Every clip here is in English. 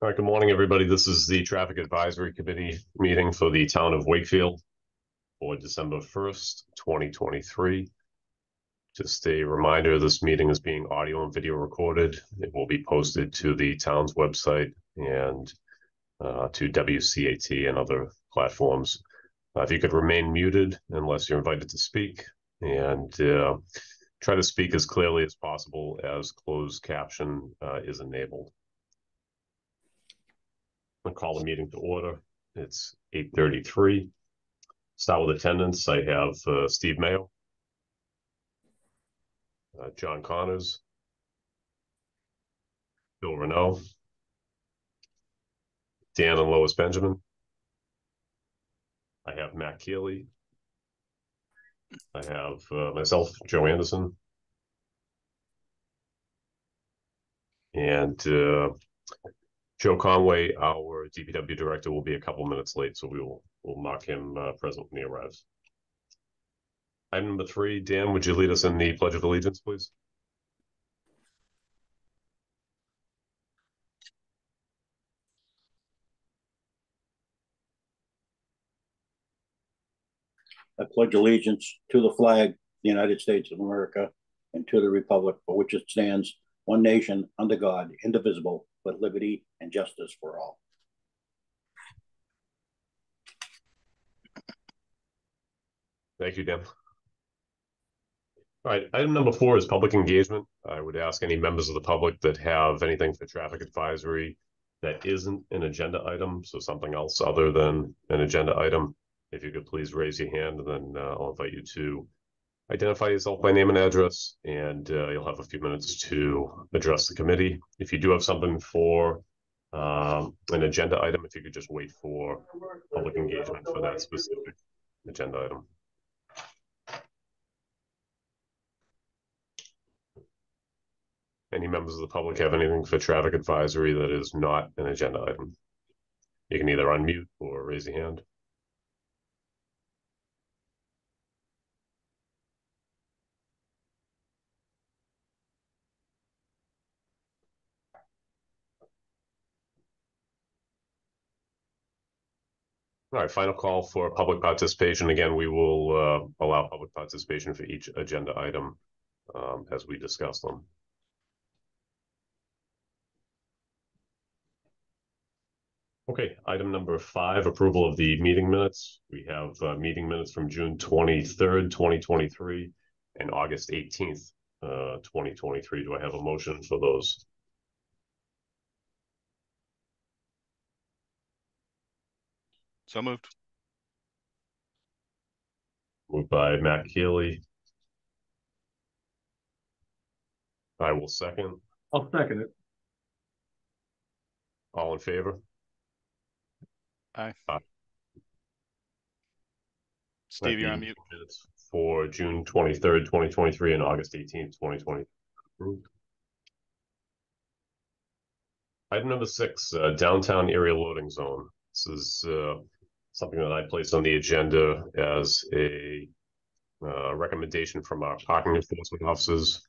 All right, good morning, everybody. This is the Traffic Advisory Committee meeting for the town of Wakefield for December 1st, 2023. Just a reminder, this meeting is being audio and video recorded. It will be posted to the town's website and to WCAT and other platforms. If you could remain muted unless you're invited to speak, and try to speak as clearly as possible as closed caption is enabled. I'm going to call the meeting to order. It's 8:33. Start with attendance. I have Steve Mayo, John Connors, Bill Renault, Dan and Lois Benjamin. I have Matt Keeley. I have myself, Joe Anderson. And Joe Conway, our DPW director, will be a couple minutes late, so we'll mark him present when he arrives. Item number 3, Dan, would you lead us in the Pledge of Allegiance, please? I pledge allegiance to the flag of the United States of America and to the republic for which it stands, one nation, under God, indivisible, with liberty and justice for all. Thank you, Dan. All right, item number 4 is public engagement. I would ask any members of the public that have anything for traffic advisory that isn't an agenda item, so something else other than an agenda item, if you could please raise your hand, and then I'll invite you to identify yourself by name and address, and you'll have a few minutes to address the committee. If you do have something for an agenda item, if you could just wait for public engagement for that specific agenda item. Any members of the public have anything for traffic advisory that is not an agenda item? You can either unmute or raise your hand. All right, final call for public participation. Again, we will allow public participation for each agenda item as we discuss them. Okay, item number 5, approval of the meeting minutes. We have meeting minutes from June 23rd, 2023 and August 18th, 2023. Do I have a motion for those? So moved. Moved by Matt Keeley. I will second. I'll second it. All in favor? Aye. Aye. Steve, you're on mute. For June 23rd, 2023 and August 18th, 2020. Approved. Item number 6, downtown area loading zone. This is something that I placed on the agenda as a recommendation from our parking enforcement officers.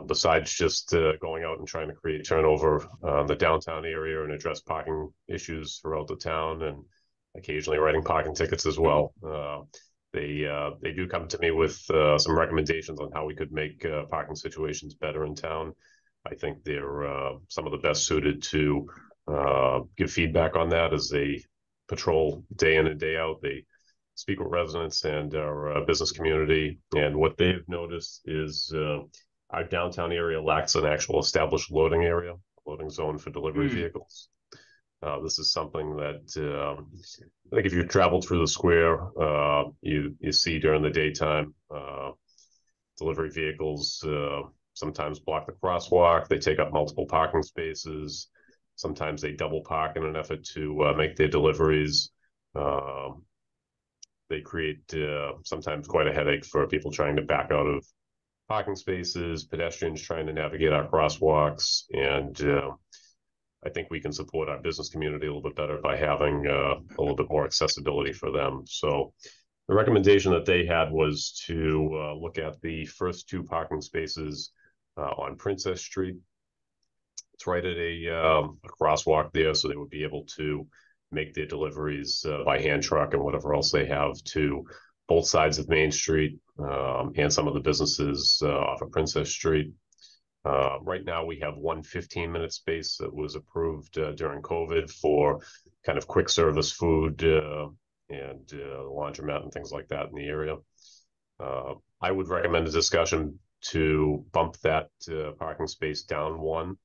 Besides just going out and trying to create turnover the downtown area and address parking issues throughout the town, and occasionally writing parking tickets as well. They do come to me with some recommendations on how we could make parking situations better in town. I think they're some of the best suited to give feedback on that as they patrol day in and day out. They speak with residents and our business community, and what they've noticed is our downtown area lacks an actual established loading zone for delivery vehicles. This is something that I think if you travel through the square, you see during the daytime, delivery vehicles sometimes block the crosswalk. They take up multiple parking spaces. Sometimes they double park in an effort to make their deliveries. They create sometimes quite a headache for people trying to back out of parking spaces, pedestrians trying to navigate our crosswalks, and I think we can support our business community a little bit better by having a little bit more accessibility for them. So the recommendation that they had was to look at the first 2 parking spaces on Princess Street. It's right at a crosswalk there, so they would be able to make their deliveries by hand truck and whatever else they have to both sides of Main Street and some of the businesses off of Princess Street. Right now, we have one 15-minute space that was approved during COVID for kind of quick service food and laundromat and things like that in the area. I would recommend a discussion to bump that parking space down one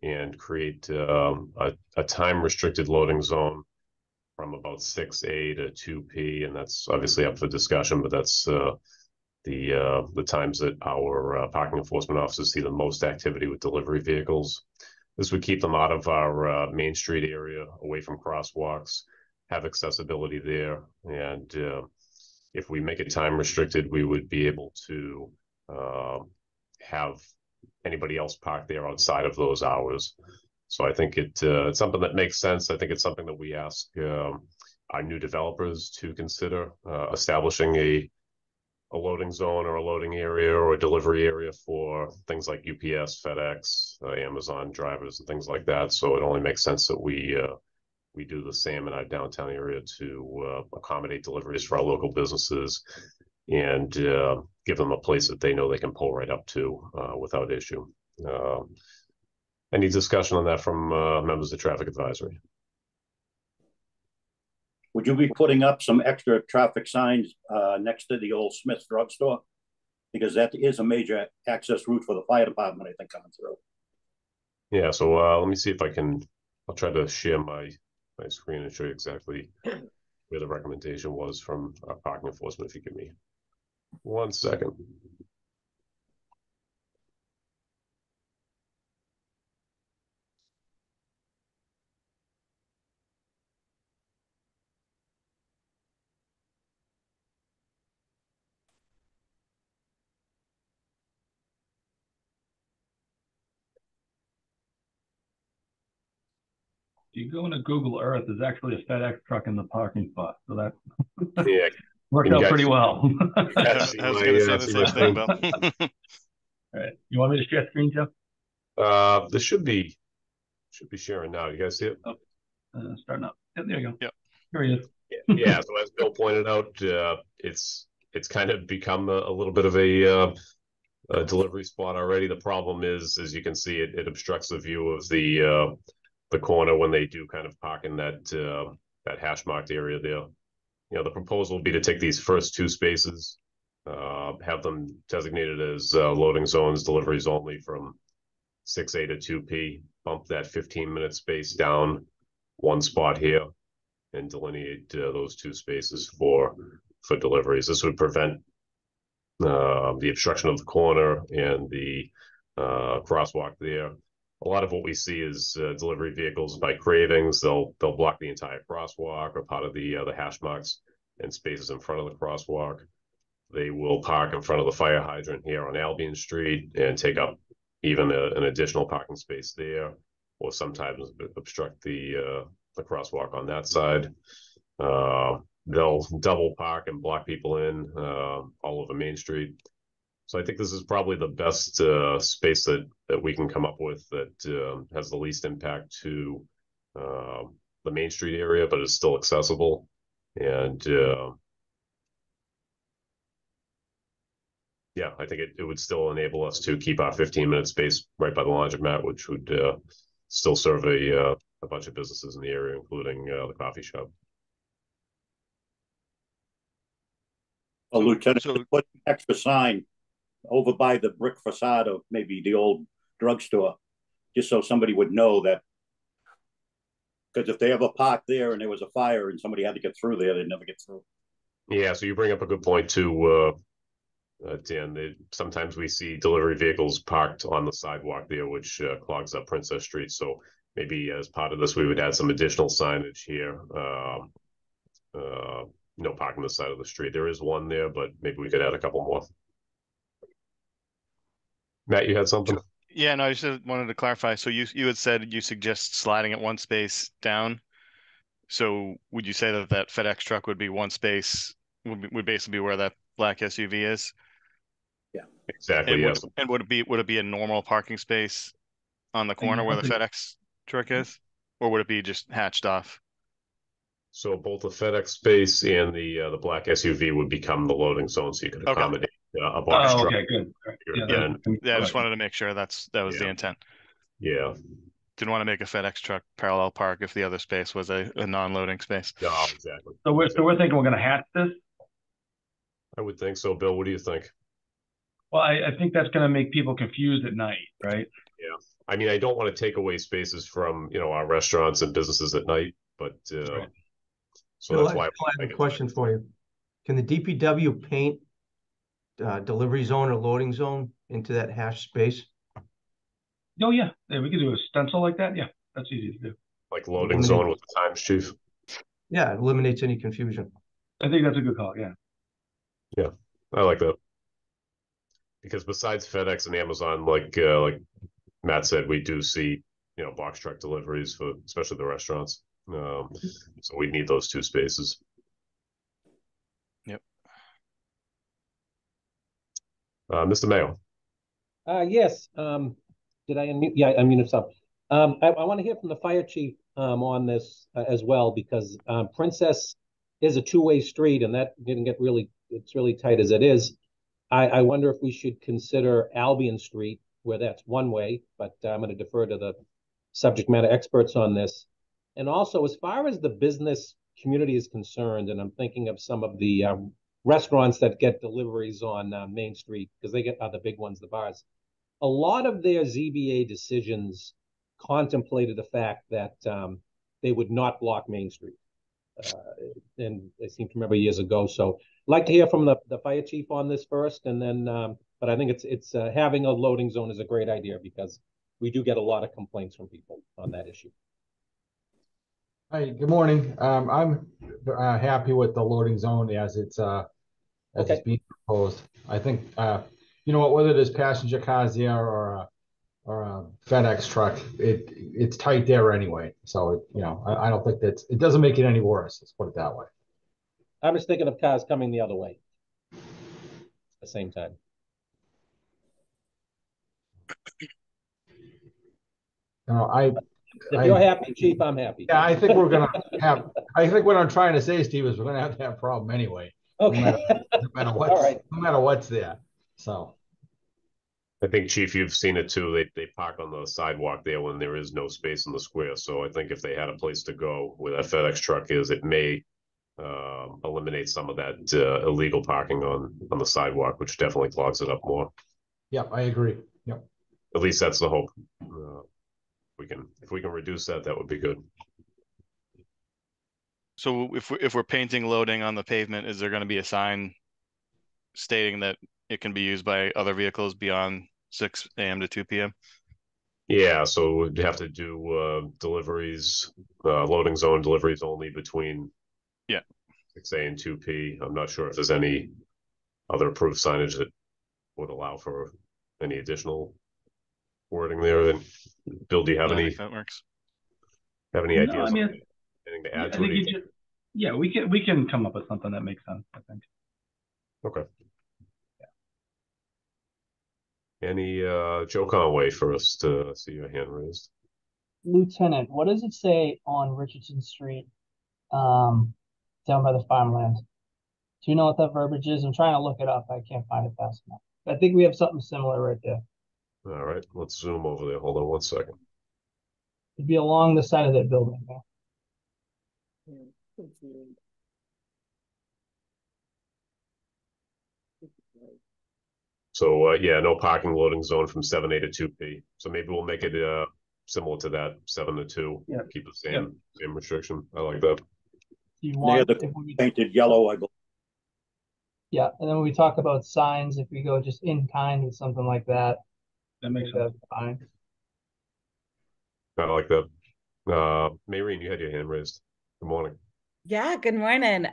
and create a time restricted loading zone from about 6A to 2P, and that's obviously up for discussion, but that's the times that our parking enforcement officers see the most activity with delivery vehicles. This would keep them out of our Main Street area, away from crosswalks, have accessibility there, and if we make it time restricted, we would be able to have anybody else park there outside of those hours. So I think it's something that makes sense. I think it's something that we ask our new developers to consider establishing a loading zone or a loading area or a delivery area for things like UPS, FedEx, Amazon drivers and things like that. So it only makes sense that we do the same in our downtown area to accommodate deliveries for our local businesses and give them a place that they know they can pull right up to without issue. Any discussion on that from members of traffic advisory? Would you be putting up some extra traffic signs next to the old Smith's drugstore? Because that is a major access route for the fire department, I think, coming through. Yeah, so let me see if I'll try to share my screen and show you exactly where the recommendation was from our parking enforcement, if you give me 1 second. You go into Google Earth, there's actually a FedEx truck in the parking spot. So that Yeah, worked out pretty well. I was going to say the same thing, Bill. All right. You want me to share screen, Jeff? This should be sharing now. You guys see it? Oh, starting up. Yep, there you go. Yep. Here he is. Yeah. So as Bill pointed out, it's kind of become a little bit of a delivery spot already. The problem is, as you can see, it obstructs the view of the corner when they do kind of park in that hash marked area there. You know, the proposal would be to take these first two spaces, have them designated as loading zones, deliveries only from 6A to 2P, bump that 15-minute space down one spot here, and delineate those two spaces for deliveries. This would prevent the obstruction of the corner and the crosswalk there. A lot of what we see is delivery vehicles by cravings. They'll block the entire crosswalk or part of the hash marks and spaces in front of the crosswalk. They will park in front of the fire hydrant here on Albion Street and take up even an additional parking space there, or sometimes obstruct the crosswalk on that side. They'll double park and block people in all over Main Street. So I think this is probably the best space that we can come up with that has the least impact to the Main Street area, but is still accessible. And yeah, I think it would still enable us to keep our 15-minute space right by the laundromat, which would still serve a bunch of businesses in the area, including the coffee shop. Lieutenant, put an extra sign over by the brick facade of maybe the old drugstore, just so somebody would know that. Because if they ever parked there and there was a fire and somebody had to get through there, they'd never get through. Yeah, so you bring up a good point too, Dan. Sometimes we see delivery vehicles parked on the sidewalk there, which clogs up Princess Street. So maybe as part of this, we would add some additional signage here. No parking on the side of the street. There is one there, but maybe we could add a couple more. Matt, you had something? Yeah, no, I just wanted to clarify. So you had said you suggest sliding it one space down. So would you say that FedEx truck would be one space, would basically be where that black SUV is? Yeah, exactly. And yes. and would it be a normal parking space on the corner where the something- FedEx truck is? Or would it be just hatched off? So both the FedEx space and the black SUV would become the loading zone, so you could Okay. accommodate a box Oh, truck. okay, good. All right. Yeah, Yeah, Yeah, I just right. wanted to make sure that was the Yeah. intent. yeah. Didn't want to make a FedEx truck parallel park if the other space was a non-loading space. No, exactly. So we're thinking we're going to hatch this. I would think so, Bill. What do you think? Well, I think that's going to make people confused at night, right? Yeah. I mean, I don't want to take away spaces from, our restaurants and businesses at night, but Right. so Bill, that's why I have a question for you. Can the DPW paint delivery zone or loading zone into that hash space? Oh yeah, we could do a stencil like that. Yeah, that's easy to do. like loading zone with the times, chief. Yeah, it eliminates any confusion. I think that's a good call. Yeah. Yeah, I like that. Because besides FedEx and Amazon, like Matt said, we do see, box truck deliveries for especially the restaurants. So we need those two spaces. Yep. Mr. Mayo. Yes. Did I unmute? Yeah, I unmuted some. I want to hear from the fire chief on this as well, because Princess is a two-way street, and that didn't get it's really tight as it is. I wonder if we should consider Albion Street, where that's one way, but I'm going to defer to the subject matter experts on this. And also, as far as the business community is concerned, and I'm thinking of some of the restaurants that get deliveries on Main Street, because they get the big ones, the bars. A lot of their ZBA decisions contemplated the fact that they would not block Main Street. And I seem to remember years ago. So I'd like to hear from the fire chief on this first, and then, but I think it's having a loading zone is a great idea, because we do get a lot of complaints from people on that issue. Hi, good morning. I'm happy with the loading zone as it's being proposed. I think whether there's passenger cars there or a FedEx truck, it's tight there anyway. So I don't think it doesn't make it any worse. Let's put it that way. I'm just thinking of cars coming the other way at the same time. If you're happy, Chief, I'm happy. Yeah, I think we're gonna have. I think what I'm trying to say, Steve, is we're gonna have to have a problem anyway. Okay. No matter what's, All right. no matter what's there. So. I think, Chief, you've seen it too. They park on the sidewalk there when there is no space in the square. So I think if they had a place to go where that FedEx truck is, it may eliminate some of that illegal parking on the sidewalk, which definitely clogs it up more. Yeah, I agree. Yep. At least that's the hope. If we can reduce that, that would be good. So if we're painting loading on the pavement, is there going to be a sign stating that it can be used by other vehicles beyond 6 a.m. to 2 p.m.? Yeah, so we'd have to do deliveries, loading zone deliveries only between 6 a and 2 p. I'm not sure if there's any other approved signage that would allow for any additional wording there. And Bill, do you have I any think that works. ideas? No, I mean, anything to add I to think it? we can come up with something that makes sense, I think. Okay. Any Joe Conway for us to see your hand raised? Lieutenant, what does it say on Richardson Street, down by the farmland? Do you know what that verbiage is? I'm trying to look it up. I can't find it fast enough. I think we have something similar right there. All right, let's zoom over there. Hold on one second. It'd be along the side of that building there. So no parking loading zone from 7 a to 2 p. So maybe we'll make it similar to that 7 to 2. Yeah. Keep the same restriction. I like that. Do you Near want, the painted yellow, I believe. yeah, and then when we talk about signs, if we go just in kind with something like that, That makes sense. that's fine. I like that. Maureen, you had your hand raised. Good morning. Yeah, good morning.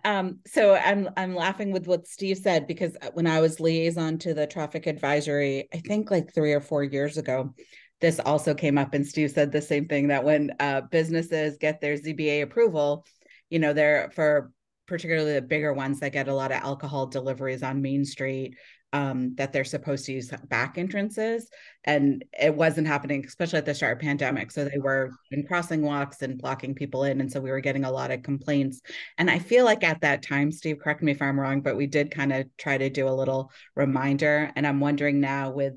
So I'm laughing with what Steve said, because when I was liaison to the traffic advisory, I think like 3 or 4 years ago, this also came up, and Steve said the same thing, that when businesses get their ZBA approval, they're for particularly the bigger ones that get a lot of alcohol deliveries on Main Street, that they're supposed to use back entrances, and it wasn't happening, especially at the start of pandemic. So they were in crossing walks and blocking people in, and so we were getting a lot of complaints. And I feel like at that time, Steve, correct me if I'm wrong, but we did kind of try to do a little reminder. And I'm wondering now with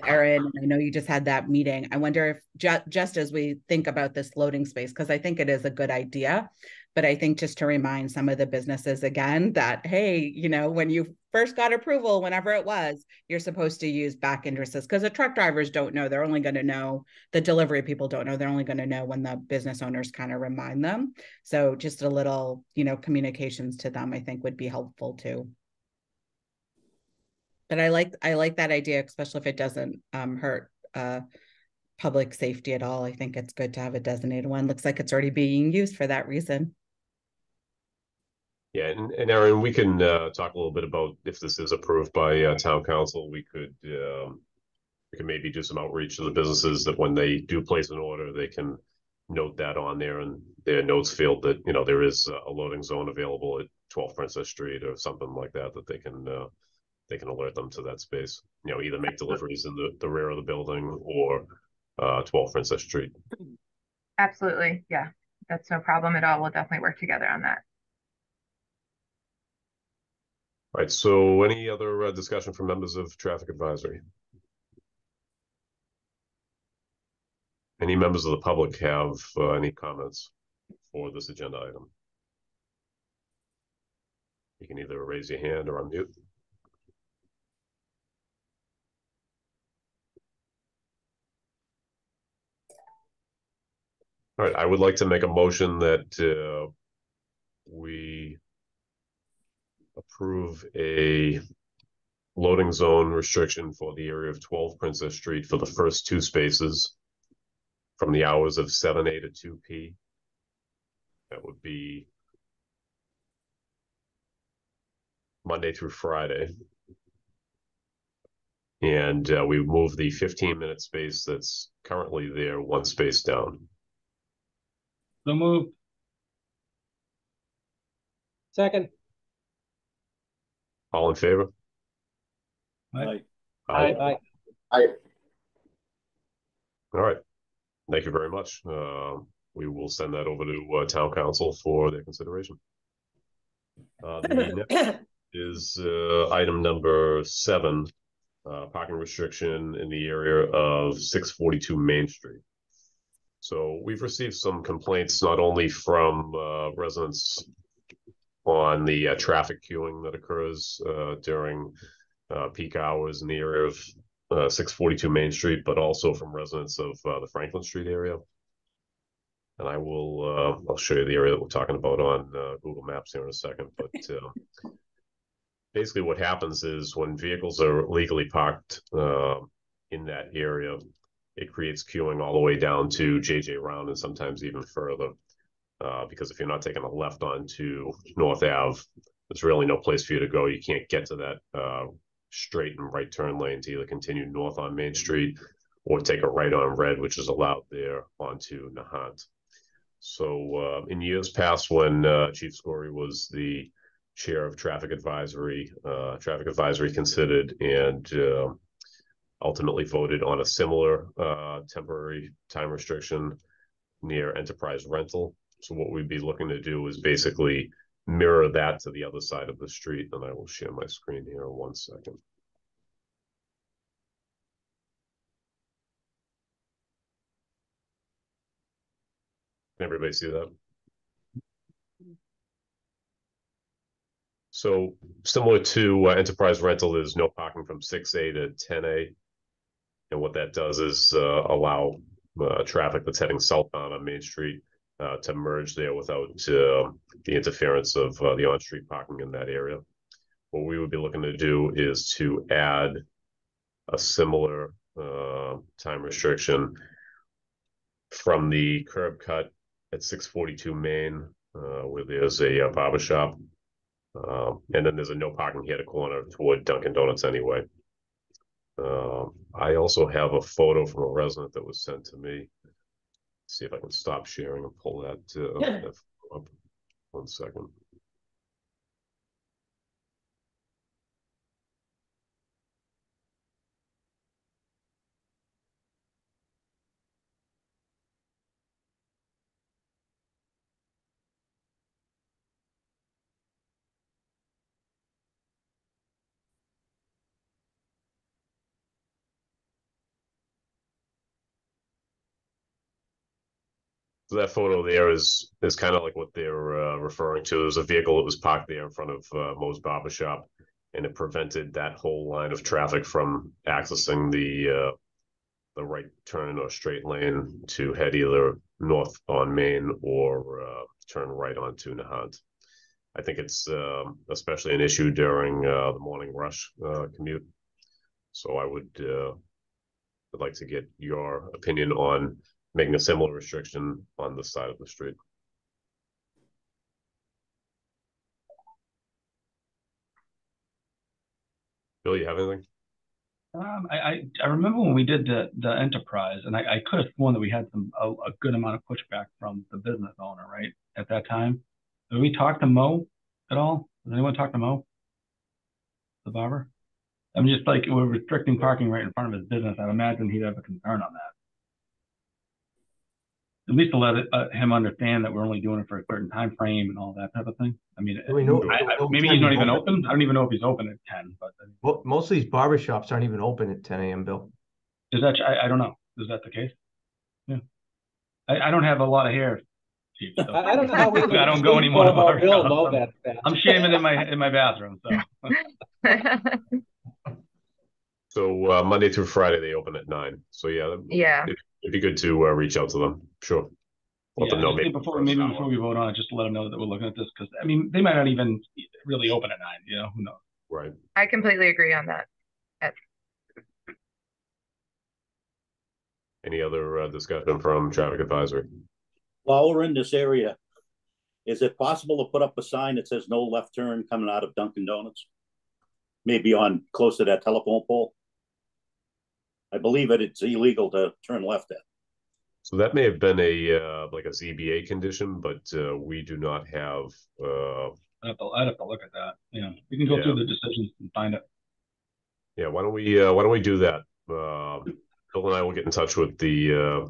Erin, I know you just had that meeting. I wonder if just as we think about this loading space, because I think it is a good idea, but I think just to remind some of the businesses again that, hey, you know, when you first got approval, whenever it was, you're supposed to use back entrances, because the truck drivers don't know. They're only going to know, the delivery people don't know. They're only going to know when the business owners kind of remind them. So just a little, you know, communications to them, I think would be helpful too. But I like that idea, especially if it doesn't hurt public safety at all. I think it's good to have a designated one. Looks like it's already being used for that reason. Yeah, and Erin, we can talk a little bit about if this is approved by town council. We could maybe do some outreach to the businesses that when they do place an order, they can note that on there in their notes field that, you know, there is a loading zone available at 12 Princess Street or something like that, that they can alert them to that space. You know, either make deliveries in the rear of the building or 12 Princess Street. Absolutely, yeah, that's no problem at all. We'll definitely work together on that. All right, so any other discussion from members of traffic advisory? Any members of the public have any comments for this agenda item? You can either raise your hand or unmute. All right, I would like to make a motion that we approve a loading zone restriction for the area of 12 Princess Street for the first 2 spaces from the hours of 7 a to 2 p. That would be Monday through Friday. And we move the 15-minute space that's currently there 1 space down. So moved. Second. All in favor? Aye. Aye. Aye. All right. Thank you very much. We will send that over to town council for their consideration. The next is item number 7, parking restriction in the area of 642 Main Street. So we've received some complaints not only from residents on the traffic queuing that occurs during peak hours in the area of 642 Main Street, but also from residents of the Franklin Street area. And I will, I'll show you the area that we're talking about on Google Maps here in a second. But basically what happens is when vehicles are legally parked in that area, it creates queuing all the way down to JJ Round and sometimes even further. Because if you're not taking a left onto North Ave, there's really no place for you to go. You can't get to that straight and right turn lane to either continue north on Main Street or take a right on Red, which is allowed there onto Nahant. So in years past, when Chief Scory was the chair of Traffic Advisory considered and ultimately voted on a similar temporary time restriction near Enterprise Rental. So what we'd be looking to do is basically mirror that to the other side of the street. And I will share my screen here in 1 second. Can everybody see that? So similar to Enterprise Rental, is no parking from 6A to 10A. And what that does is allow traffic that's heading southbound on Main Street to merge there without the interference of the on-street parking in that area. What we would be looking to do is to add a similar time restriction from the curb cut at 642 Main, where there's a barber shop. And then there's a no parking here at a corner toward Dunkin' Donuts anyway. I also have a photo from a resident that was sent to me. See if I can stop sharing and pull that up. 1 second. So that photo there is kind of like what they're referring to. There's a vehicle that was parked there in front of Moe's Barber Shop, and it prevented that whole line of traffic from accessing the right turn or straight lane to head either north on Main or turn right onto Nahant. I think it's especially an issue during the morning rush commute. So I would like to get your opinion on making a similar restriction on this side of the street. Bill, you have anything? I remember when we did the enterprise, and I could have sworn that we had a good amount of pushback from the business owner, right, at that time. Did we talk to Mo at all? Did anyone talk to Mo, the barber? I'm just like, we're restricting parking right in front of his business. I'd imagine he'd have a concern on that. At least to let him understand that we're only doing it for a certain time frame and all that type of thing. I mean, maybe he's not even open. I don't even know if he's open at 10. But well, most of these barbershops aren't even open at 10 a.m., Bill. Is that? I don't know. Is that the case? Yeah. I don't have a lot of hair. Chief, so. I don't know how we. I don't go anymore to barbershops. That. I'm shaving in my bathroom. So. So Monday through Friday they open at 9. So yeah, it'd be good to reach out to them. Sure. Let them know maybe before we vote on it, just to let them know that we're looking at this, because I mean they might not even really open at 9. You know, who knows? Right. I completely agree on that. Any other discussion from traffic advisory? While we're in this area, is it possible to put up a sign that says no left turn coming out of Dunkin' Donuts? Maybe on close to that telephone pole. I believe it's illegal to turn left at. So that may have been a like a ZBA condition, but we do not have. I'd have to look at that. Yeah, we can go through the decisions and find it. Yeah, why don't we do that? Bill and I will get in touch with the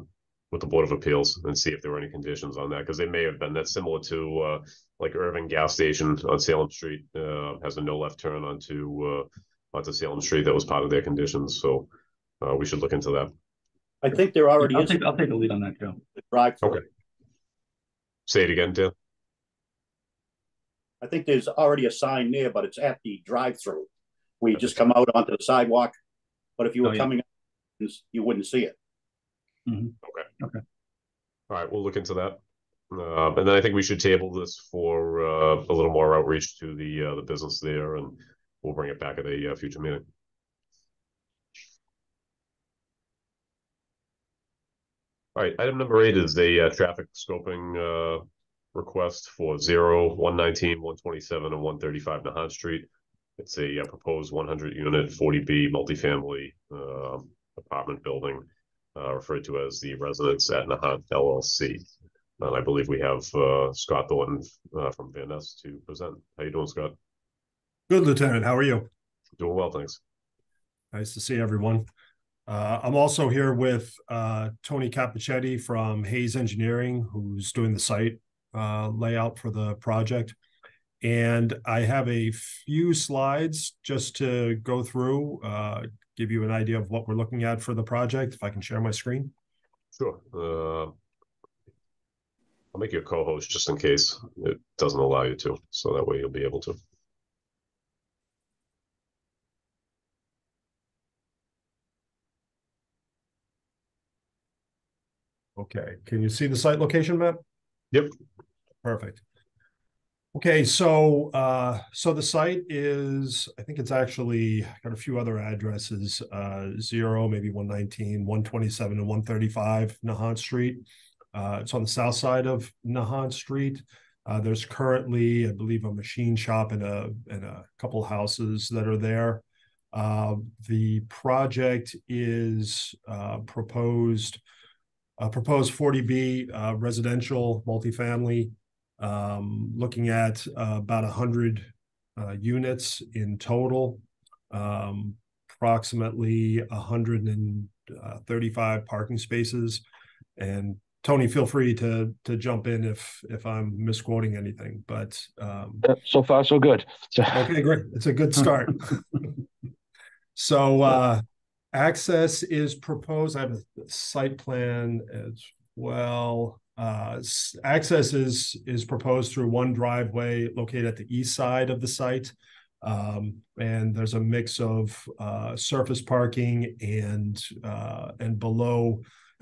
Board of Appeals and see if there were any conditions on that, because they may have been. That's similar to like Irving Gas Station on Salem Street has a no left turn onto Salem Street. That was part of their conditions, so we should look into that. I think there already is. I'll take a lead on that, Joe. Drive-through. Okay. Say it again, Tim. I think there's already a sign there, but it's at the drive-through where you just come out onto the sidewalk. But if you were coming up, you wouldn't see it. Mm-hmm. Okay. All right, we'll look into that. And then I think we should table this for a little more outreach to the business there, and we'll bring it back at a future meeting. All right, item number 8 is the traffic scoping request for 0, 119, 127, and 135 Nahant Street. It's a proposed 100-unit 40B multifamily apartment building referred to as the Residence at Nahant LLC. And I believe we have Scott Thornton from Van Ness to present. How you doing, Scott? Good, Lieutenant. How are you? Doing well, thanks. Nice to see everyone. I'm also here with Tony Capichetti from Hayes Engineering, who's doing the site layout for the project. And I have a few slides just to go through, give you an idea of what we're looking at for the project, if I can share my screen. Sure. I'll make you a co-host just in case it doesn't allow you to, so that way you'll be able to. Okay, can you see the site location map? Yep. Perfect. Okay, so the site is, I think it's actually got a few other addresses, 0, maybe 119, 127, and 135 Nahant Street. It's on the south side of Nahant Street. There's currently, I believe, a machine shop and a couple houses that are there. The project is proposed 40B residential multifamily, looking at about 100 units in total, approximately 135 parking spaces. And Tony, feel free to jump in if I'm misquoting anything, but so far so good. Okay, great. It's a good start. So access is proposed. I have a site plan as well. Access is proposed through one driveway located at the east side of the site. And there's a mix of surface parking and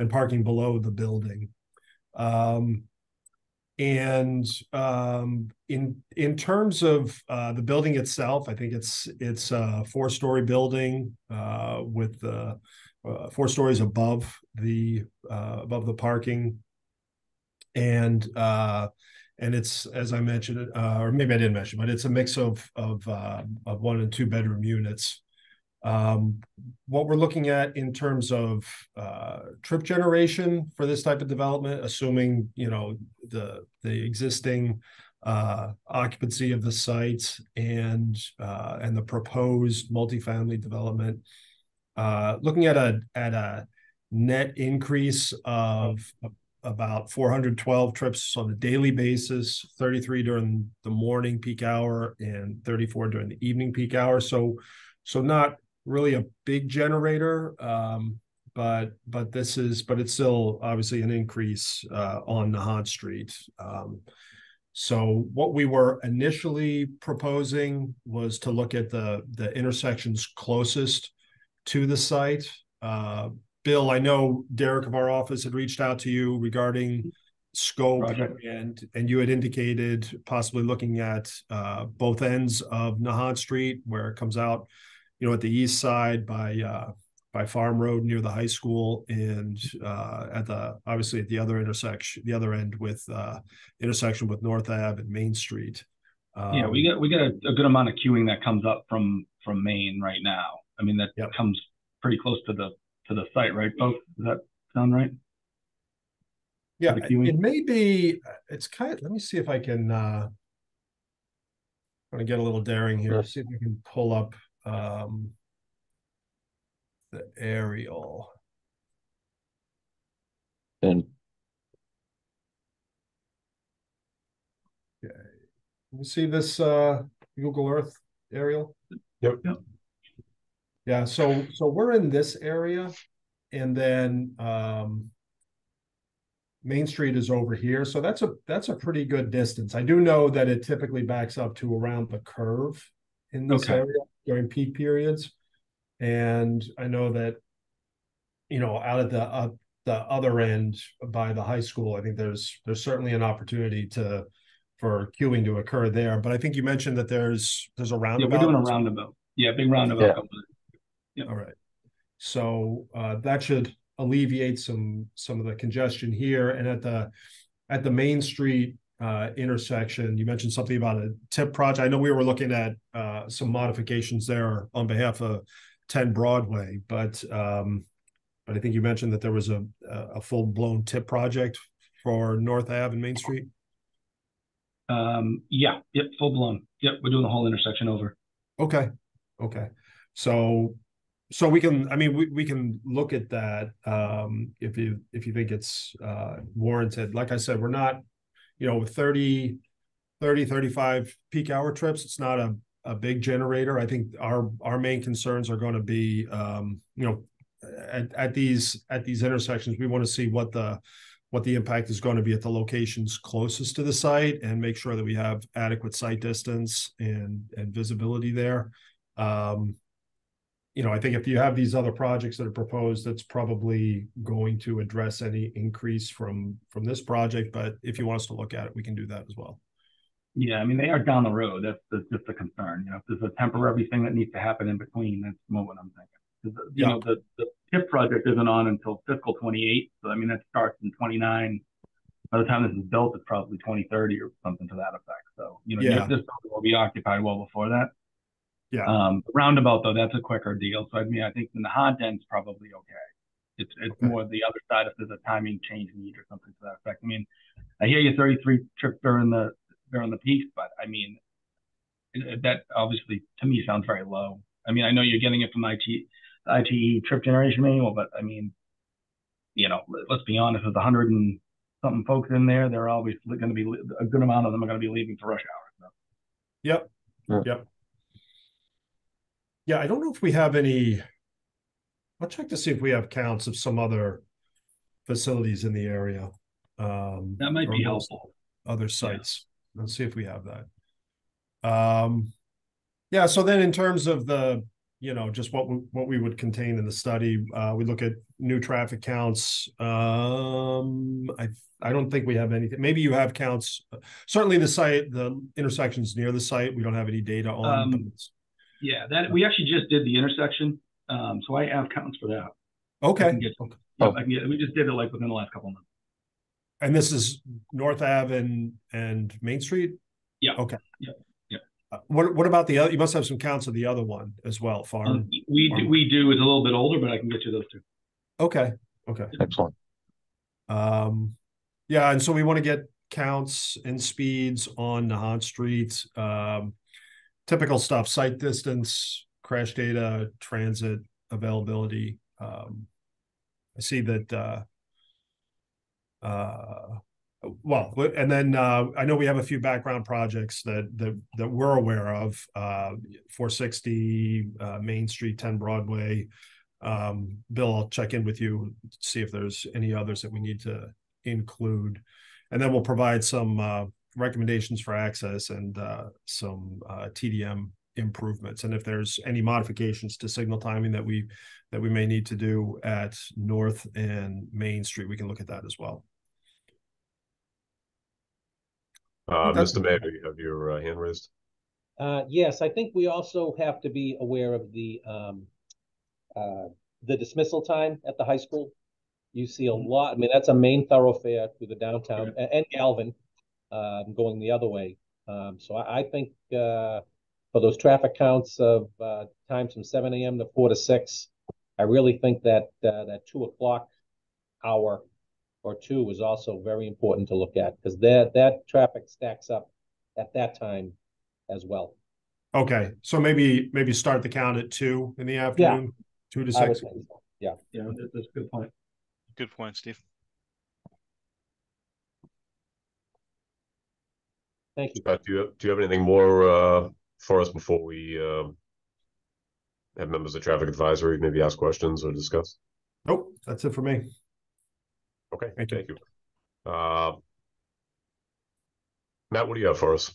parking below the building. In terms of the building itself, I think it's a 4-story building with 4 stories above the parking. And it's, as I mentioned, or maybe I didn't mention, but it's a mix of 1 and 2 bedroom units. What we're looking at in terms of trip generation for this type of development, assuming the existing occupancy of the site and the proposed multifamily development, looking at a net increase of about 412 trips on a daily basis, 33 during the morning peak hour and 34 during the evening peak hour. So not really a big generator, but it's still obviously an increase on Nahant Street. So what we were initially proposing was to look at the intersections closest to the site. Bill, I know Derek of our office had reached out to you regarding scope, and you had indicated possibly looking at both ends of Nahant Street, where it comes out, at the east side by Farm Road near the high school, and obviously at the other end with intersection with North Ave and Main Street. Yeah, we get a good amount of queuing that comes up from Maine right now. I mean, that comes pretty close to the site, right, folks? Does that sound right? Yeah, it may be. It's kind of. Let me see if I can. Want to get a little daring here. See if we can pull up the aerial. And okay, you see this Google Earth aerial? Yep. Yeah. So we're in this area, and then Main Street is over here. So that's a pretty good distance. I do know that it typically backs up to around the curve in this area during peak periods. And I know that, out at the other end by the high school, I think there's certainly an opportunity for queuing to occur there. But I think you mentioned that there's a roundabout. Yeah, we're doing a roundabout. Yeah, big roundabout. Yeah. All right. So that should alleviate some of the congestion here. And at the Main Street intersection, you mentioned something about a tip project. I know we were looking at some modifications there on behalf of 10 Broadway, but I think you mentioned that there was a full-blown tip project for North Ave and Main Street. Yeah, yep, full blown. Yep, we're doing the whole intersection over. Okay. So we can, we can look at that if you think it's warranted. Like I said, we're not, with 30, 35 peak hour trips, it's not a big generator. I think our main concerns are going to be, at these intersections, we want to see what the impact is going to be at the locations closest to the site and make sure that we have adequate site distance and visibility there. I think if you have these other projects that are proposed, that's probably going to address any increase from this project. But if you want us to look at it, we can do that as well. Yeah, they are down the road. That's just a concern. If there's a temporary thing that needs to happen in between, that's more what I'm thinking. The TIP project isn't on until fiscal 28. So, that starts in 29. By the time this is built, it's probably 2030 or something to that effect. So, this will be occupied well before that. Yeah. The roundabout, though, that's a quicker deal. So, I think in the Nahant end's probably okay. It's more the other side if there's a timing change need or something to that effect. I hear you 33 trips during the peaks, but that obviously to me sounds very low. I know you're getting it from ITE trip generation manual, but let's be honest, with 100 and something folks in there, they're always going to be a good amount of them are going to be leaving for rush hour. So. Yep. Yep. Yeah, I don't know if we have any. I'll check to see if we have counts of some other facilities in the area. That might or be most helpful. other sites. Let's see if we have that. Yeah, so then in terms of the, just what we would contain in the study, we look at new traffic counts. I don't think we have anything. Maybe you have counts. Certainly the intersections near the site, we don't have any data on. But yeah, that we actually just did the intersection. So I have counts for that. Okay. We just did it like within the last couple of months. And this is North Ave and Main Street? Yeah. Okay. Yeah. What about the other? You must have some counts of the other one as well, farm. We do. It's a little bit older, but I can get you those two. Okay. Excellent. Yeah, and so we want to get counts and speeds on Nahant Street. Typical stuff: site distance, crash data, transit availability. I see that. Well, and then I know we have a few background projects that we're aware of. 460 Main Street, 10 Broadway. Bill, I'll check in with you, see if there's any others that we need to include, and then we'll provide some recommendations for access and some TDM improvements. And if there's any modifications to signal timing that we may need to do at North and Main Street, we can look at that as well. Mr. Mayor, you have your hand raised. Yes, I think we also have to be aware of the dismissal time at the high school. You see a lot. I mean, that's a main thoroughfare through the downtown and Galvin, going the other way. So I think for those traffic counts of times from 7 a.m. to 4 to 6, I really think that that 2 o'clock hour or two is also very important to look at, because that traffic stacks up at that time as well. Okay, so maybe start the count at 2 in the afternoon, 2 to 6. Yeah, that's a good point. Good point, Steve. Thank you. Do you have anything more for us before we have members of traffic advisory maybe ask questions or discuss? Nope, that's it for me. Okay, thank you. Matt, what do you have for us?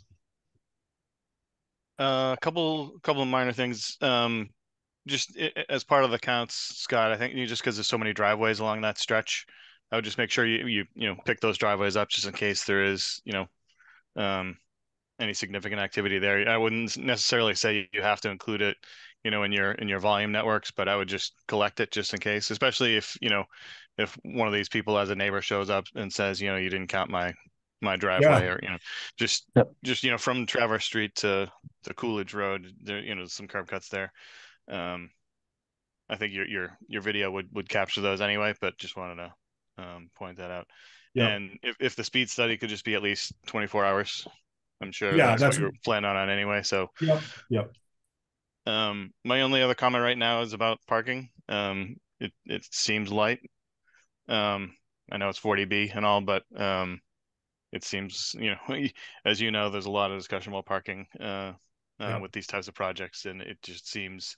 A couple of minor things. Just as part of the counts, Scott, I think just because there's so many driveways along that stretch, I would just make sure you pick those driveways up just in case there is any significant activity there. I wouldn't necessarily say you have to include it, in your volume networks, but I would just collect it just in case, especially if one of these people as a neighbor shows up and says, you didn't count my driveway, or just from Traverse Street to Coolidge Road, there some curb cuts there. I think your video would capture those anyway, but just wanted to point that out. Yep. And if the speed study could just be at least 24 hours, I'm sure that's what you're planning on anyway. So yep. My only other comment right now is about parking. It seems light. I know it's 40B and all, but it seems, as you know, there's a lot of discussion about parking with these types of projects, and it just seems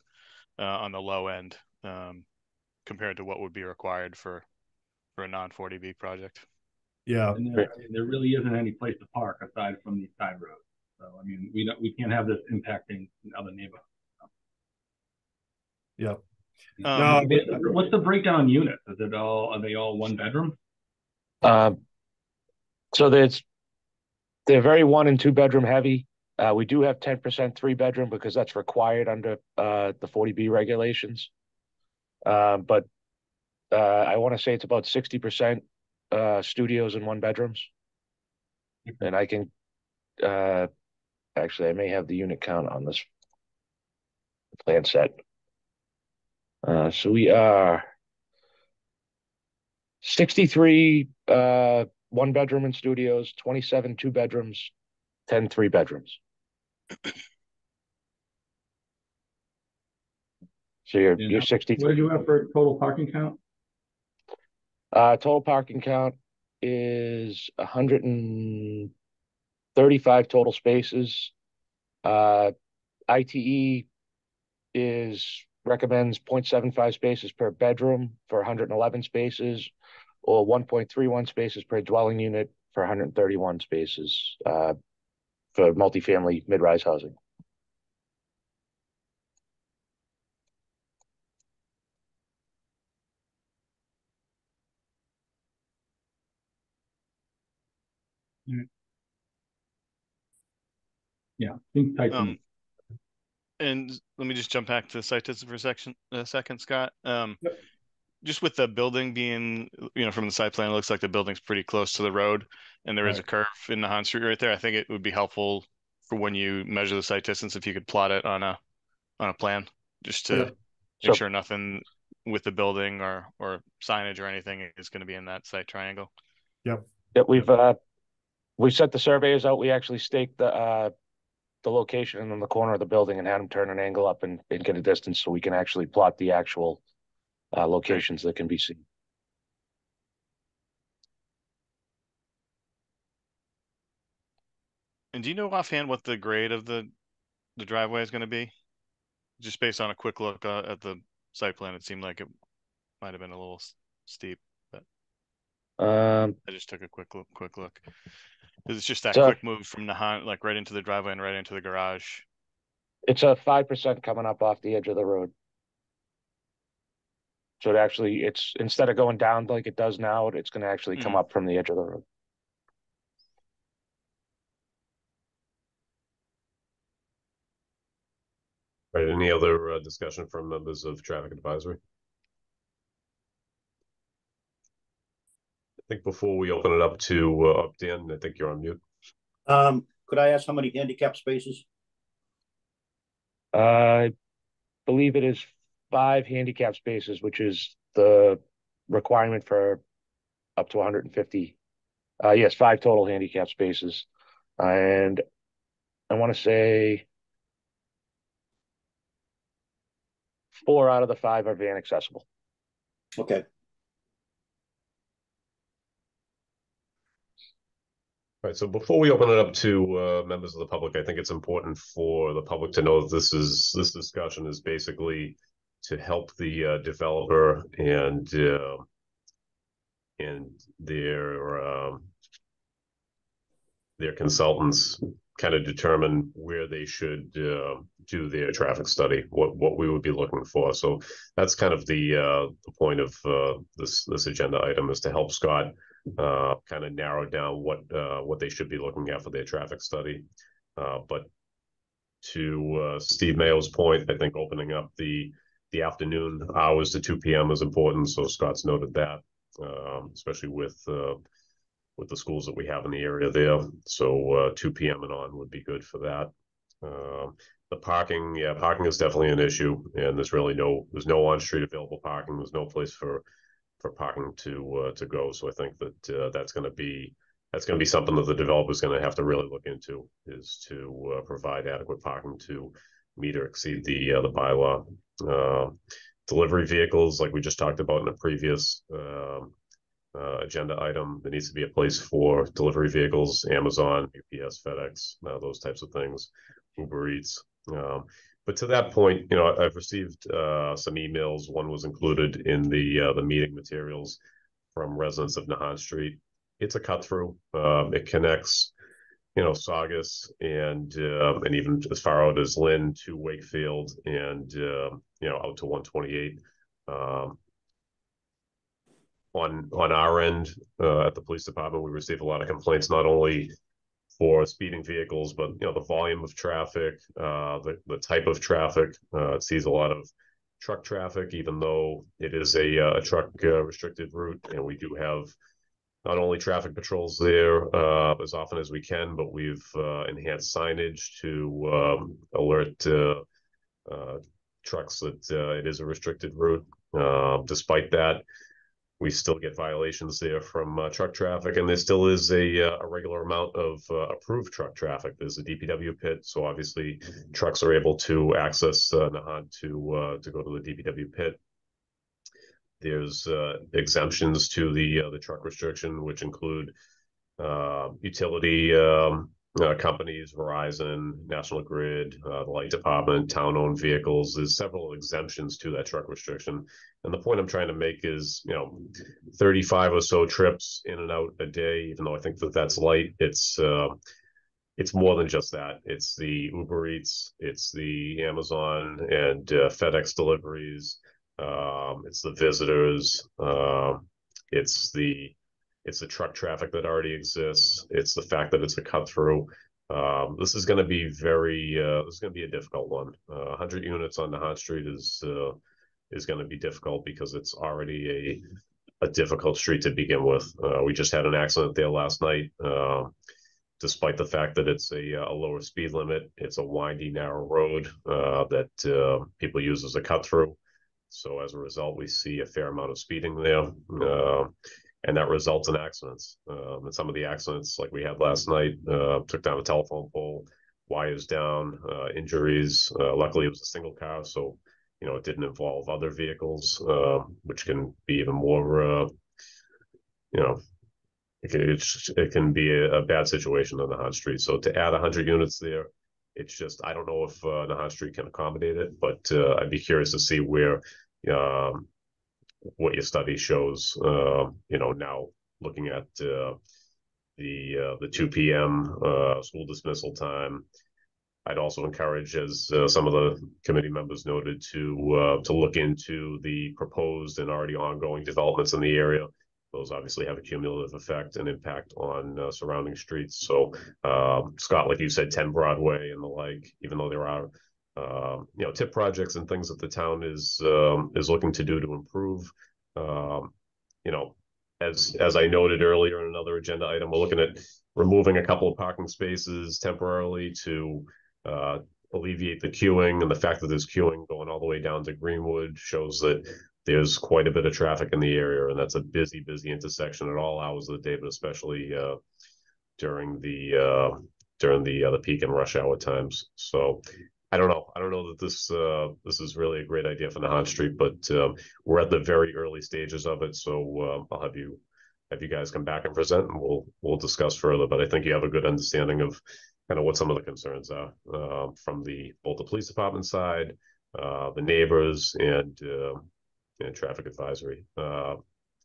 on the low end compared to what would be required for a non-40B project. Yeah, and there really isn't any place to park aside from these side roads. So I mean, we can't have this impacting other neighborhoods. Yeah. No, what's the breakdown unit? Are they all one bedroom? So they're very 1 and 2 bedroom heavy. We do have 10% 3 bedroom because that's required under the 40B regulations. But I want to say it's about 60% studios and 1 bedrooms. And I can actually I may have the unit count on this plan set. So we are 63 1 bedroom and studios, 27 2 bedrooms, 10 3 bedrooms. So you're 63. What did you have for total parking count? Total parking count is 135 total spaces. ITE recommends 0.75 spaces per bedroom for 111 spaces, or 1.31 spaces per dwelling unit for 131 spaces for multifamily mid-rise housing. Yeah, I think Tyson. And let me just jump back to the site distance for a second, Scott. Yep. Just with the building being, from the site plan, it looks like the building's pretty close to the road, and there is a curve in the Han Street right there. I think it would be helpful for when you measure the site distance if you could plot it on a plan, just to make sure nothing with the building or signage or anything is going to be in that site triangle. Yep. We sent the surveyors out. We actually staked the location in the corner of the building and had them turn an angle up and get a distance so we can actually plot the actual locations that can be seen. And do you know offhand what the grade of the driveway is going to be? Just based on a quick look at the site plan, it seemed like it might have been a little steep, but I just took a quick look. It's just that quick move from Nahant, like right into the driveway and right into the garage. It's a 5% coming up off the edge of the road. So it's instead of going down like it does now, it's going to actually come up from the edge of the road. Right. Any other discussion from members of traffic advisory? I think before we open it up to Dan, I think you're on mute. Could I ask how many handicap spaces? I believe it is 5 handicap spaces, which is the requirement for up to 150. Yes, 5 total handicap spaces. And I want to say 4 out of the 5 are van accessible. Okay. All right, so before we open it up to members of the public, I think it's important for the public to know that this discussion is basically to help the developer and their consultants kind of determine where they should do their traffic study, what we would be looking for. So that's kind of the point of this agenda item, is to help Scott kind of narrow down what they should be looking at for their traffic study. But to Steve Mayo's point, I think opening up the afternoon hours to 2 p.m. is important. So Scott's noted that, especially with the schools that we have in the area there. So 2 p.m. and on would be good for that. The parking, parking is definitely an issue, and there's no on-street available parking. There's no place for parking to go. So I think that that's going to be something that the developer is going to have to really look into, is to provide adequate parking to meet or exceed the bylaw. Delivery vehicles, like we just talked about in a previous agenda item, there needs to be a place for delivery vehicles, Amazon, UPS, FedEx, those types of things, Uber Eats. But to that point, I've received some emails. One was included in the meeting materials from residents of Nahant Street. It's a cut through. It connects, Saugus and even as far out as Lynn to Wakefield and out to 128. On our end, at the police department, we receive a lot of complaints, not only for speeding vehicles, but the volume of traffic, the type of traffic. It sees a lot of truck traffic, even though it is a truck restricted route, and we do have not only traffic patrols there as often as we can, but we've enhanced signage to alert trucks that it is a restricted route. Despite that, we still get violations there from truck traffic, and there still is a regular amount of approved truck traffic. There's a DPW pit, so obviously trucks are able to access Nahant to go to the DPW pit. There's exemptions to the truck restriction, which include utility companies, Verizon, National Grid, the light department, town-owned vehicles. There's several exemptions to that truck restriction. And the point I'm trying to make is, 35 or so trips in and out a day, even though I think that that's light, it's more than just that. It's the Uber Eats, it's the Amazon and FedEx deliveries, it's the visitors, it's the truck traffic that already exists. It's the fact that it's a cut through. This is going to be this is going to be a difficult one. 100 units on the Hot Street is going to be difficult because it's already a difficult street to begin with. We just had an accident there last night. Despite the fact that it's a lower speed limit, it's a windy, narrow road that people use as a cut through. So as a result, we see a fair amount of speeding there. And that results in accidents. And some of the accidents, like we had last night, took down a telephone pole, wires down, injuries. Luckily, it was a single car, so it didn't involve other vehicles, which can be even more. It can be a bad situation on the Hot Street. So to add 100 units there, it's just I don't know if the Hot Street can accommodate it, but I'd be curious to see where. What your study shows, now looking at the 2 p.m. School dismissal time. I'd also encourage, as some of the committee members noted, to look into the proposed and already ongoing developments in the area. Those obviously have a cumulative effect and impact on surrounding streets. So, Scott, like you said, 10 Broadway and the like, even though there are tip projects and things that the town is looking to do to improve. As I noted earlier in another agenda item, we're looking at removing a couple of parking spaces temporarily to alleviate the queuing, and the fact that there's queuing going all the way down to Greenwood shows that there's quite a bit of traffic in the area, and that's a busy intersection at all hours of the day, but especially during the peak and rush hour times. So I don't know that this is really a great idea for the Hot Street, but we're at the very early stages of it. So I'll have you guys come back and present, and we'll discuss further. But I think you have a good understanding of kind of what some of the concerns are from both the police department side, the neighbors, and traffic advisory.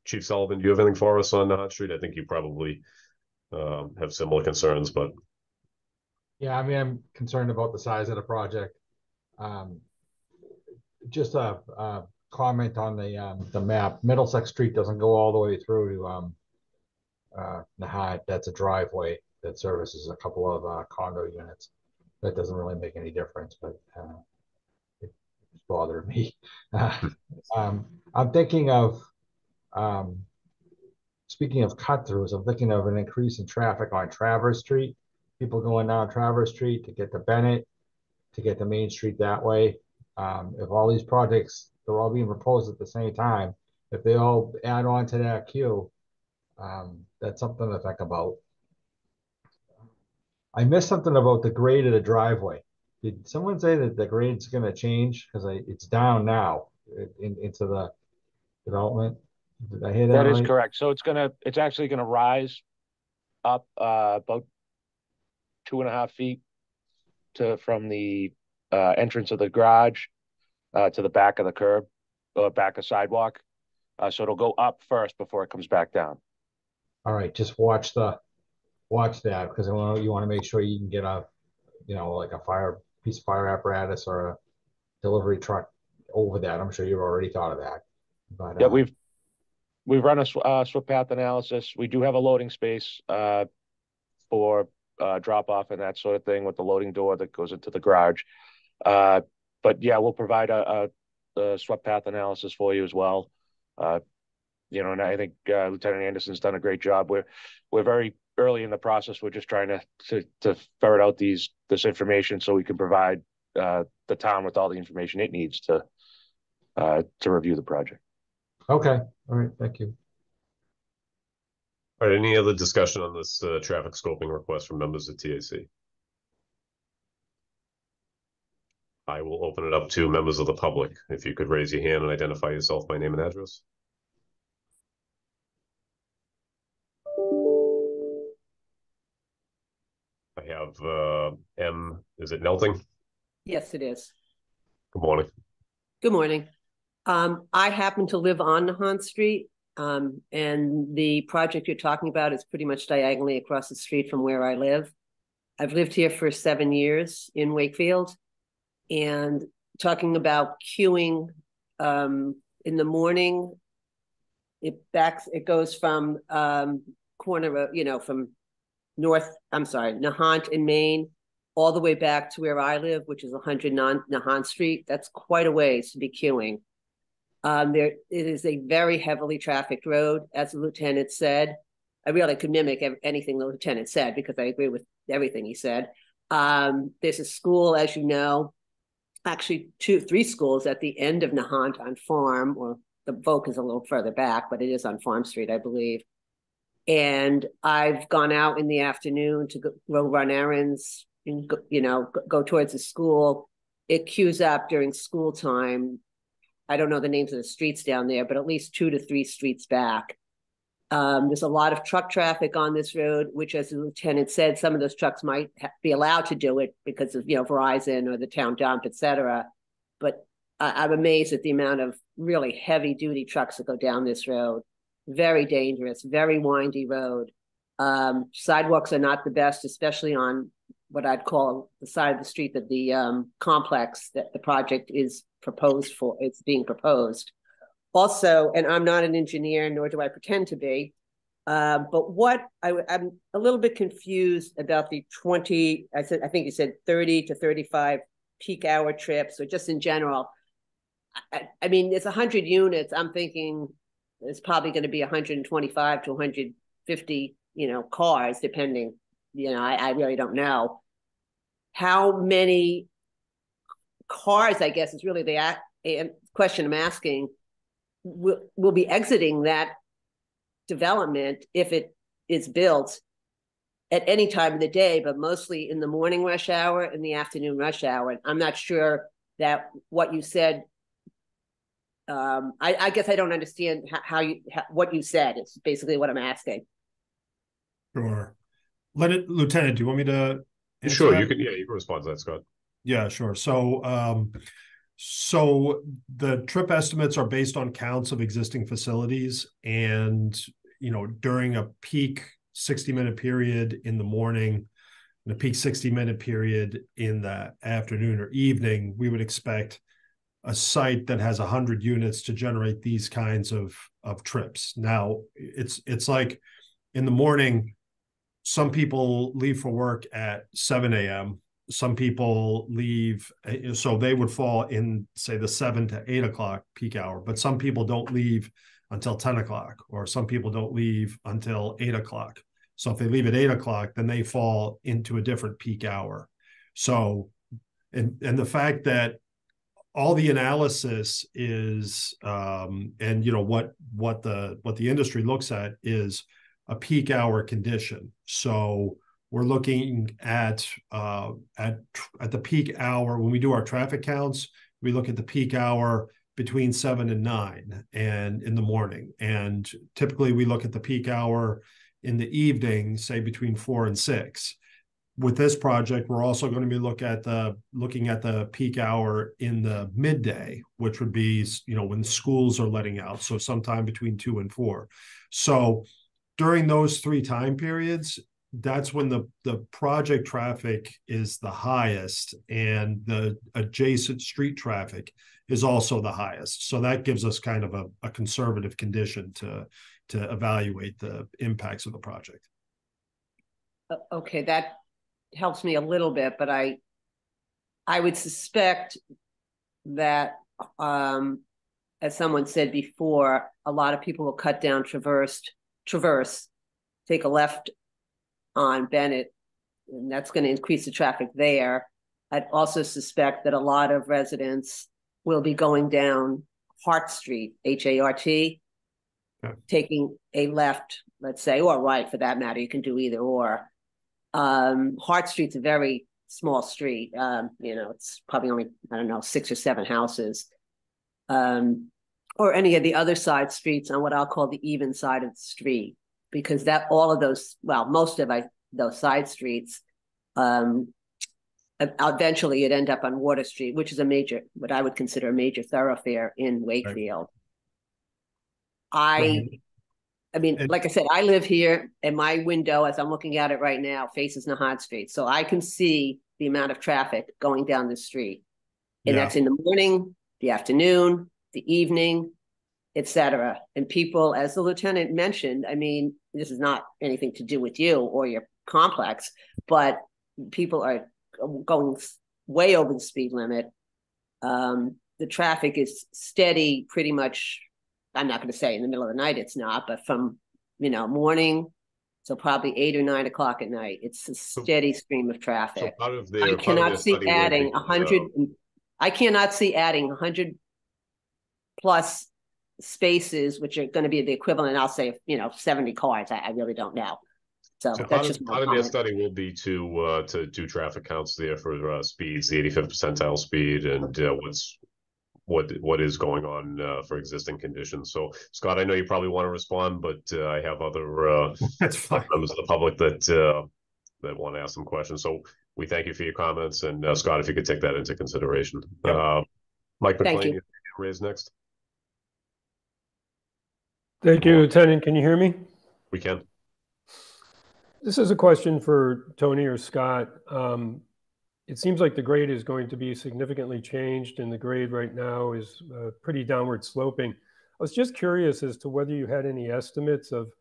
Chief Sullivan, do you have anything for us on the Hot Street? I think you probably have similar concerns, but. Yeah, I mean, I'm concerned about the size of the project. Just a comment on the map. Middlesex Street doesn't go all the way through to Nahat. That's a driveway that services a couple of condo units. That doesn't really make any difference, but it's bothering me. I'm thinking of speaking of cut-throughs, I'm thinking of an increase in traffic on Traverse Street. People going down Traverse Street to get to Bennett, to get to Main Street that way. If all these projects, they're all being proposed at the same time, if they all add on to that queue, that's something to think about. I missed something about the grade of the driveway. Did someone say that the grade's going to change? Because it's down now into the development. Did I hear that That is right? correct. So it's actually gonna rise up about 2.5 feet from the entrance of the garage to the back of the curb or back of sidewalk. So it'll go up first before it comes back down. All right, just watch that because you want to make sure you can get like a piece of fire apparatus or a delivery truck over that. I'm sure you've already thought of that. But Yeah, we've run a swift path analysis. We do have a loading space for drop off and that sort of thing with the loading door that goes into the garage. But yeah, we'll provide a swift path analysis for you as well. And I think Lieutenant Anderson's done a great job. We're very early in the process. We're just trying to ferret out this information so we can provide the town with all the information it needs to review the project. Okay. All right. Thank you. All right. Any other discussion on this traffic scoping request from members of TAC? I will open it up to members of the public. If you could raise your hand and identify yourself by name and address. I have M. Is it Nelting? Yes, it is. Good morning. Good morning. I happen to live on Nahant Street, and the project you're talking about is pretty much diagonally across the street from where I live. I've lived here for 7 years in Wakefield, and talking about queuing in the morning, it goes from corner of, from Nahant in Maine, all the way back to where I live, which is 100 Nahant Street. That's quite a ways to be queuing. It is a very heavily trafficked road, as the lieutenant said. I really could mimic anything the lieutenant said because I agree with everything he said. There's a school, as you know, actually 3 schools at the end of Nahant on Farm, or the Voc is a little further back, but it is on Farm Street, I believe. And I've gone out in the afternoon to go run errands and go towards the school. It queues up during school time. I don't know the names of the streets down there, but at least 2 to 3 streets back. There's a lot of truck traffic on this road, which, as the lieutenant said, some of those trucks might be allowed to do it because of Verizon or the town dump, et cetera. But I'm amazed at the amount of really heavy duty trucks that go down this road. Very dangerous, very windy road. Sidewalks are not the best, especially on what I'd call the side of the street that the complex that the project is proposed for. It's being proposed. Also, and I'm not an engineer, nor do I pretend to be, but I'm a little bit confused about the 20, I think you said 30 to 35 peak hour trips, or just in general. I mean, it's 100 units. I'm thinking it's probably going to be 125 to 150, cars, depending. I really don't know. How many cars, I guess, is really the question I'm asking, will be exiting that development if it is built at any time of the day, but mostly in the morning rush hour and the afternoon rush hour. And I'm not sure that what you said, I guess I don't understand what you said. It's basically what I'm asking. Sure. Lieutenant, do you want me to answer Sure, that? you can respond to that, Scott. Yeah, sure. So the trip estimates are based on counts of existing facilities, and during a peak 60-minute period in the morning and a peak 60-minute period in the afternoon or evening, we would expect a site that has 100 units to generate these kinds of trips. Now, it's like in the morning, some people leave for work at 7 a.m. Some people leave, so they would fall in, say, the 7 to 8 o'clock peak hour, but some people don't leave until 10 o'clock, or some people don't leave until 8 o'clock. So if they leave at 8 o'clock, then they fall into a different peak hour. So, and the fact that all the analysis is, and what the industry looks at is a peak hour condition. So we're looking at the peak hour when we do our traffic counts. We look at the peak hour between 7 and 9 and in the morning, and typically we look at the peak hour in the evening, say between 4 and 6. With this project, we're also going to be looking at the peak hour in the midday, which would be when schools are letting out, so sometime between 2 and 4. So during those 3 time periods, that's when the project traffic is the highest, and the adjacent street traffic is also the highest. So that gives us kind of a conservative condition to evaluate the impacts of the project. Okay, that helps me a little bit, but I would suspect that, as someone said before, a lot of people will cut down Traverse, take a left on Bennett, and that's going to increase the traffic there. I'd also suspect that a lot of residents will be going down Hart Street, H-A-R-T, taking a left, let's say, or right for that matter. You can do either or. Hart Street's a very small street. It's probably only, 6 or 7 houses. Or any of the other side streets on what I'll call the even side of the street, because most of those side streets Eventually it'd end up on Water Street, which is what I would consider a major thoroughfare in Wakefield. Right. I mean, like I said, I live here, and my window, as I'm looking at it right now, faces Nahant Street. So I can see the amount of traffic going down the street. And that's in the morning, the afternoon, the evening, etc. And people, as the lieutenant mentioned, I mean, this is not anything to do with you or your complex, but people are going way over the speed limit. The traffic is steady pretty much. I'm not going to say in the middle of the night it's not, but from, morning, so probably 8 or 9 o'clock at night, it's a steady stream of traffic. So I cannot see adding 100. I cannot see adding 100 plus spaces, which are going to be the equivalent. I'll say, 70 cars. I really don't know. So that's just part of their study will be to do traffic counts there for speeds, the 85th percentile speed, and what is going on for existing conditions. So, Scott, I know you probably want to respond, but I have other members of the public that want to ask some questions. So we thank you for your comments, and Scott, if you could take that into consideration. Yep. Mike McLean, raised next. Thank you, Lieutenant. Can you hear me? We can. This is a question for Tony or Scott. It seems like the grade is going to be significantly changed, and the grade right now is pretty downward sloping. I was just curious as to whether you had any estimates of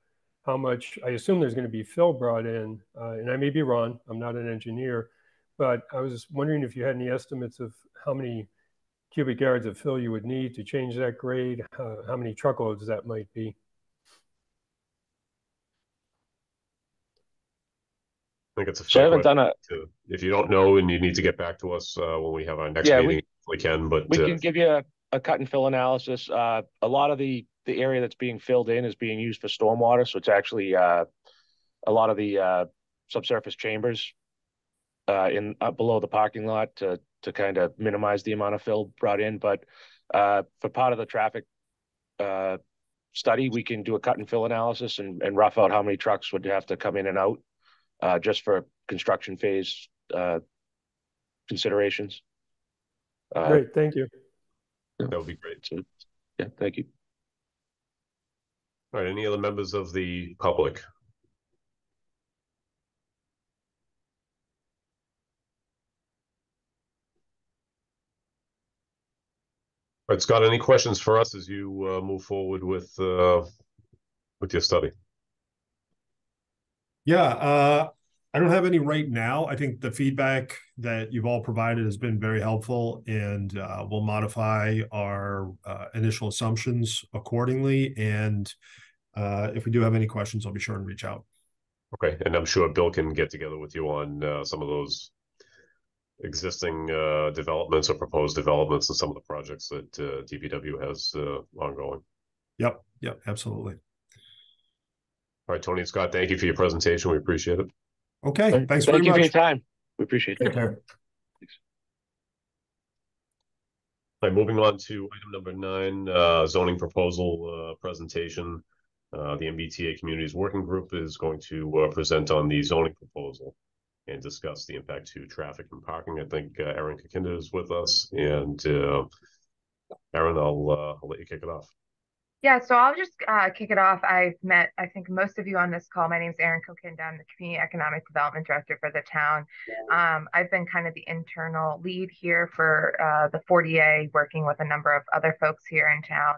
how much. I assume there's going to be fill brought in, and I may be wrong. I'm not an engineer, but I was wondering if you had any estimates of how many cubic yards of fill you would need to change that grade, how many truckloads that might be. I think it's a fair question. If you don't know and you need to get back to us when we have our next meeting, we can. But we can give you a cut and fill analysis. A lot of the area that's being filled in is being used for stormwater, so it's actually a lot of the subsurface chambers below the parking lot to kind of minimize the amount of fill brought in. But for part of the traffic study, we can do a cut and fill analysis and rough out how many trucks would have to come in and out. Just for construction phase considerations. Great, thank you. That would be great. So, yeah, thank you. All right, any other members of the public? All right, Scott, any questions for us as you move forward with your study? Yeah, I don't have any right now. I think the feedback that you've all provided has been very helpful, and we'll modify our initial assumptions accordingly. And if we do have any questions, I'll be sure and reach out. Okay, and I'm sure Bill can get together with you on some of those existing developments or proposed developments and some of the projects that DPW has ongoing. Yep, absolutely. All right, Tony and Scott, thank you for your presentation. We appreciate it. Okay, thanks very much. Thank you for your time. We appreciate it. Take care. Thanks. All right, moving on to item number 9, zoning proposal presentation. The MBTA Communities Working Group is going to present on the zoning proposal and discuss the impact to traffic and parking. I think Aaron Kakinda is with us, and Aaron, I'll let you kick it off. Yeah, so I'll just kick it off. I've met, I think, most of you on this call. My name is Erin Kokinda. I'm the Community Economic Development Director for the town. I've been kind of the internal lead here for the 40A, working with a number of other folks here in town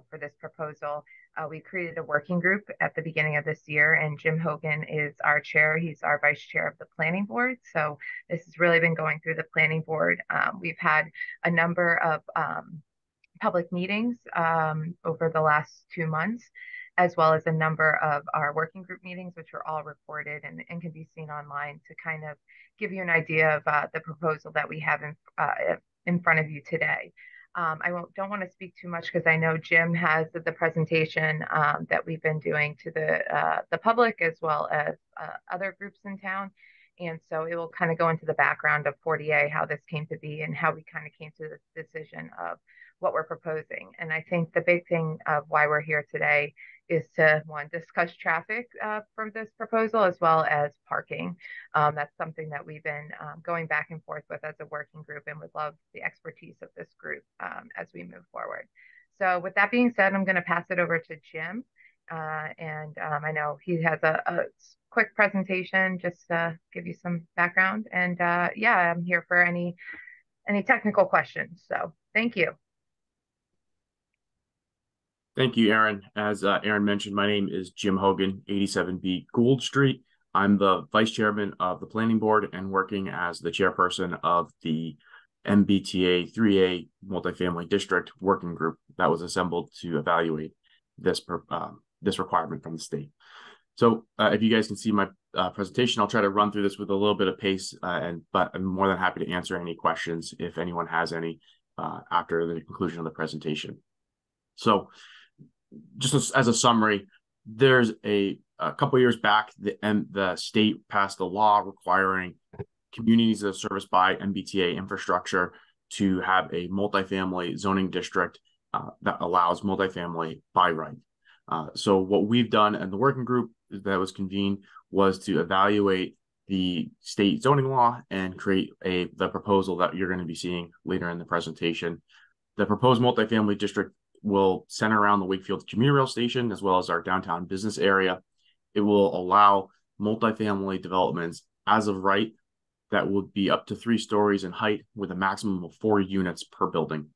for this proposal. We created a working group at the beginning of this year, and Jim Hogan is our chair. He's our vice chair of the planning board. So this has really been going through the planning board. We've had a number of public meetings over the last 2 months, as well as a number of our working group meetings, which are all recorded and can be seen online to kind of give you an idea of the proposal that we have in front of you today. I don't want to speak too much because I know Jim has the presentation that we've been doing to the public as well as other groups in town. And so it will kind of go into the background of 40A, how this came to be and how we kind of came to this decision of what we're proposing. And I think the big thing of why we're here today is to, one, discuss traffic from this proposal as well as parking. That's something that we've been going back and forth with as a working group, and would love the expertise of this group as we move forward. So with that being said, I'm going to pass it over to Jim. I know he has a quick presentation just to give you some background. And yeah, I'm here for any technical questions. So thank you. Thank you, Aaron. As Aaron mentioned, my name is Jim Hogan, 87B Gould Street. I'm the Vice Chairman of the Planning Board and working as the Chairperson of the MBTA 3A Multifamily District Working Group that was assembled to evaluate this requirement from the state. So if you guys can see my presentation, I'll try to run through this with a little bit of pace, but I'm more than happy to answer any questions if anyone has any after the conclusion of the presentation. So just as a summary, there's a couple years back, the state passed a law requiring communities that are serviced by MBTA infrastructure to have a multifamily zoning district that allows multifamily by right. So what we've done in the working group that was convened was to evaluate the state zoning law and create the proposal that you're going to be seeing later in the presentation. The proposed multifamily district will center around the Wakefield commuter rail station as well as our downtown business area. It will allow multifamily developments as of right that would be up to 3 stories in height with a maximum of 4 units per building.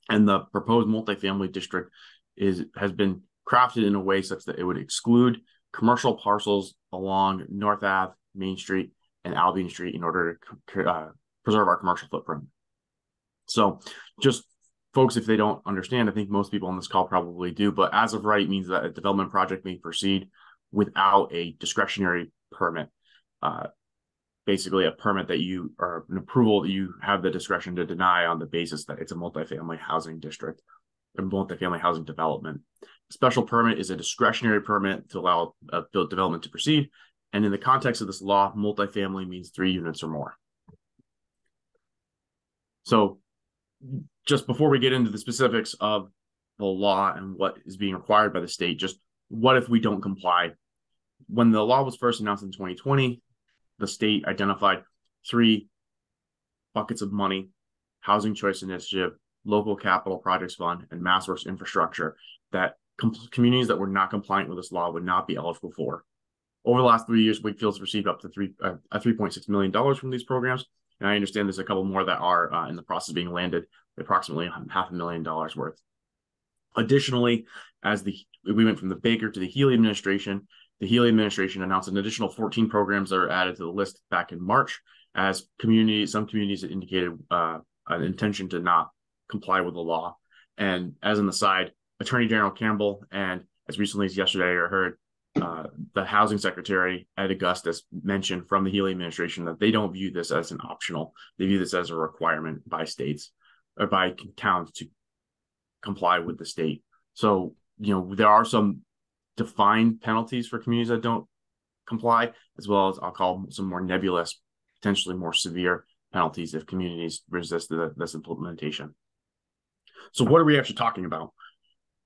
And the proposed multifamily district has been crafted in a way such that it would exclude commercial parcels along North Ave, Main Street, and Albion Street in order to preserve our commercial footprint. So just folks, if they don't understand, I think most people on this call probably do, but as of right means that a development project may proceed without a discretionary permit. Basically a permit that or an approval that you have the discretion to deny on the basis that it's a multifamily housing district or multifamily housing development. A special permit is a discretionary permit to allow development to proceed. And in the context of this law, multifamily means 3 units or more. So just before we get into the specifics of the law and what is being required by the state, just what if we don't comply? When the law was first announced in 2020, the state identified 3 buckets of money: Housing Choice Initiative, Local Capital Projects Fund, and MassWorks Infrastructure, that communities that were not compliant with this law would not be eligible for. Over the last 3 years, Wakefield's received up to $3.6 million from these programs. And I understand there's a couple more that are in the process of being landed, approximately $500,000 worth. Additionally, as we went from the Baker to the Healy administration, the Healy administration announced an additional 14 programs that are added to the list back in March, as some communities indicated an intention to not comply with the law. And as an aside, Attorney General Campbell, and as recently as yesterday, I heard the Housing Secretary, Ed Augustus, mentioned from the Healy administration that they don't view this as an optional. They view this as a requirement by states or by towns to comply with the state. So, there are some defined penalties for communities that don't comply, as well as I'll call some more nebulous, potentially more severe penalties if communities resist this implementation. So what are we actually talking about?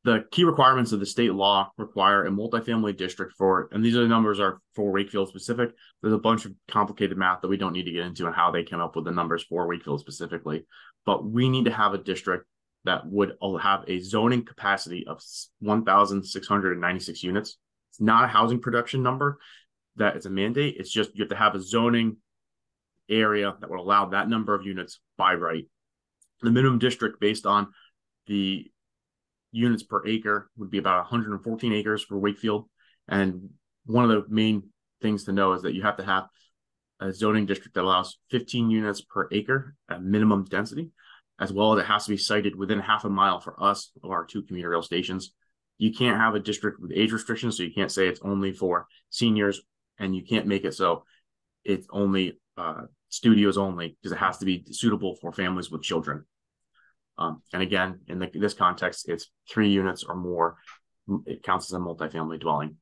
The key requirements of the state law require a multifamily district and these are the numbers are for Wakefield specific. There's a bunch of complicated math that we don't need to get into and how they came up with the numbers for Wakefield specifically, but we need to have a district that would have a zoning capacity of 1,696 units. It's not a housing production number, that it's a mandate. It's just you have to have a zoning area that would allow that number of units by right. The minimum district based on the units per acre would be about 114 acres for Wakefield. And one of the main things to know is that you have to have a zoning district that allows 15 units per acre at minimum density, as well as it has to be sited within half a mile for us of our 2 commuter rail stations. You can't have a district with age restrictions, so you can't say it's only for seniors, and you can't make it so it's only studios only, because it has to be suitable for families with children. And again, in this context, it's 3 units or more. It counts as a multifamily dwelling.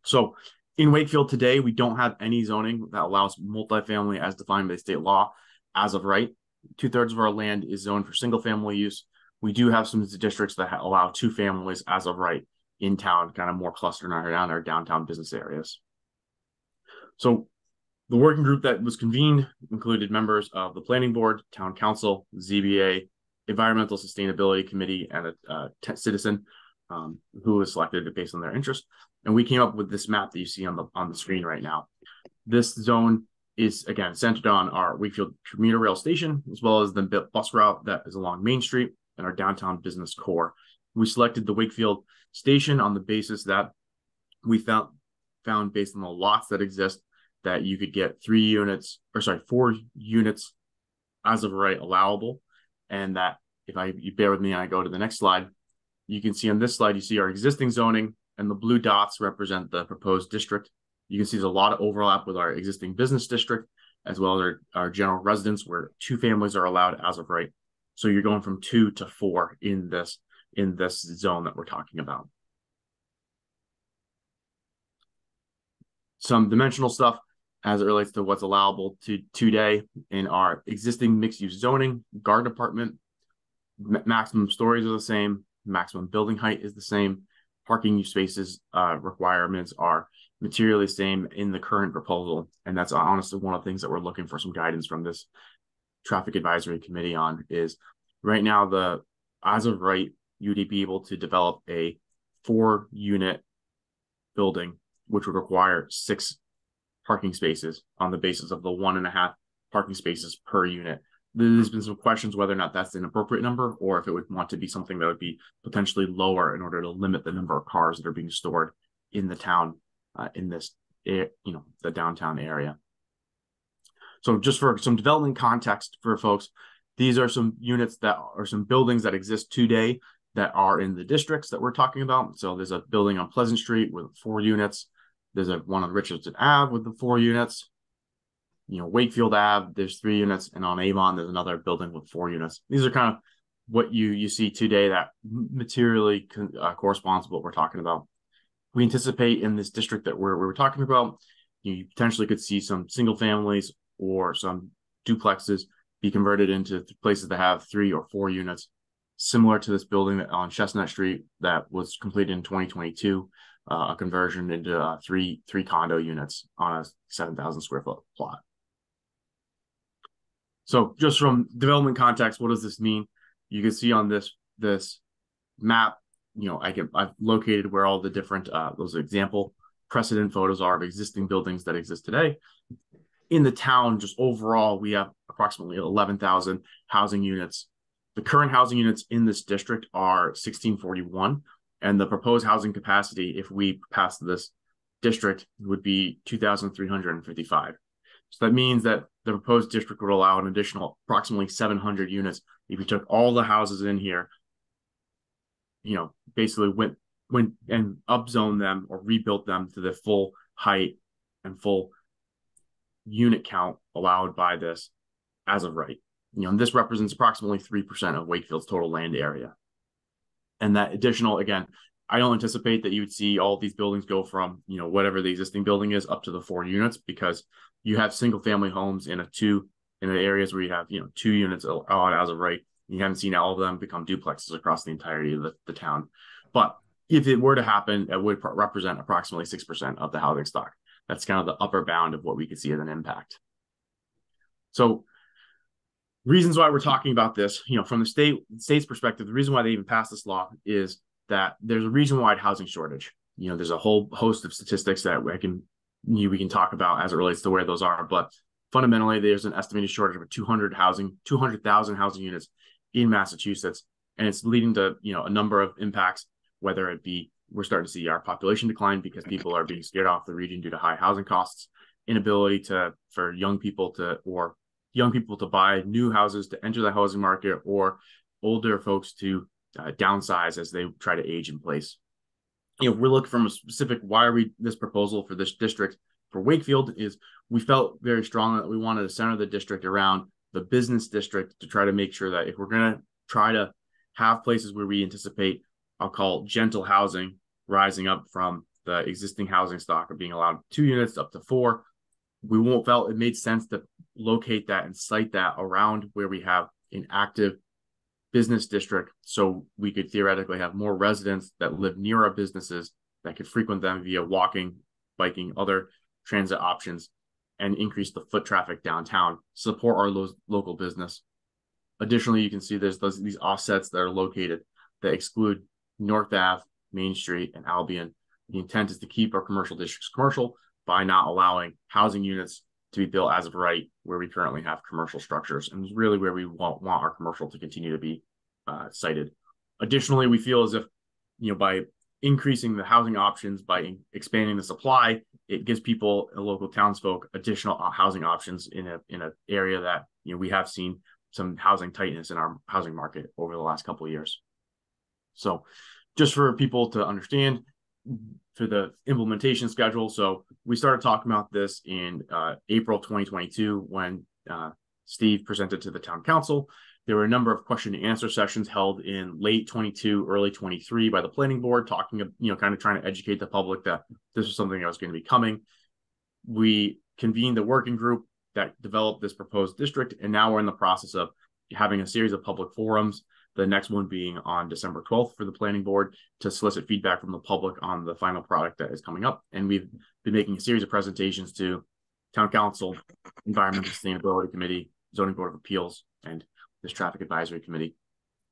So In Wakefield today, we don't have any zoning that allows multifamily as defined by state law as of right. 2/3 of our land is zoned for single family use. We do have some districts that allow 2 families as of right in town, kind of more clustered around our downtown business areas. So the working group that was convened included members of the planning board, town council, ZBA, environmental sustainability committee, and a citizen who was selected based on their interest. And we came up with this map that you see on the screen right now. This zone is, again, centered on our Wakefield commuter rail station, as well as the bus route that is along Main Street and our downtown business core. We selected the Wakefield station on the basis that we found based on the lots that exist that you could get 4 units as of right allowable. And that if you bear with me and I go to the next slide, you can see on this slide, you see our existing zoning, and the blue dots represent the proposed district. You can see there's a lot of overlap with our existing business district, as well as our general residence, where 2 families are allowed as of right. So you're going from 2 to 4 in this zone that we're talking about. Some dimensional stuff as it relates to what's allowable today in our existing mixed-use zoning. Garden apartment, maximum stories are the same, maximum building height is the same, parking spaces requirements are materially the same in the current proposal, and that's honestly one of the things that we're looking for some guidance from this traffic advisory committee on. Is right now, as of right, you'd be able to develop a 4-unit building, which would require 6 parking spaces on the basis of the 1.5 parking spaces per unit. There's been some questions whether or not that's an appropriate number, or if it would want to be something that would be potentially lower in order to limit the number of cars that are being stored in the town, in this, the downtown area. So just for some development context for folks, these are some units that are some buildings that exist today that are in the districts that we're talking about. So there's a building on Pleasant Street with 4 units. There's one on Richardson Ave with the 4 units. Wakefield Ave, there's 3 units, and on Avon, there's another building with 4 units. These are kind of what you see today that materially corresponds to what we're talking about. We anticipate in this district that we're talking about, you potentially could see some single families or some duplexes be converted into places that have 3 or 4 units, similar to this building on Chestnut Street that was completed in 2022, a conversion into 3 condo units on a 7,000 square foot plot. So just from development context, what does this mean? You can see on this map, I've located where all the different those example precedent photos are of existing buildings that exist today. In the town, just overall, we have approximately 11,000 housing units. The current housing units in this district are 1,641, and the proposed housing capacity, if we pass this district, would be 2,355. So that means that the proposed district would allow an additional approximately 700 units if you took all the houses in here, basically went and upzone them or rebuilt them to the full height and full unit count allowed by this as of right. And this represents approximately 3% of Wakefield's total land area. And that additional, again, I don't anticipate that you would see all of these buildings go from, whatever the existing building is up to the 4 units, because you have single family homes in the areas where you have, 2 units allowed as of right. You haven't seen all of them become duplexes across the entirety of the town. But if it were to happen, it would represent approximately 6% of the housing stock. That's kind of the upper bound of what we could see as an impact. So reasons why we're talking about this, from the state's perspective, the reason why they even passed this law is that there's a region-wide housing shortage. There's a whole host of statistics that we can talk about as it relates to where those are, but fundamentally, there's an estimated shortage of 200,000 housing units in Massachusetts, and it's leading to a number of impacts. Whether it be we're starting to see our population decline because people are being scared off the region due to high housing costs, inability for young people to buy new houses to enter the housing market, or older folks to downsize as they try to age in place. We're looking from a specific, why are we this proposal for this district for Wakefield is we felt very strongly that we wanted to center the district around the business district to try to make sure that if we're going to try to have places where we anticipate, I'll call gentle housing rising up from the existing housing stock of being allowed 2 units up to 4. We felt it made sense to locate that and site that around where we have an active business district, so we could theoretically have more residents that live near our businesses that could frequent them via walking, biking, other transit options, and increase the foot traffic downtown, support our local business. Additionally, you can see there's these offsets that are located that exclude North Ave, Main Street, and Albion. The intent is to keep our commercial districts commercial by not allowing housing units to be built as of right where we currently have commercial structures, and it's really where we want our commercial to continue to be sited. Additionally, we feel as if, by increasing the housing options, by expanding the supply, it gives people, local townsfolk, additional housing options in an area that we have seen some housing tightness in our housing market over the last couple of years. So just for people to understand, for the implementation schedule, so we started talking about this in April 2022 when Steve presented to the town council. There were a number of question and answer sessions held in late 22, early 23 by the planning board, talking, kind of trying to educate the public that this was something that was going to be coming. We convened a working group that developed this proposed district, and now we're in the process of having a series of public forums, the next one being on December 12th for the planning board to solicit feedback from the public on the final product that is coming up. And we've been making a series of presentations to town council, environmental sustainability committee, zoning board of appeals, and this traffic advisory committee.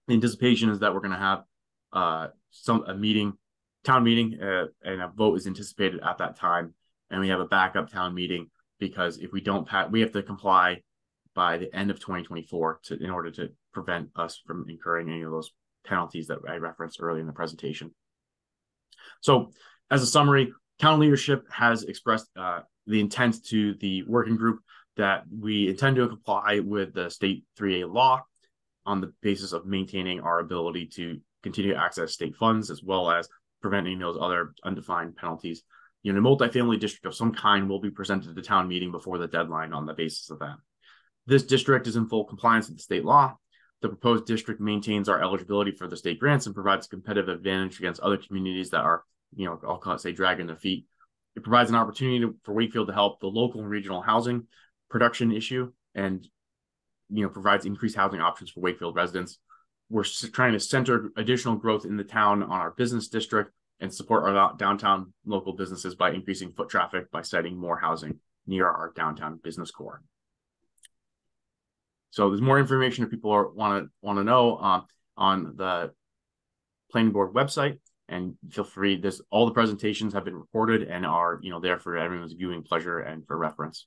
The anticipation is that we're going to have a town meeting, and a vote is anticipated at that time. And we have a backup town meeting because if we don't we have to comply by the end of 2024 in order to prevent us from incurring any of those penalties that I referenced earlier in the presentation. So as a summary, town leadership has expressed the intent to the working group that we intend to comply with the state 3A law on the basis of maintaining our ability to continue to access state funds, as well as preventing those other undefined penalties. A multifamily district of some kind will be presented to the town meeting before the deadline on the basis of that. This district is in full compliance with the state law. The proposed district maintains our eligibility for the state grants and provides a competitive advantage against other communities that are, I'll call it, say, dragging their feet. It provides an opportunity for Wakefield to help the local and regional housing production issue and, provides increased housing options for Wakefield residents. We're trying to center additional growth in the town on our business district and support our downtown local businesses by increasing foot traffic by siting more housing near our downtown business core. So there's more information if people want to know on the planning board website, and feel free. All the presentations have been recorded and are there for everyone's viewing pleasure and for reference.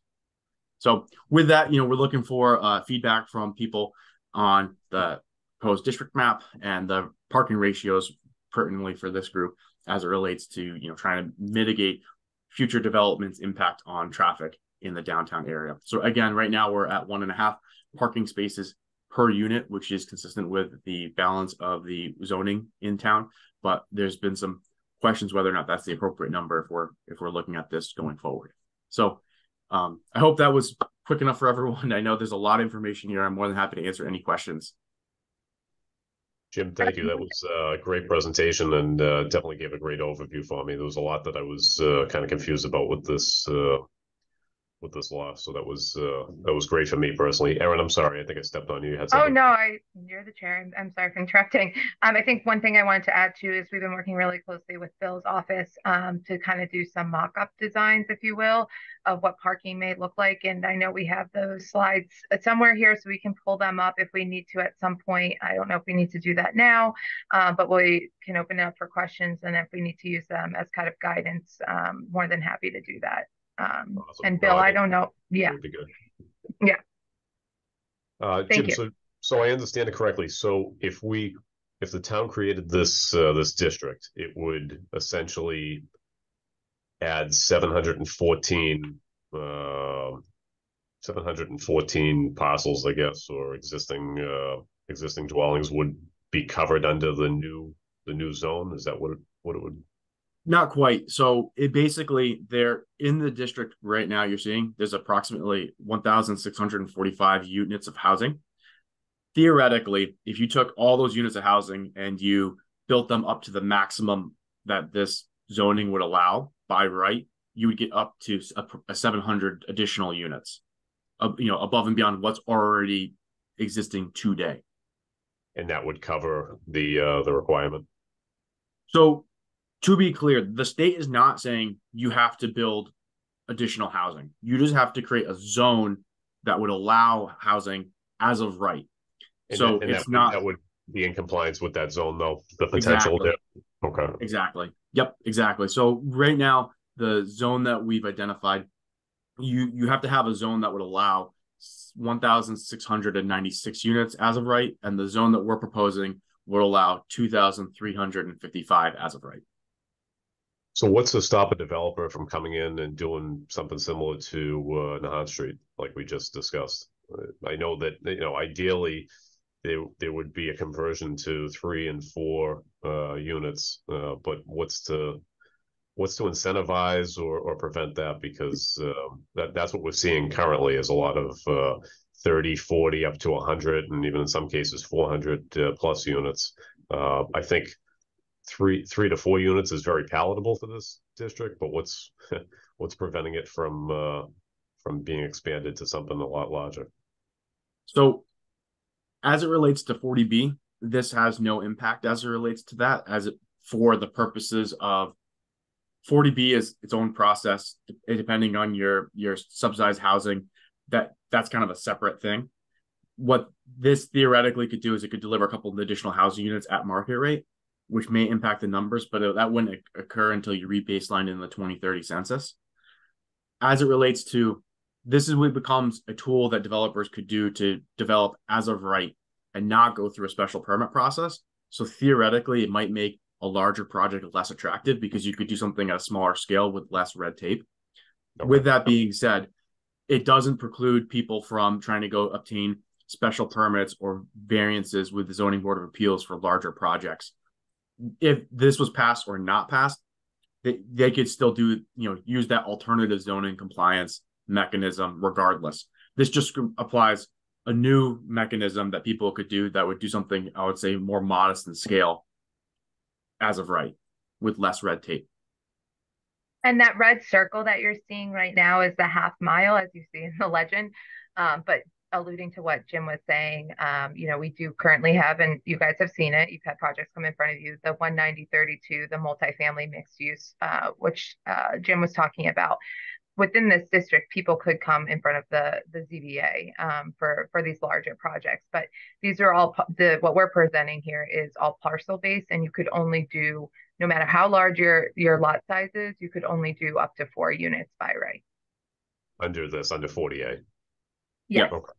So with that, we're looking for feedback from people on the proposed district map and the parking ratios pertinently for this group as it relates to trying to mitigate future developments' impact on traffic in the downtown area. So again, right now we're at 1.5 parking spaces per unit, which is consistent with the balance of the zoning in town. But there's been some questions whether or not that's the appropriate number if we're looking at this going forward. So I hope that was quick enough for everyone. I know there's a lot of information here. I'm more than happy to answer any questions. Jim, thank you. That was a great presentation and definitely gave a great overview for me. There was a lot that I was kind of confused about with this law. So that was great for me personally. Erin, I'm sorry. I think I stepped on you. You had something. Oh, no, you're the chair. I'm sorry for interrupting. I think one thing I wanted to add too is we've been working really closely with Bill's office to kind of do some mock-up designs, if you will, of what parking may look like. And I know we have those slides somewhere here, so we can pull them up if we need to at some point. I don't know if we need to do that now, but we can open it up for questions. And if we need to use them as kind of guidance, more than happy to do that. Awesome. And Bill, I don't know. Yeah. Be good. Yeah. Jim, you. So I understand it correctly. So if the town created this district, it would essentially add 714 parcels, I guess, or existing dwellings would be covered under the new zone. Is that what it would? Not quite. So it basically, they're in the district right now. You're seeing there's approximately 1,645 units of housing. Theoretically, if you took all those units of housing and you built them up to the maximum that this zoning would allow by right, you would get up to a 700 additional units, above and beyond what's already existing today. And that would cover the requirement. So to be clear, the state is not saying you have to build additional housing. You just have to create a zone that would allow housing as of right. And so that, it's not that would be in compliance with that zone, though. The potential exactly. there. Okay. Exactly. Yep. Exactly. So right now, the zone that we've identified, you have to have a zone that would allow 1,696 units as of right, and the zone that we're proposing would allow 2,355 as of right. So what's to stop a developer from coming in and doing something similar to Nahant Street, like we just discussed? I know that, ideally there would be a conversion to 3 and 4 units, but what's to incentivize or prevent that? Because that's what we're seeing currently is a lot of 30, 40 up to 100, and even in some cases 400 plus units. I think 3 to 4 units is very palatable for this district, but what's preventing it from being expanded to something a lot larger? So as it relates to 40B, this has no impact as it relates to that, for the purposes of 40B is its own process, depending on your subsidized housing. That's kind of a separate thing. What this theoretically could do is it could deliver a couple of additional housing units at market rate, which may impact the numbers, but that wouldn't occur until you re-baseline in the 2030 census. As it relates to, this is what becomes a tool that developers could do to develop as of right and not go through a special permit process. So theoretically, it might make a larger project less attractive because you could do something at a smaller scale with less red tape. Okay. With that being said, it doesn't preclude people from trying to go obtain special permits or variances with the Zoning Board of Appeals for larger projects. If this was passed or not passed, they could still do, use that alternative zoning compliance mechanism regardless. This just applies a new mechanism that people could do that would do something, I would say, more modest in scale as of right, with less red tape. And that red circle that you're seeing right now is the half mile, as you see in the legend. But alluding to what Jim was saying, we do currently have, and you guys have seen it, you've had projects come in front of you, the 19032, the multifamily mixed use, which Jim was talking about. Within this district, people could come in front of the ZBA for these larger projects, but these are all what we're presenting here is all parcel based, and you could only do, no matter how large your lot size is, you could only do up to 4 units by right. Under 40A. Yes. Yeah. Okay.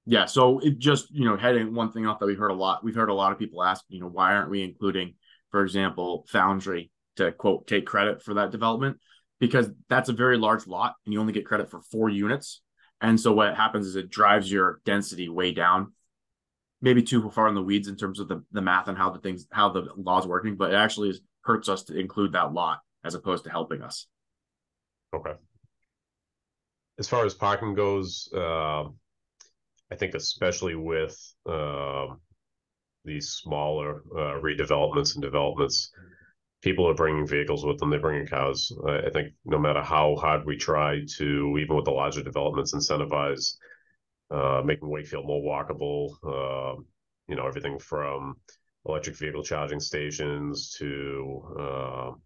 Yeah. So it just, heading one thing off that we've heard a lot of people ask, why aren't we including, for example, Foundry to quote, take credit for that development? Because that's a very large lot and you only get credit for 4 units. And so what happens is it drives your density way down, maybe too far in the weeds in terms of the math and how the law's working, but it actually hurts us to include that lot as opposed to helping us. Okay. As far as parking goes, I think especially with these smaller redevelopments and developments, people are bringing vehicles with them. They're bringing cars. I think no matter how hard we try to, even with the larger developments, incentivize making Wakefield more walkable, everything from electric vehicle charging stations to,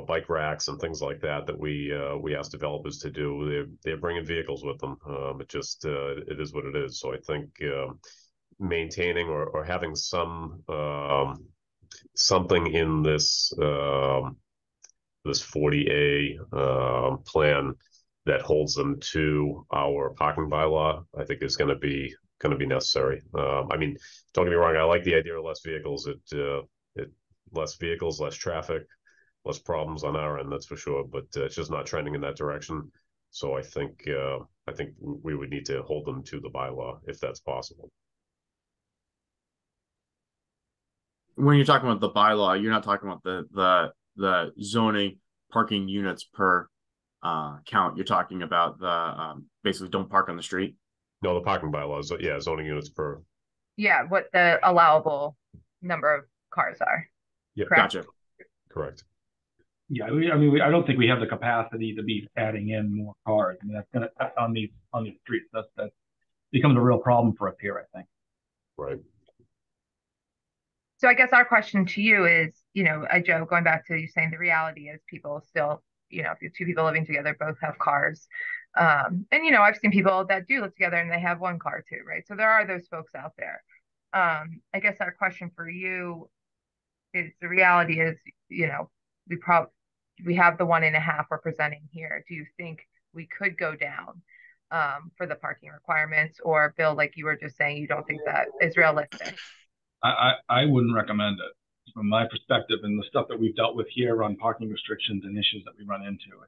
bike racks and things like that we ask developers to do. They're bringing vehicles with them. It is what it is. So I think maintaining or having something in this 40A plan that holds them to our parking bylaw, I think is going to be necessary. I mean, don't get me wrong, I like the idea of less vehicles. Less vehicles, less traffic, less problems on our end, that's for sure. But it's just not trending in that direction. So I think we would need to hold them to the bylaw if that's possible. When you're talking about the bylaw, you're not talking about the zoning parking units per count. You're talking about the basically don't park on the street. No, the parking bylaws. Yeah, zoning units per. Yeah, what the allowable number of cars are. Yeah, correct? Correct. Yeah, I don't think we have the capacity to be adding in more cars. I mean, that's gonna on these streets. That becomes a real problem for us here, I think. Right. So I guess our question to you is, Joe, going back to you saying the reality is people still, if you're two people living together, both have cars. And I've seen people that do live together and they have one car too, right? So there are those folks out there. I guess our question for you is the reality is, we have the 1.5 we're presenting here. Do you think we could go down for the parking requirements, or Bill, like you were just saying, you don't think that is realistic? I wouldn't recommend it from my perspective and the stuff that we've dealt with here on parking restrictions and issues that we run into.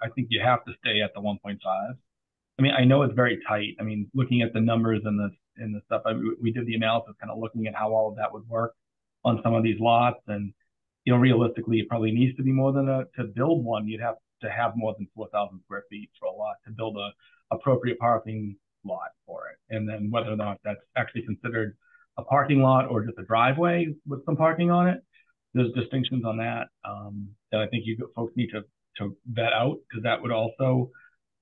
I think you have to stay at the 1.5. I mean, I know it's very tight. I mean, looking at the numbers and the stuff, we did the analysis, kind of looking at how all of that would work on some of these lots, and realistically, it probably needs to be more than to build one. You'd have to have more than 4,000 square feet for a lot to build a appropriate parking lot for it, and then whether or not that's actually considered a parking lot or just a driveway with some parking on it. There's distinctions on that that I think you folks need to vet out, because that would also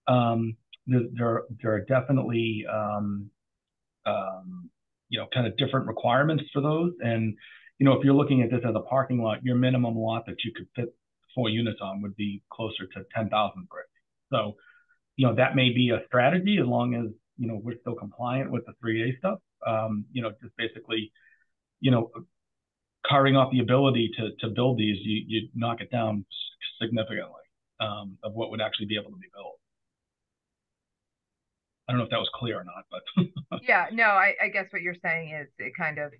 there are definitely kind of different requirements for those. And if you're looking at this as a parking lot, your minimum lot that you could fit 4 units on would be closer to 10,000 square feet. So that may be a strategy, as long as we're still compliant with the 3A stuff. Just basically, carving off the ability to build these, you knock it down significantly of what would actually be able to be built. I don't know if that was clear or not, but yeah, no, I guess what you're saying is it kind of,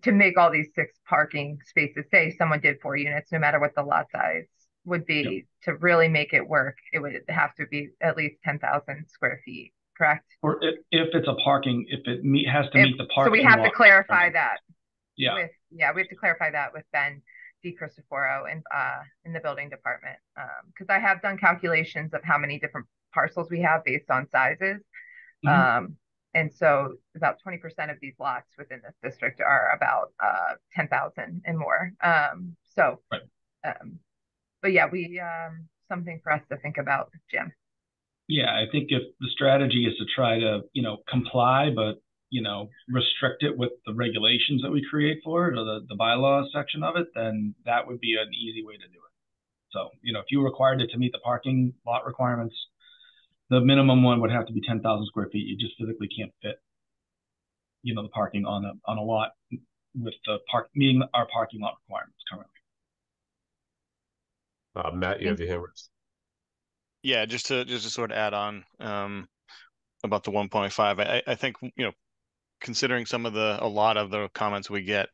to make all these 6 parking spaces, say someone did 4 units, no matter what the lot size would be, to really make it work, it would have to be at least 10,000 square feet, correct? Or if it's a parking, if it has to meet the parking. So we have lot. to clarify that. Yeah. We have to clarify that with Ben DiCristoforo in the building department, because I have done calculations of how many different parcels we have based on sizes. And so about 20% of these lots within this district are about 10,000 and more. But yeah, we something for us to think about, Jim. Yeah, I think if the strategy is to try to, comply, but, restrict it with the regulations that we create for it, or the bylaws section of it, then that would be an easy way to do it. So, if you required it to meet the parking lot requirements, the minimum one would have to be 10,000 square feet. You just physically can't fit, the parking on a lot with the meeting our parking lot requirements currently. Matt, you have your hand raised. Yeah, just to sort of add on about the 1.5, I think considering a lot of the comments we get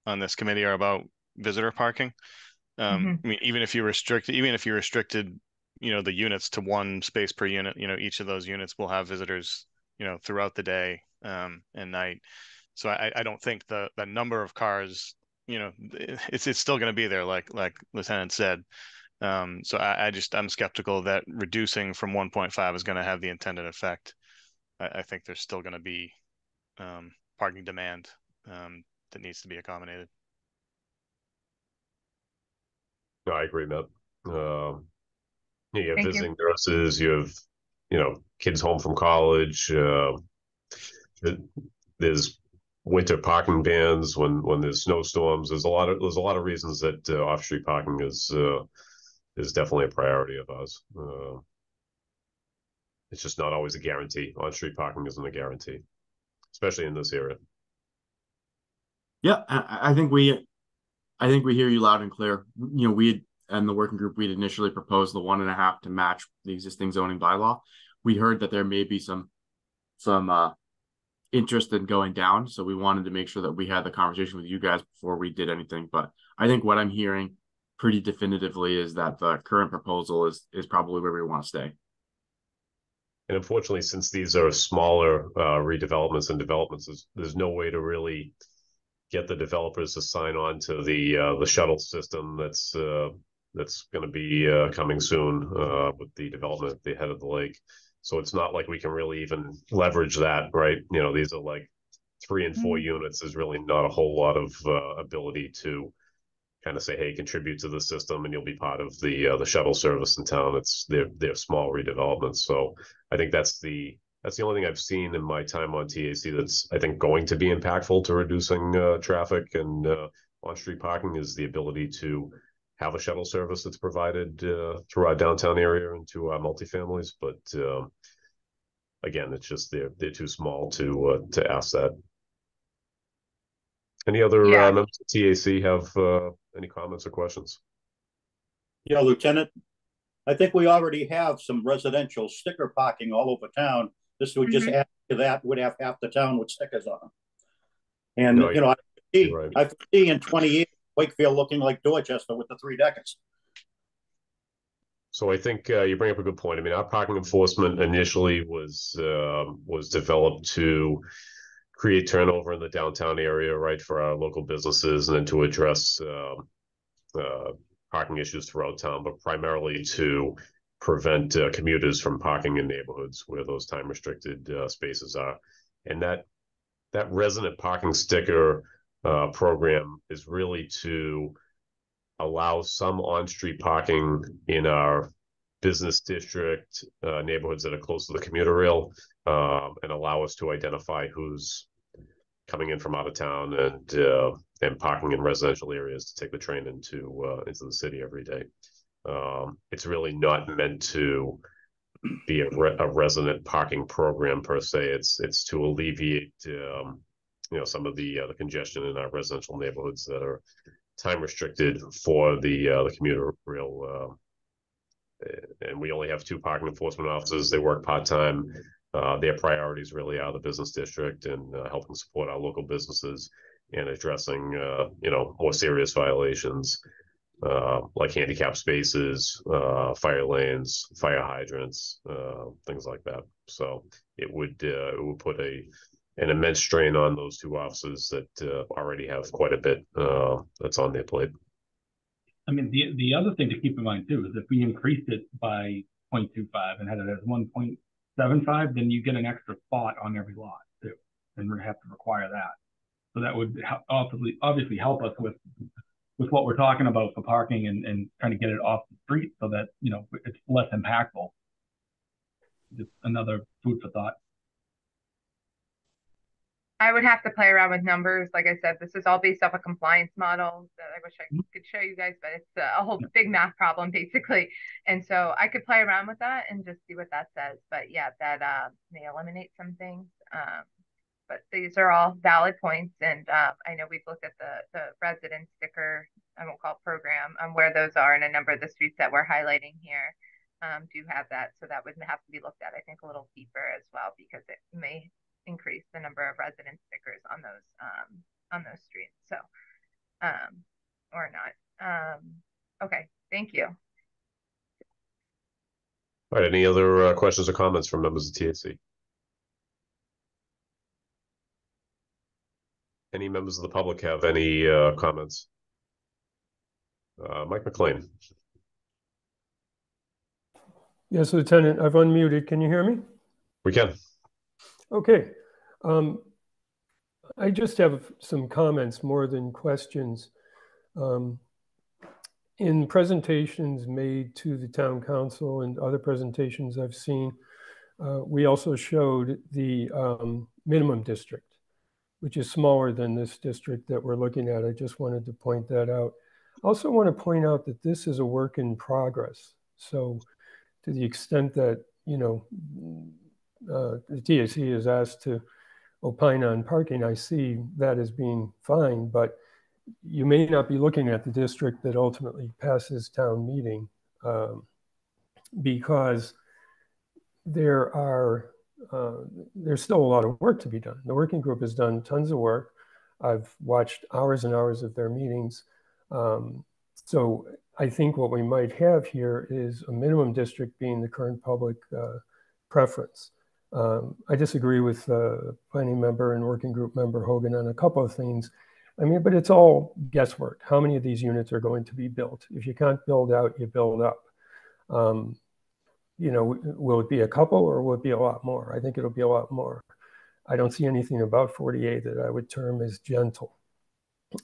on this committee are about visitor parking. I mean, even if you restricted, the units to 1 space per unit, each of those units will have visitors, throughout the day and night. So I don't think the number of cars, it's still going to be there, like Lieutenant said. So I'm skeptical that reducing from 1.5 is going to have the intended effect. I think there's still going to be parking demand that needs to be accommodated. No, I agree, Matt. You have visiting nurses, you have, kids home from college. There's winter parking bans when there's snowstorms. There's a lot of reasons that off-street parking is definitely a priority of ours. It's just not always a guarantee. On-street parking isn't a guarantee, especially in this area. Yeah, I think we hear you loud and clear. We had, and the working group, we'd initially proposed the 1.5 to match the existing zoning bylaw. We heard that there may be some interest in going down, so we wanted to make sure that we had the conversation with you guys before we did anything. But I think what I'm hearing pretty definitively is that the current proposal is probably where we want to stay. And unfortunately, since these are smaller redevelopments and developments, there's no way to really get the developers to sign on to the shuttle system that's going to be coming soon with the development at the head of the lake. So it's not like we can really even leverage that, right? These are like 3 and 4 units. There's really not a whole lot of ability to kind of say, hey, contribute to the system and you'll be part of the shuttle service in town. They're small redevelopments. So I think that's the only thing I've seen in my time on TAC that's, I think, going to be impactful to reducing traffic and on-street parking is the ability to have a shuttle service that's provided through our downtown area and to our multifamilies. But again, it's just they're too small to ask that. Any other members of TAC have any comments or questions? Yeah, Lieutenant, I think we already have some residential sticker parking all over town. This would just add to that, would have half the town with stickers on them. And, No, you know, right. I see in 20 years, Wakefield looking like Dorchester with the 3 deckers. So I think you bring up a good point. I mean, our parking enforcement initially was developed to create turnover in the downtown area, right, for our local businesses, and then to address parking issues throughout town, but primarily to prevent commuters from parking in neighborhoods where those time restricted spaces are. And that resident parking sticker program is really to allow some on-street parking in our business district neighborhoods that are close to the commuter rail, and allow us to identify who's coming in from out of town and parking in residential areas to take the train into the city every day. It's really not meant to be a resident parking program per se. It's to alleviate some of the congestion in our residential neighborhoods that are time restricted for the commuter rail. And we only have 2 parking enforcement officers. They work part-time. Their priorities really are the business district and helping support our local businesses and addressing more serious violations like handicap spaces, fire lanes, fire hydrants, things like that. So it would put an immense strain on those 2 officers that already have quite a bit that's on their plate. I mean, the other thing to keep in mind too is if we increased it by 0.25 and had it as 1.75, then you get an extra spot on every lot too, and we have to require that. So that would obviously help us with what we're talking about for parking and trying to get it off the street so that it's less impactful. Just another food for thought. I would have to play around with numbers. Like I said, this is all based off a compliance model that I wish I could show you guys, but it's a whole big math problem basically. And so I could play around with that and just see what that says. But yeah, that may eliminate some things. But these are all valid points. And I know we've looked at the resident sticker, I won't call it program, where those are in a number of the streets that we're highlighting here do have that. So that would have to be looked at, I think, a little deeper as well, because it may increase the number of resident stickers on those streets. So or not. Okay, thank you. All right, any other questions or comments from members of TAC? Any members of the public have any comments? Mike McLean. Yes, Lieutenant, I've unmuted. Can you hear me? We can. Okay. I just have some comments more than questions. In presentations made to the town council and other presentations I've seen, we also showed the minimum district, which is smaller than this district that we're looking at. I just wanted to point that out. I also want to point out that this is a work in progress. So to the extent that, the TAC is asked to opine on parking, I see that as being fine, but you may not be looking at the district that ultimately passes town meeting because there's still a lot of work to be done. The working group has done tons of work. I've watched hours and hours of their meetings. So I think what we might have here is a minimum district being the current public preference. I disagree with planning member and working group member Hogan on a couple of things. I mean, but it's all guesswork. How many of these units are going to be built? If you can't build out, you build up. Will it be a couple or will it be a lot more? I think it'll be a lot more. I don't see anything about 48 that I would term as gentle.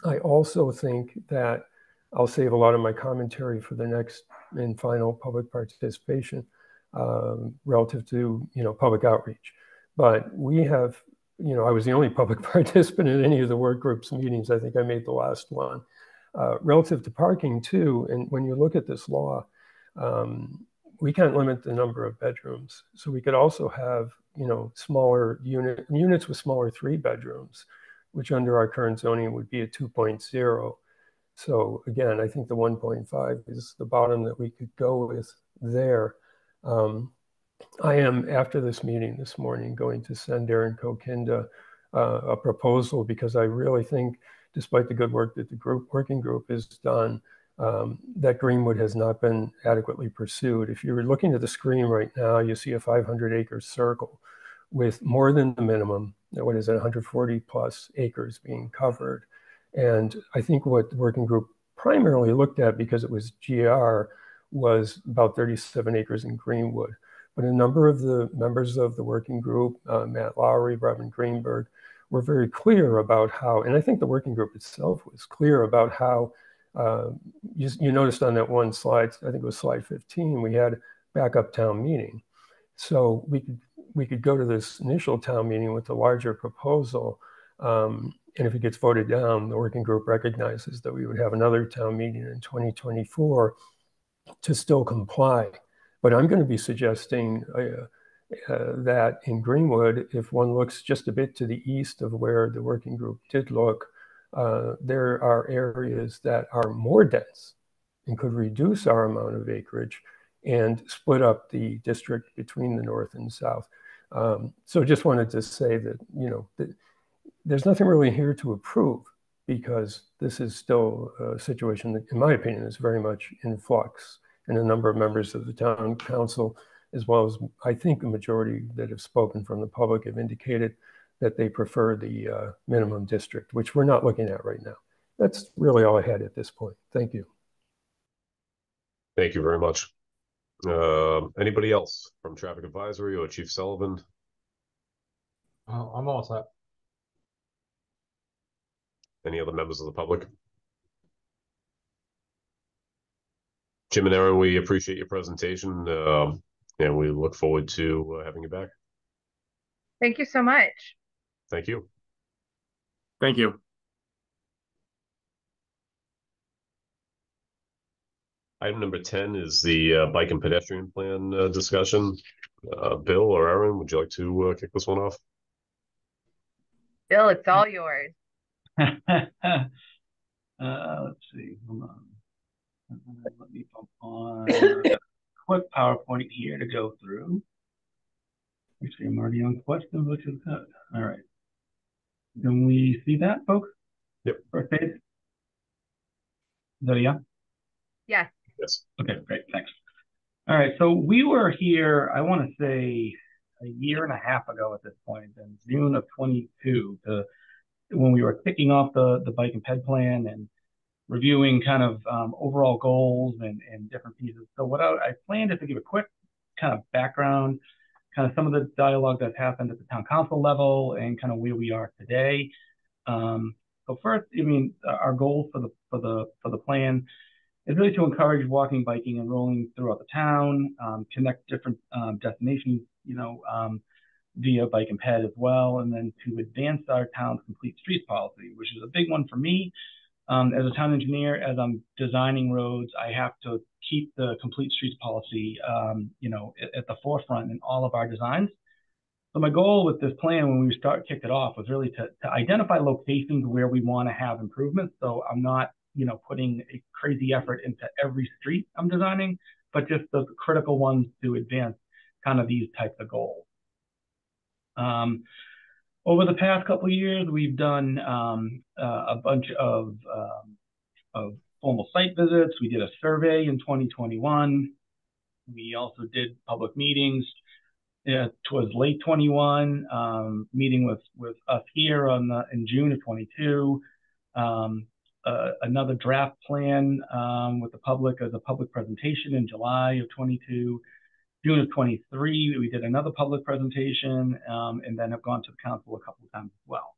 I also think that I'll save a lot of my commentary for the next and final public participation relative to, public outreach. But we have, I was the only public participant in any of the work groups meetings. I think I made the last one. Relative to parking too, and when you look at this law, we can't limit the number of bedrooms. So we could also have, smaller units with smaller 3 bedrooms, which under our current zoning would be a 2.0. So again, I think the 1.5 is the bottom that we could go with there. I am, after this meeting this morning, going to send Aaron Kokinda a proposal, because I really think, despite the good work that the working group has done, that Greenwood has not been adequately pursued. If you're looking at the screen right now, you see a 500-acre circle with more than the minimum, what is it, 140 plus acres being covered. And I think what the working group primarily looked at, because it was GR, was about 37 acres in Greenwood. But a number of the members of the working group, Matt Lowry, Robin Greenberg, were very clear about how, and I think the working group itself was clear about how, you noticed on that one slide, I think it was slide 15, we had backup town meeting. So we could go to this initial town meeting with a larger proposal, and if it gets voted down, the working group recognizes that we would have another town meeting in 2024 to still comply. But I'm going to be suggesting that in Greenwood, if one looks just a bit to the east of where the working group did look, there are areas that are more dense and could reduce our amount of acreage and split up the district between the north and south. So just wanted to say that, that there's nothing really here to approve, because this is still a situation that, in my opinion, is very much in flux. And a number of members of the town council, as well as I think a majority that have spoken from the public, have indicated that they prefer the minimum district, which we're not looking at right now. That's really all I had at this point. Thank you. Thank you very much. Anybody else from Traffic Advisory or Chief Sullivan? I'm all set. Any other members of the public? Jim and Aaron, we appreciate your presentation, and we look forward to having you back. Thank you so much. Thank you. Thank you. Item number 10 is the bike and pedestrian plan discussion. Bill or Aaron, would you like to kick this one off? Bill, it's all yours. Let's see. Hold on. Let me pump on a quick PowerPoint here to go through. Actually, I'm already on questions, which is good. All right. Can we see that, folks? Yep. First page. Is that a yeah? Yes. Yes. Okay, great. Thanks. All right. So we were here, I want to say, a year and a half ago at this point, in June of 22, when we were kicking off the bike and ped plan and reviewing kind of overall goals and different pieces. So what I planned is to give a quick kind of background, kind of some of the dialogue that's happened at the town council level and kind of where we are today. So first, our goal for the plan is really to encourage walking, biking, and rolling throughout the town, connect different destinations, via bike and ped as well, and then to advance our town's complete streets policy, which is a big one for me. As a town engineer, as I'm designing roads, I have to keep the complete streets policy, at the forefront in all of our designs. So my goal with this plan, when we kicked it off, was really to identify locations where we want to have improvements. So I'm not, putting a crazy effort into every street I'm designing, but just the critical ones to advance kind of these types of goals. Over the past couple of years, we've done a bunch of formal site visits. We did a survey in 2021. We also did public meetings towards late 21, meeting with us here in June of 22. Another draft plan with the public as a public presentation in July of 22. June of 23, we did another public presentation, and then have gone to the council a couple of times as well.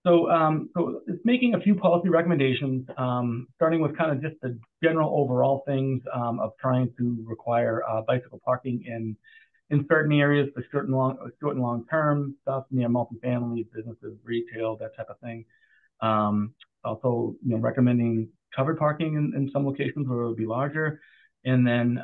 So it's making a few policy recommendations, starting with kind of just the general overall things of trying to require bicycle parking in certain areas for short and long term stuff near multifamily businesses, retail, that type of thing. Also, recommending covered parking in some locations where it would be larger, and then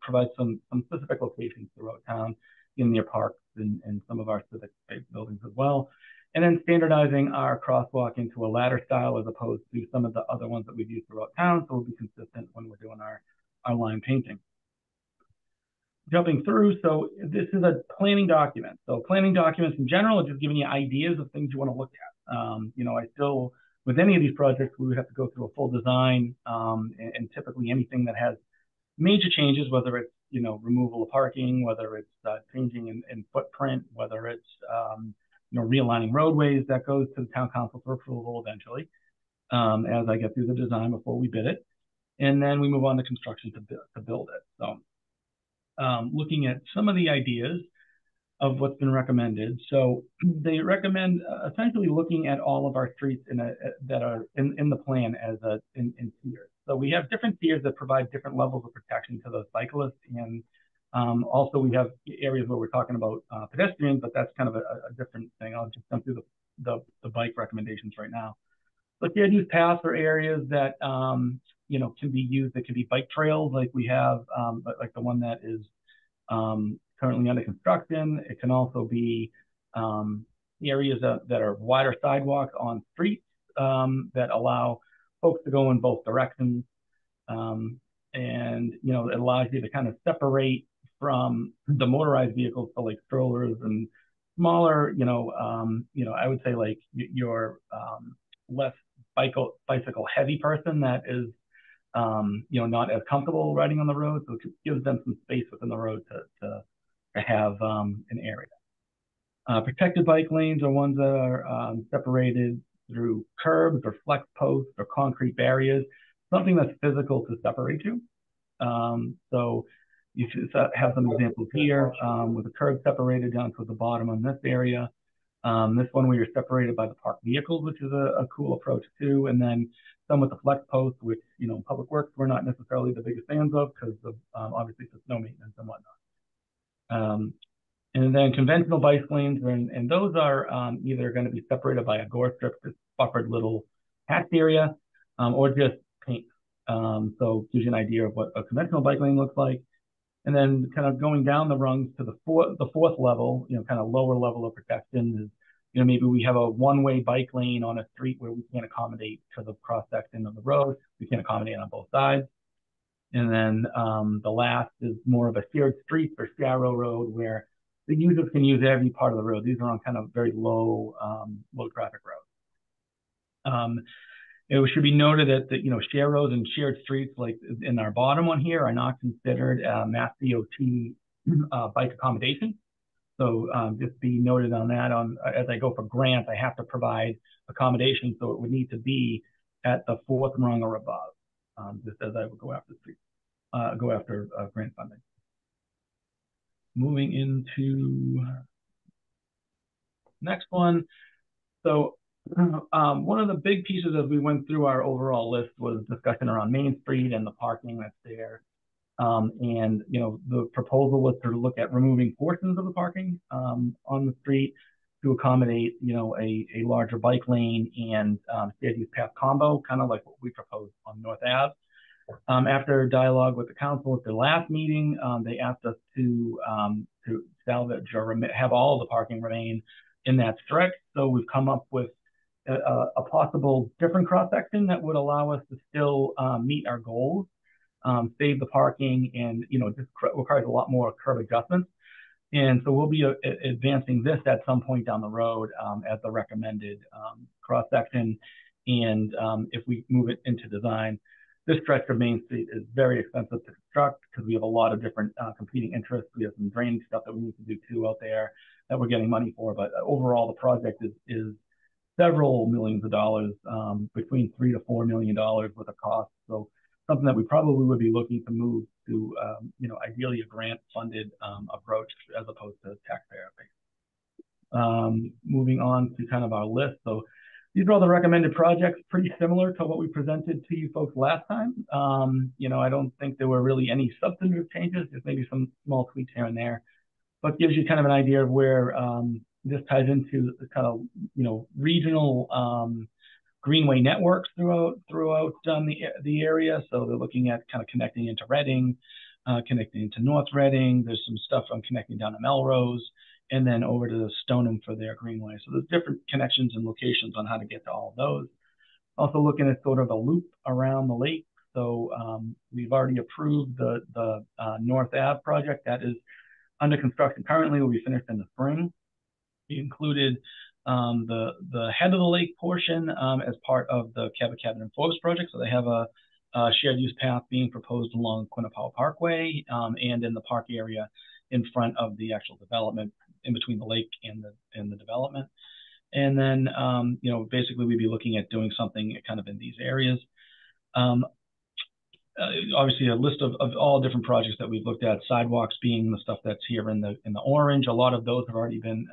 provide some specific locations throughout town in near parks and some of our civic buildings as well. And then standardizing our crosswalk into a ladder style as opposed to some of the other ones that we've used throughout town, so we'll be consistent when we're doing our line painting. Jumping through, so this is a planning document. So planning documents in general are just giving you ideas of things you want to look at. I still, with any of these projects, we would have to go through a full design, and typically anything that has major changes, whether it's removal of parking, whether it's changing in footprint, whether it's realigning roadways, that goes to the town council for approval eventually, as I get through the design before we bid it. And then we move on to construction to build it. So looking at some of the ideas of what's been recommended. So they recommend essentially looking at all of our streets that are in the plan as in tiers. So we have different tiers that provide different levels of protection to the cyclists, and also we have areas where we're talking about pedestrians, but that's kind of a different thing. I'll just jump through the bike recommendations right now. But the use paths are areas that can be used. That can be bike trails, like we have, like the one that is currently under construction. It can also be areas that are wider sidewalks on streets that allow folks to go in both directions. And it allows you to kind of separate from the motorized vehicles, so like strollers and smaller, I would say like your less bicycle heavy person that is not as comfortable riding on the road. So it gives them some space within the road to have an area. Protected bike lanes are ones that are separated through curbs or flex posts or concrete barriers, something that's physical to separate you. So you should have some examples here with the curb separated down to the bottom on this area. This one where you're separated by the parked vehicles, which is a cool approach too. And then some with the flex posts, which, Public Works, we're not necessarily the biggest fans of because of obviously the snow maintenance and whatnot. And then conventional bike lanes, and those are either going to be separated by a gore strip, this buffered little hatched area, or just paint. So it gives you an idea of what a conventional bike lane looks like. And then kind of going down the rungs to the fourth level, kind of lower level of protection is, maybe we have a one-way bike lane on a street where we can't accommodate to the cross section of the road. We can't accommodate on both sides. And then the last is more of a shared street or Sharrow Road where the users can use every part of the road. These are on kind of very low traffic roads. It should be noted that share roads and shared streets, like in our bottom one here, are not considered Mass DOT bike accommodation. So just be noted on that. As I go for grants, I have to provide accommodation, so it would need to be at the fourth rung or above, just as I would go after grant funding. Moving into next one. So one of the big pieces as we went through our overall list was discussion around Main Street and the parking that's there. And the proposal was to look at removing portions of the parking on the street to accommodate a larger bike lane and shared use path combo, kind of like what we proposed on North Ave. After dialogue with the council at the last meeting, they asked us to salvage or have all of the parking remain in that stretch. So we've come up with a possible different cross section that would allow us to still meet our goals, save the parking, and just requires a lot more curb adjustments. And so we'll be advancing this at some point down the road as the recommended cross section. And if we move it into design, this stretch of Main Street is very expensive to construct because we have a lot of different competing interests. We have some drainage stuff that we need to do too out there that we're getting money for. But overall, the project is several millions of dollars, between $3 to $4 million worth of cost. So something that we probably would be looking to move to, ideally a grant-funded approach as opposed to taxpayer-based. moving on to kind of our list. So these are all the recommended projects, pretty similar to what we presented to you folks last time. I don't think there were really any substantive changes, just maybe some small tweaks here and there, but gives you kind of an idea of where this ties into the kind of, regional greenway networks throughout the area. So they're looking at kind of connecting into Reading, connecting into North Reading. There's some stuff on connecting down to Melrose, and then over to Stoneham for their greenway. So there's different connections and locations on how to get to all of those. Also looking at sort of a loop around the lake. So we've already approved the North Ave project that is under construction currently, will be finished in the spring. We included the head of the lake portion as part of the Cabot Cabin and Forbes project. So they have a shared use path being proposed along Quinnipiac Parkway and in the park area in front of the actual development, in between the lake and the development. And then, basically we'd be looking at doing something kind of in these areas. Obviously a list of all different projects that we've looked at, sidewalks being the stuff that's here in the orange. A lot of those have already been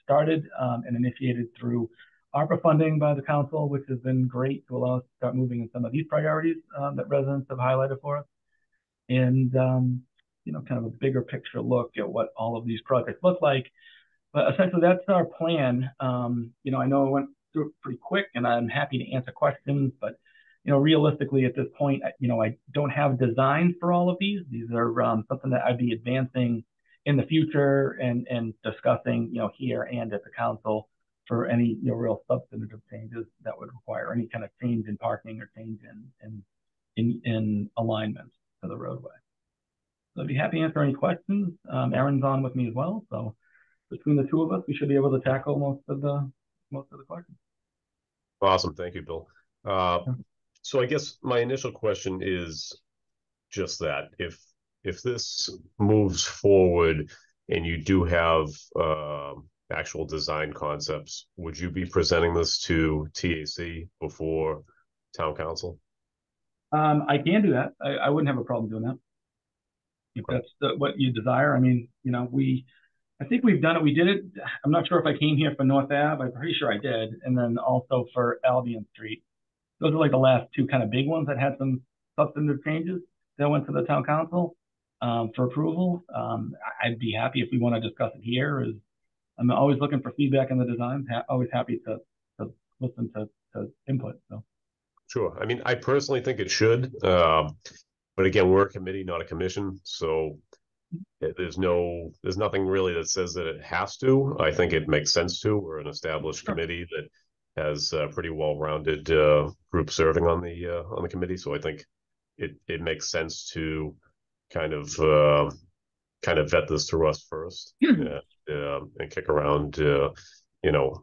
started and initiated through ARPA funding by the council, which has been great to allow us to start moving in some of these priorities that residents have highlighted for us. And kind of a bigger picture look at what all of these projects look like. But essentially, that's our plan. I know I went through it pretty quick, and I'm happy to answer questions. But realistically, at this point, I don't have designs for all of these. These are something that I'd be advancing in the future and discussing, here and at the council for any real substantive changes that would require any kind of change in parking or change in alignment to the roadway. So I'd be happy to answer any questions. Aaron's on with me as well, so between the two of us, we should be able to tackle most of the questions. Awesome, thank you, Bill. So I guess my initial question is just that: if this moves forward and you do have actual design concepts, would you be presenting this to TAC before town council? I can do that. I wouldn't have a problem doing that. If that's what you desire. I mean, I think we've done it. We did it. I'm not sure if I came here for North Ave. I'm pretty sure I did. And then also for Albion Street. Those are like the last two kind of big ones that had some substantive changes that went to the town council for approval. I'd be happy if we want to discuss it here. I'm always looking for feedback in the design. Always happy to listen to input. So. Sure. I mean, I personally think it should. But again, we're a committee, not a commission. So there's nothing really that says that it has to. I think it makes sense to. We're an established committee that has a pretty well-rounded group serving on the committee. So I think it makes sense to kind of vet this through us first and kick around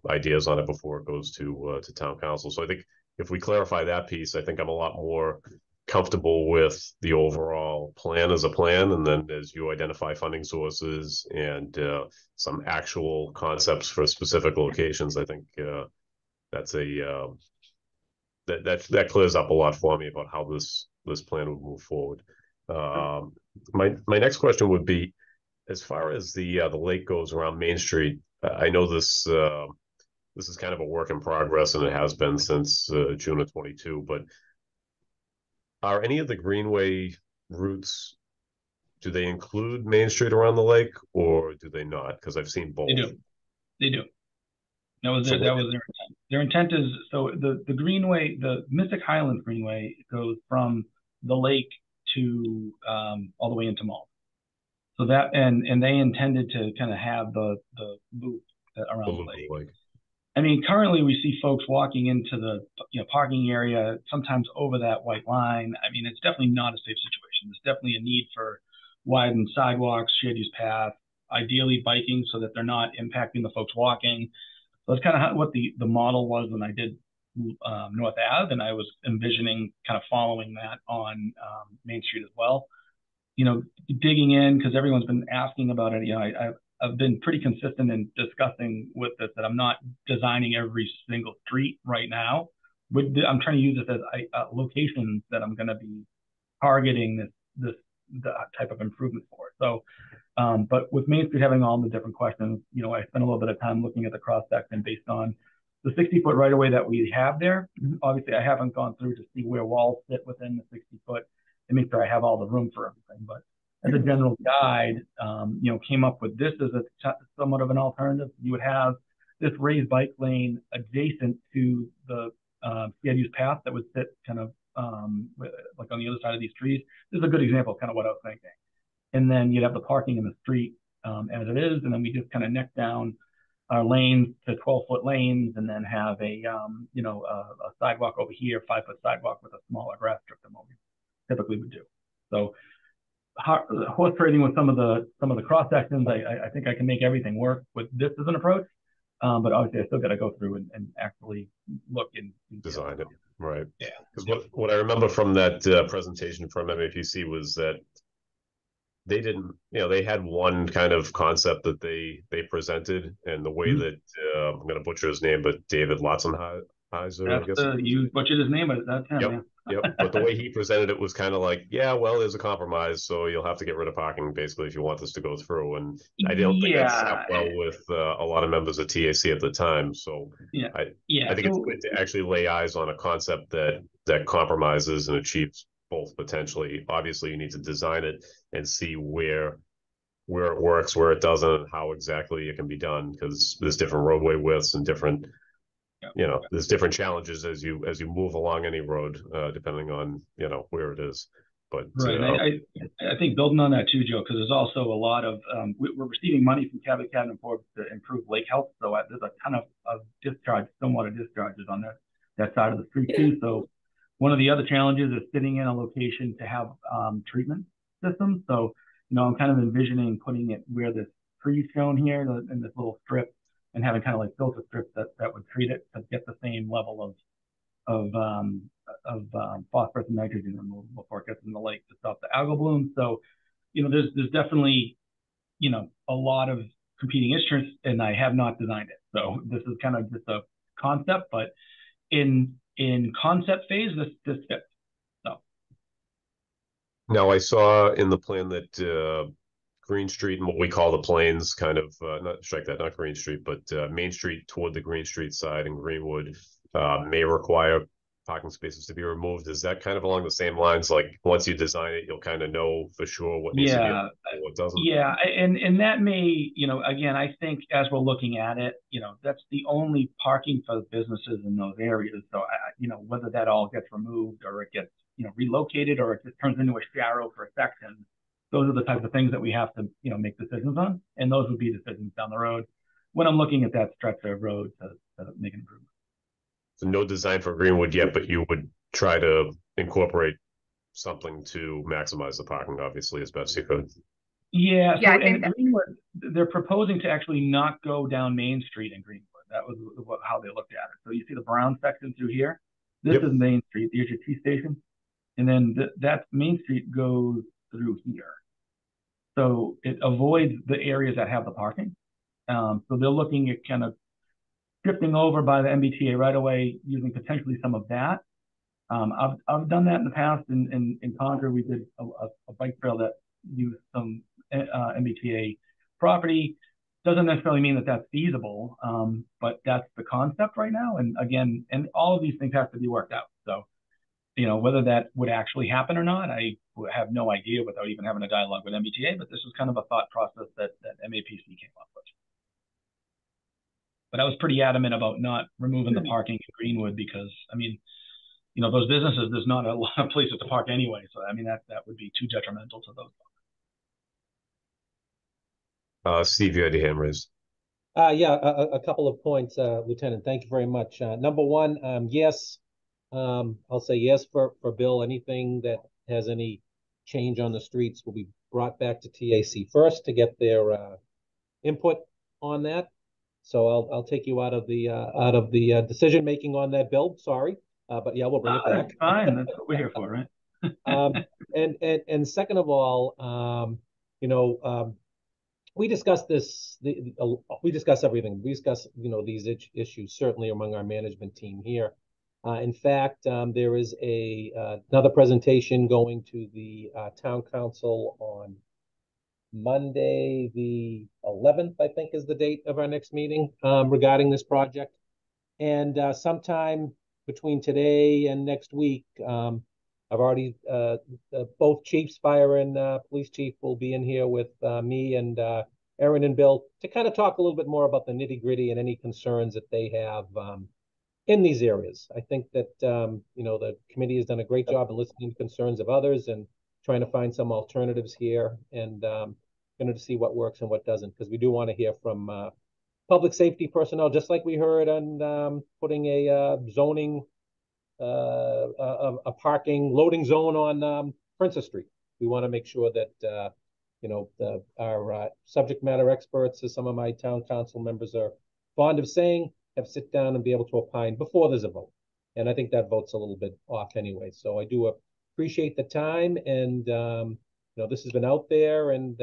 ideas on it before it goes to town council. So I think if we clarify that piece, I think I'm a lot more comfortable with the overall plan as a plan, and then as you identify funding sources and some actual concepts for specific locations, I think that's that clears up a lot for me about how this plan would move forward. My next question would be, as far as the lake goes around Main Street, I know this is kind of a work in progress, and it has been since June of 22, but are any of the greenway routes, do they include Main Street around the lake, or do they not? Because I've seen both. They do. That was their intent. Their intent is, so the greenway, the Mystic Highlands Greenway, goes from the lake to all the way into Mall. So that and they intended to kind of have the loop around the lake. I mean, currently we see folks walking into the parking area, sometimes over that white line. I mean, it's definitely not a safe situation. There's definitely a need for widened sidewalks, shared use path, ideally biking so that they're not impacting the folks walking. So that's kind of what the model was when I did North Ave, and I was envisioning kind of following that on Main Street as well. Digging in, because everyone's been asking about it. I've been pretty consistent in discussing with this that I'm not designing every single street right now. I'm trying to use this as locations that I'm going to be targeting the type of improvement for. So But with Main Street having all the different questions, I spent a little bit of time looking at the cross section based on the 60-foot right of way that we have there. Obviously, I haven't gone through to see where walls sit within the 60-foot to make sure I have all the room for everything. But as a general guide, came up with this as somewhat of an alternative. You would have this raised bike lane adjacent to the CIU's path that would sit kind of like on the other side of these trees. This is a good example of kind of what I was thinking. And then you'd have the parking in the street as it is, and then we just kind of neck down our lanes to 12-foot lanes, and then have a sidewalk over here, 5-foot sidewalk with a smaller grass strip than what we typically would do. So horse trading with some of the cross sections, I think I can make everything work with this as an approach. But obviously, I still got to go through and actually look and design it. Right. Yeah. Because what I remember from that presentation from MAPC was that they didn't, they had one kind of concept that they presented, and the way that I'm going to butcher his name, but David Lotzenheiser, I guess. You butchered his name, but that's him. Yep. Yeah. Yep. But the way he presented it was kind of like, yeah, well, there's a compromise, so you'll have to get rid of parking basically if you want this to go through. And I don't think that sat well with a lot of members of TAC at the time. So I think it's good to actually lay eyes on a concept that compromises and achieves both potentially. Obviously, you need to design it and see where it works, where it doesn't, and how exactly it can be done, because there's different roadway widths and different there's different challenges as you move along any road, depending on where it is. But right, I think building on that too, Joe, because there's also a lot of we're receiving money from Cabot Cabinet and Forbes to improve lake health. So there's a ton of stormwater discharges on that side of the street too. So one of the other challenges is sitting in a location to have treatment systems. So I'm kind of envisioning putting it where this tree's shown here in this little strip, and having kind of like filter strips that would treat it to get the same level of phosphorus and nitrogen removal before it gets in the lake to stop the algal bloom. So, there's definitely, a lot of competing interests, and I have not designed it. So this is kind of just a concept, but in concept phase, this fits. So. Now I saw in the plan that Green Street and what we call the Plains, kind of not Green Street, but Main Street toward the Green Street side and Greenwood may require parking spaces to be removed. Is that kind of along the same lines? Like once you design it, you'll kind of know for sure what needs to be and what doesn't. Yeah, and that may, again, I think as we're looking at it, that's the only parking for businesses in those areas. So, whether that all gets removed or it gets, relocated, or it just turns into a sharrow for a section, those are the types of things that we have to, make decisions on. And those would be decisions down the road when I'm looking at that stretch of road to make an improvement. So no design for Greenwood yet, but you would try to incorporate something to maximize the parking, obviously, as best you could. Yeah. So in Greenwood, they're proposing to actually not go down Main Street in Greenwood. That was how they looked at it. So you see the brown section through here. This is Main Street. There's your T station, and then that Main Street goes through here. So it avoids the areas that have the parking. So they're looking at kind of drifting over by the MBTA right away, using potentially some of that. I've done that in the past. In Concord, we did a bike trail that used some MBTA property. Doesn't necessarily mean that that's feasible, but that's the concept right now. And again, all of these things have to be worked out. So, whether that would actually happen or not, I have no idea without even having a dialogue with MBTA, but this was kind of a thought process that MAPC came up with. But I was pretty adamant about not removing the parking in Greenwood because, those businesses, there's not a lot of places to park anyway. So, that would be too detrimental to those. Steve, you had your hand raised. Yeah, a couple of points, Lieutenant. Thank you very much. Number one, yes, I'll say yes for Bill. Anything that has any change on the streets will be brought back to TAC first to get their input on that. So I'll take you out of the decision making on that, Bill. Sorry, but yeah, we'll bring it back. That's fine. That's what we're here for, right? And second of all, we discussed this. We discuss everything. We discuss these issues certainly among our management team here. In fact, there is another presentation going to the town council on Monday, the 11th, I think is the date of our next meeting regarding this project. And sometime between today and next week, I've already, both chiefs, fire and police chief, will be in here with me and Aaron and Bill to kind of talk a little bit more about the nitty gritty and any concerns that they have in these areas. I think that, the committee has done a great job of listening to concerns of others and trying to find some alternatives here, and going to see what works and what doesn't, because we do want to hear from public safety personnel, just like we heard on putting a zoning, a parking loading zone on Princess Street. We want to make sure that, our subject matter experts, as some of my town council members are fond of saying, have sit down and be able to opine before there's a vote. And I think that vote's a little bit off anyway. So I do appreciate the time, and this has been out there, and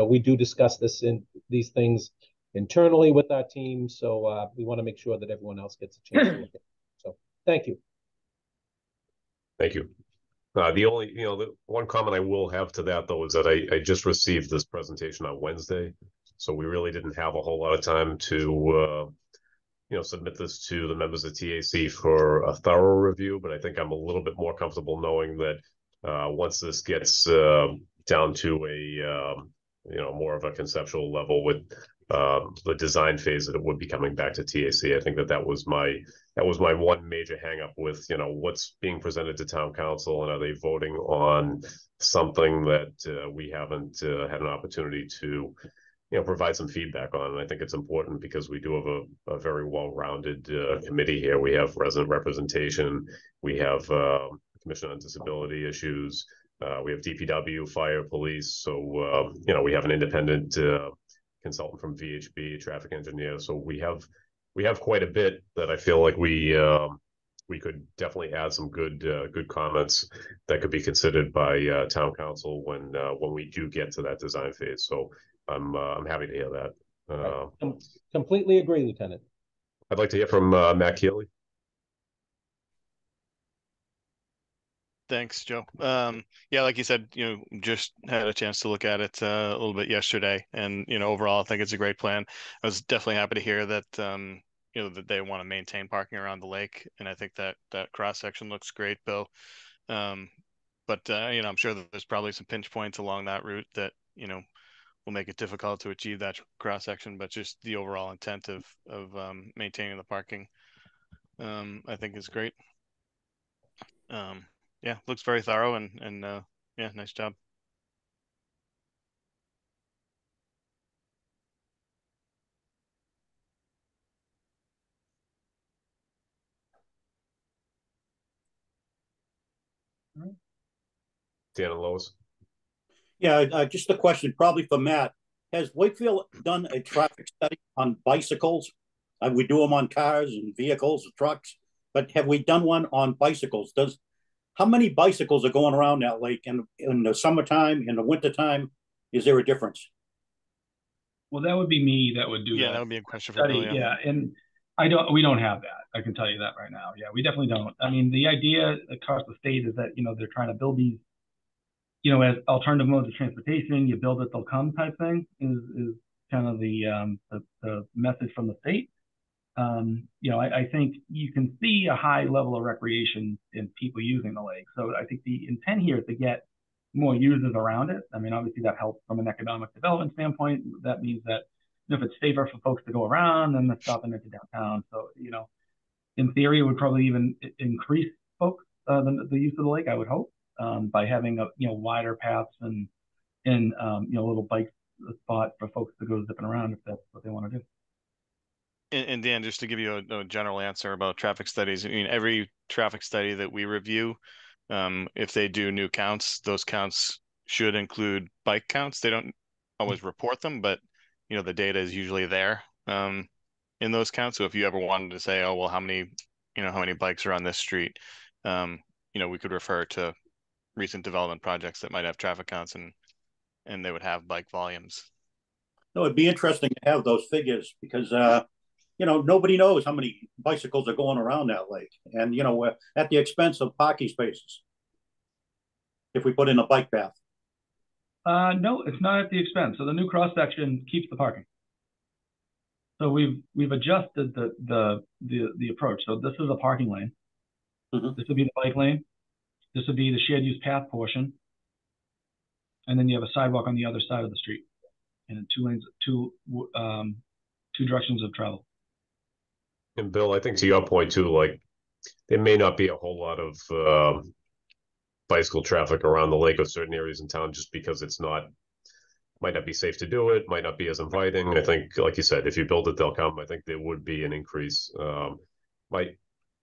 we do discuss these things internally with our team. So we want to make sure that everyone else gets a chance to look at it. So thank you. Thank you. The only, the one comment I will have to that, though, is that I just received this presentation on Wednesday, so we really didn't have a whole lot of time to submit this to the members of TAC for a thorough review. But I think I'm a little bit more comfortable knowing that once this gets down to a more of a conceptual level with the design phase, that it would be coming back to TAC. I think that was my one major hang up with what's being presented to town council, and are they voting on something that we haven't had an opportunity to provide some feedback on. And I think it's important because we do have a very well-rounded committee here. We have resident representation, we have Commission on Disability Issues, we have DPW, fire, police. So we have an independent consultant from VHB, traffic engineer. So we have quite a bit that I feel like we could definitely add some good comments that could be considered by town council when we do get to that design phase. So I'm happy to hear that. Completely agree, Lieutenant. I'd like to hear from Matt Keeley. Thanks, Joe. Yeah, like you said, just had a chance to look at it a little bit yesterday, and overall, I think it's a great plan. I was definitely happy to hear that that they want to maintain parking around the lake, and I think that cross section looks great, Bill. But I'm sure that there's probably some pinch points along that route that will make it difficult to achieve that cross section. But just the overall intent of maintaining the parking, I think is great. Yeah, looks very thorough, and yeah, nice job. Dan and Lois. Yeah, just a question, probably for Matt. Has Wakefield done a traffic study on bicycles? We do them on cars and vehicles, trucks, but have we done one on bicycles? How many bicycles are going around that lake in the summertime, in the wintertime? Is there a difference? Well, that would be me that would do Yeah, that. That would be a question for Bill. Yeah, and we don't have that. I can tell you that right now. Yeah, we definitely don't. I mean, the idea across the state is that they're trying to build these, as alternative modes of transportation. You build it, they'll come type thing is kind of the message from the state. I think you can see a high level of recreation in people using the lake. So I think the intent here is to get more users around it. I mean, obviously that helps from an economic development standpoint. That means that if it's safer for folks to go around, then they're stopping into downtown. So, in theory, it would probably even increase folks, the use of the lake, I would hope, by having wider paths and little bike spot for folks to go zipping around if that's what they want to do. And Dan, just to give you a general answer about traffic studies, I mean, every traffic study that we review, if they do new counts, those counts should include bike counts. They don't always report them, but the data is usually there in those counts. So if you ever wanted to say, oh well, how many bikes are on this street, we could refer to recent development projects that might have traffic counts, and they would have bike volumes. No, it'd be interesting to have those figures because nobody knows how many bicycles are going around that lake, and at the expense of parking spaces. If we put in a bike path, No, it's not at the expense. So the new cross section keeps the parking. So we've adjusted the approach. So this is a parking lane. This would be the bike lane. This would be the shared use path portion. And then you have a sidewalk on the other side of the street, and two lanes, two directions of travel. And Bill, I think to your point too, like there may not be a whole lot of bicycle traffic around the lake or certain areas in town just because it's not, might not be safe to do it, might not be as inviting. I think, like you said, if you build it, they'll come. I think there would be an increase.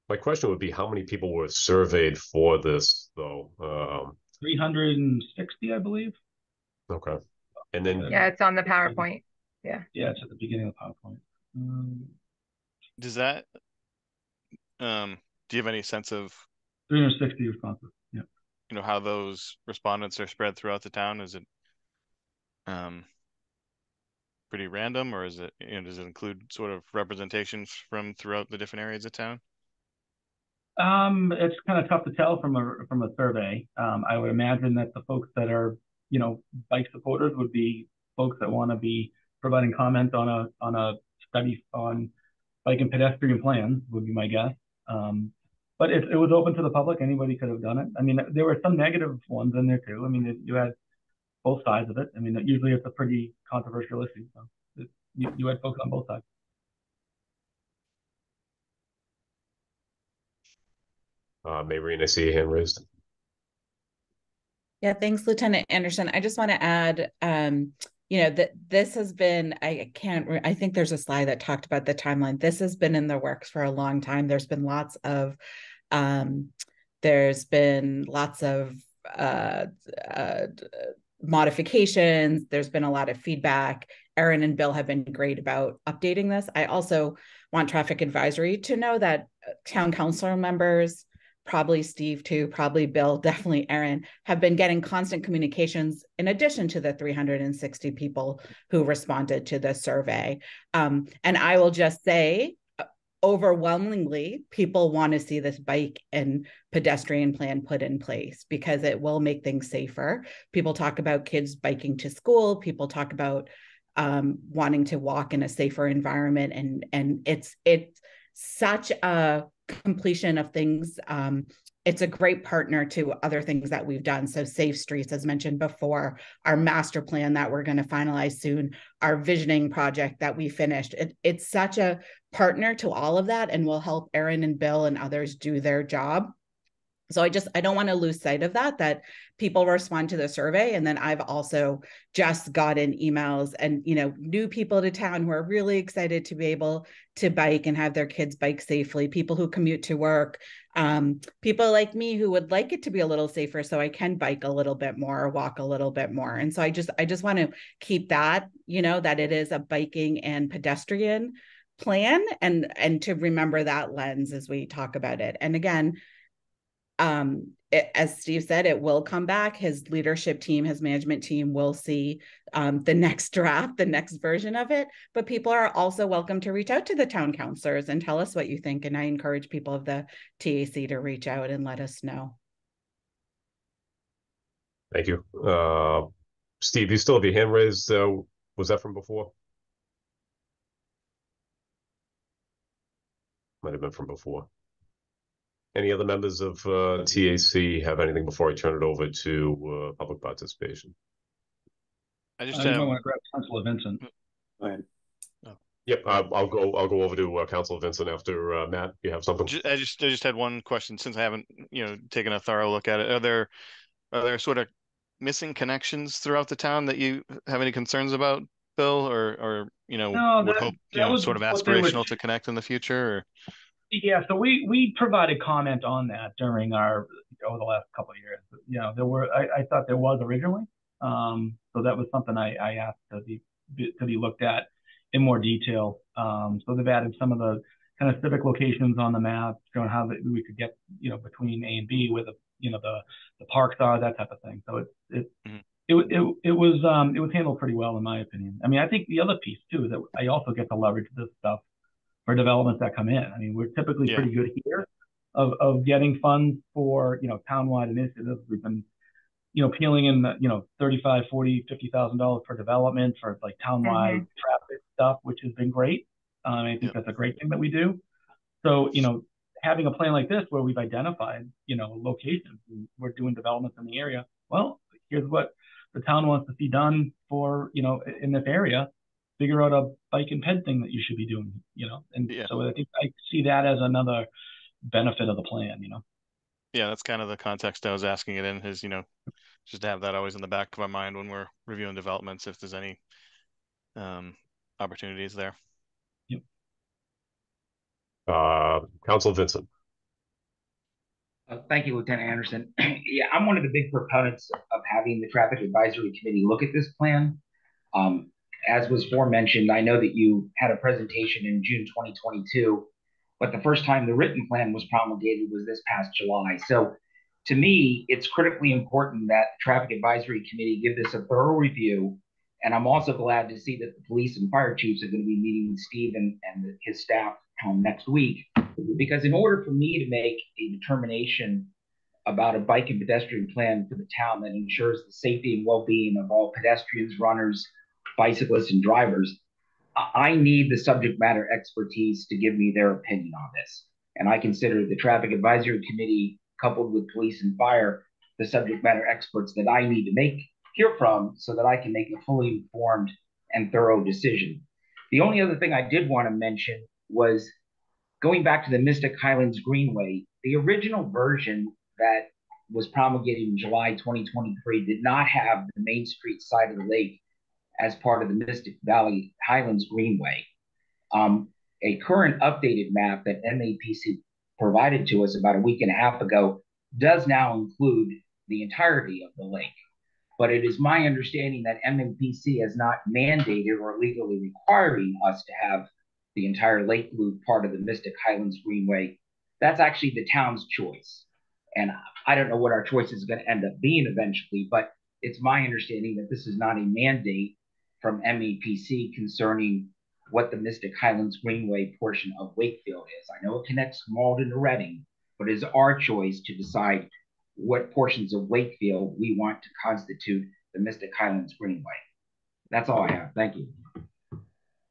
My question would be how many people were surveyed for this though? 360, I believe. Okay. And then yeah, it's on the PowerPoint. Yeah. Yeah, it's at the beginning of the PowerPoint. Does that do you have any sense of 360 responses? Yeah. You know how those respondents are spread throughout the town? Is it pretty random, or is it, you know, does it include sort of representations from throughout the different areas of town? It's kind of tough to tell from a survey. I would imagine that the folks that are, you know, bike supporters would be folks that want to be providing comment on a study on bike and pedestrian plans, would be my guess. But it was open to the public. Anybody could have done it. I mean, there were some negative ones in there too. I mean, you had both sides of it. I mean, usually it's a pretty controversial issue. So you had folks on both sides. Maureen, I see your hand raised. Yeah, thanks, Lieutenant Anderson. I just want to add, you know, that this has been, I think there's a slide that talked about the timeline. This has been in the works for a long time. There's been lots of modifications. There's been a lot of feedback. Erin and Bill have been great about updating this. I also want traffic advisory to know that town council members, probably Steve too, probably Bill, definitely Erin, have been getting constant communications in addition to the 360 people who responded to the survey. And I will just say, overwhelmingly, people want to see this bike and pedestrian plan put in place because it will make things safer. People talk about kids biking to school. People talk about wanting to walk in a safer environment, and it's such a completion of things. It's a great partner to other things that we've done. So Safe Streets, as mentioned before, our master plan that we're going to finalize soon, our visioning project that we finished. It's such a partner to all of that, and will help Erin and Bill and others do their job. So I don't want to lose sight of that people respond to the survey. And then I've also just gotten emails and, you know, new people to town who are really excited to be able to bike and have their kids bike safely, people who commute to work, people like me who would like it to be a little safer so I can bike a little bit more or walk a little bit more. And so I just want to keep that, you know, that it is a biking and pedestrian plan, and to remember that lens as we talk about it. And again, as Steve said, it will come back. His leadership team, his management team will see the next draft, the next version of it. But people are also welcome to reach out to the town councilors and tell us what you think. And I encourage people of the TAC to reach out and let us know. Thank you. Steve, you still have your hand raised. Was that from before? Might have been from before. Any other members of TAC have anything before I turn it over to public participation? I just want to grab Councilor Vincent. Go ahead. Yep, I'll go over to Councilor Vincent after Matt. You have something? I just had one question since I haven't, you know, taken a thorough look at it. Are there sort of missing connections throughout the town that you have any concerns about, Bill, or you know, would hope, you know, sort of aspirational to connect in the future? Or? Yeah, so we provided comment on that during over the last couple of years. You know, I thought there was originally, so that was something I asked to be looked at in more detail. So they've added some of the kind of civic locations on the map, showing how we could get, you know, between A and B, where the parks are, that type of thing. So it was handled pretty well, in my opinion. I mean, I think the other piece too is that I also get to leverage this stuff for developments that come in. I mean, we're typically pretty good here of getting funds for, you know, townwide initiatives. We've been peeling in the, $35, $40, $50,000 per development for like townwide traffic stuff, which has been great. I think that's a great thing that we do. So, having a plan like this where we've identified, locations and we're doing developments in the area. Well, here's what the town wants to see done for, in this area. Figure out a bike and ped thing that you should be doing, and so I think I see that as another benefit of the plan, Yeah, that's kind of the context I was asking it in, is, just to have that always in the back of our mind when we're reviewing developments, if there's any opportunities there. Yep. Council Vincent. Thank you, Lieutenant Anderson. Yeah, I'm one of the big proponents of having the Traffic Advisory Committee look at this plan. As was forementioned, I know that you had a presentation in June 2022, but the first time the written plan was promulgated was this past July. So to me, it's critically important that the Traffic Advisory Committee give this a thorough review. And I'm also glad to see that the police and fire chiefs are going to be meeting with Steve and his staff next week. Because in order for me to make a determination about a bike and pedestrian plan for the town that ensures the safety and well-being of all pedestrians, runners, bicyclists, and drivers, I need the subject matter expertise to give me their opinion on this. And I consider the Traffic Advisory Committee, coupled with police and fire, the subject matter experts that I need to hear from so that I can make a fully informed and thorough decision. The only other thing I did want to mention was going back to the Mystic Highlands Greenway. The original version that was promulgated in July 2023 did not have the Main Street side of the lake as part of the Mystic Valley Highlands Greenway. A current updated map that MAPC provided to us about a week and a half ago does now include the entirety of the lake. But it is my understanding that MAPC has not mandated or legally requiring us to have the entire lake loop part of the Mystic Highlands Greenway. That's actually the town's choice. And I don't know what our choice is going to end up being eventually, but it's my understanding that this is not a mandate from MAPC concerning what the Mystic Highlands Greenway portion of Wakefield is. I know it connects Malden to Reading, but it is our choice to decide what portions of Wakefield we want to constitute the Mystic Highlands Greenway. That's all I have. Thank you.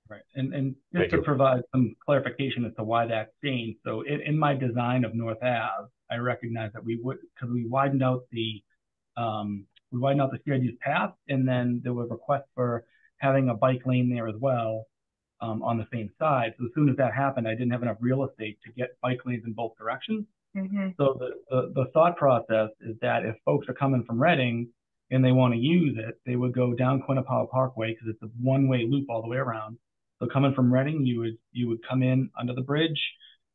Right. And just to provide some clarification as to why that's changed. So in my design of North Ave, I recognize that because we widened out the shared use path, and then there was a request for having a bike lane there as well on the same side. So as soon as that happened, I didn't have enough real estate to get bike lanes in both directions. So the thought process is that if folks are coming from Reading and they want to use it, they would go down Quinnipiac Parkway because it's a one-way loop all the way around. So coming from Reading, you would come in under the bridge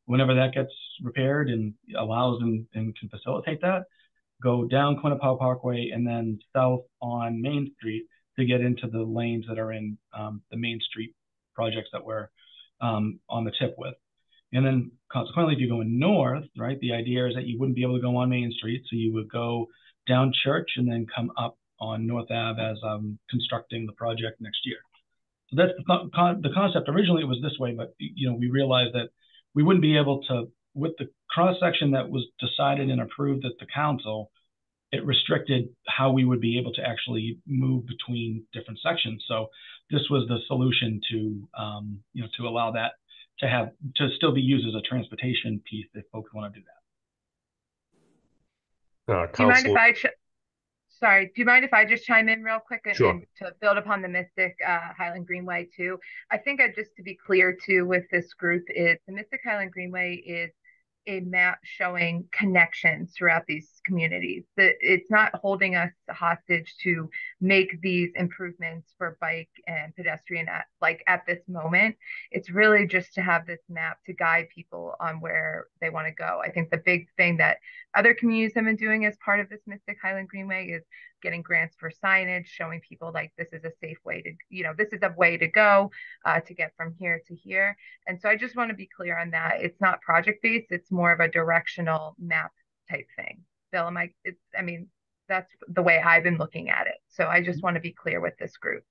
whenever that gets repaired and allows and can facilitate that. Go down Quinnipiac Parkway and then south on Main Street to get into the lanes that are in the Main Street projects that we're on the tip with. And then consequently, if you're going north, right, the idea is that you wouldn't be able to go on Main Street. So you would go down Church and then come up on North Ave as I'm constructing the project next year. So that's the concept. Originally, it was this way, but we realized that we wouldn't be able to, with the cross section that was decided and approved at the council, it restricted how we would be able to actually move between different sections. So this was the solution to to allow that to still be used as a transportation piece if folks want to do that. Do you mind if I do you mind if I just chime in real quick and to build upon the Mystic Highland Greenway too? I think just to be clear too with this group is the Mystic Highland Greenway is a map showing connections throughout these communities. It's not holding us hostage to make these improvements for bike and pedestrian at this moment. It's really just to have this map to guide people on where they want to go. I think the big thing that other communities have been doing as part of this Mystic Highland Greenway is getting grants for signage, showing people like this is a safe way to, this is a way to go to get from here to here. And so I just want to be clear on that. It's not project-based, it's more of a directional map type thing. Bill, that's the way I've been looking at it. So I just want to be clear with this group.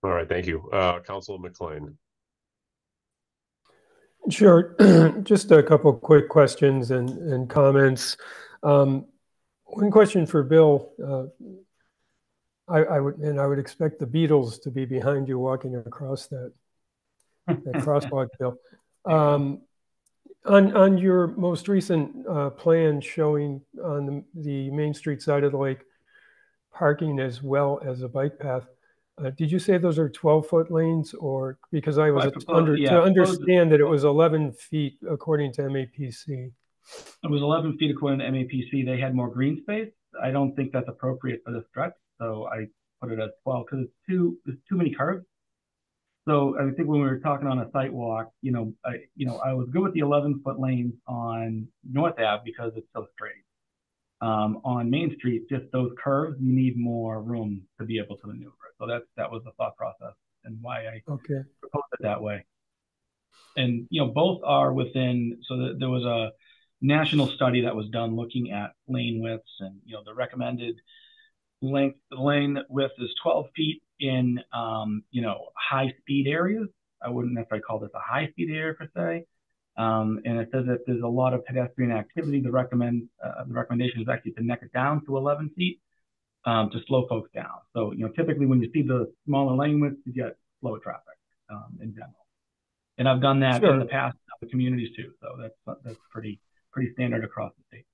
All right, thank you. Councilor McLean. Sure. Just a couple quick questions and comments. One question for Bill. I would expect the Beatles to be behind you walking across that crosswalk, Bill. On your most recent plan showing on the Main Street side of the lake parking as well as a bike path, did you say those are 12-foot lanes, or because I was to understand that it was 11 feet according to MAPC? It was 11 feet according to MAPC. They had more green space. I don't think that's appropriate for this stretch, so I put it at 12 because there's too many curves. So I think when we were talking on a site walk, I was good with the 11-foot lanes on North Ave because it's so straight. On Main Street, just those curves, you need more room to be able to maneuver. So that was the thought process and why I proposed it that way. And both are within. So there was a national study that was done looking at lane widths, and the recommended lane width is 12 feet in high speed areas. I wouldn't necessarily call this a high speed area per se. And it says that there's a lot of pedestrian activity. The recommendation is actually to neck it down to 11 feet to slow folks down. So typically when you see the smaller lane widths, you get slow traffic in general. And I've done that in the past in other communities too. So that's pretty standard across the state.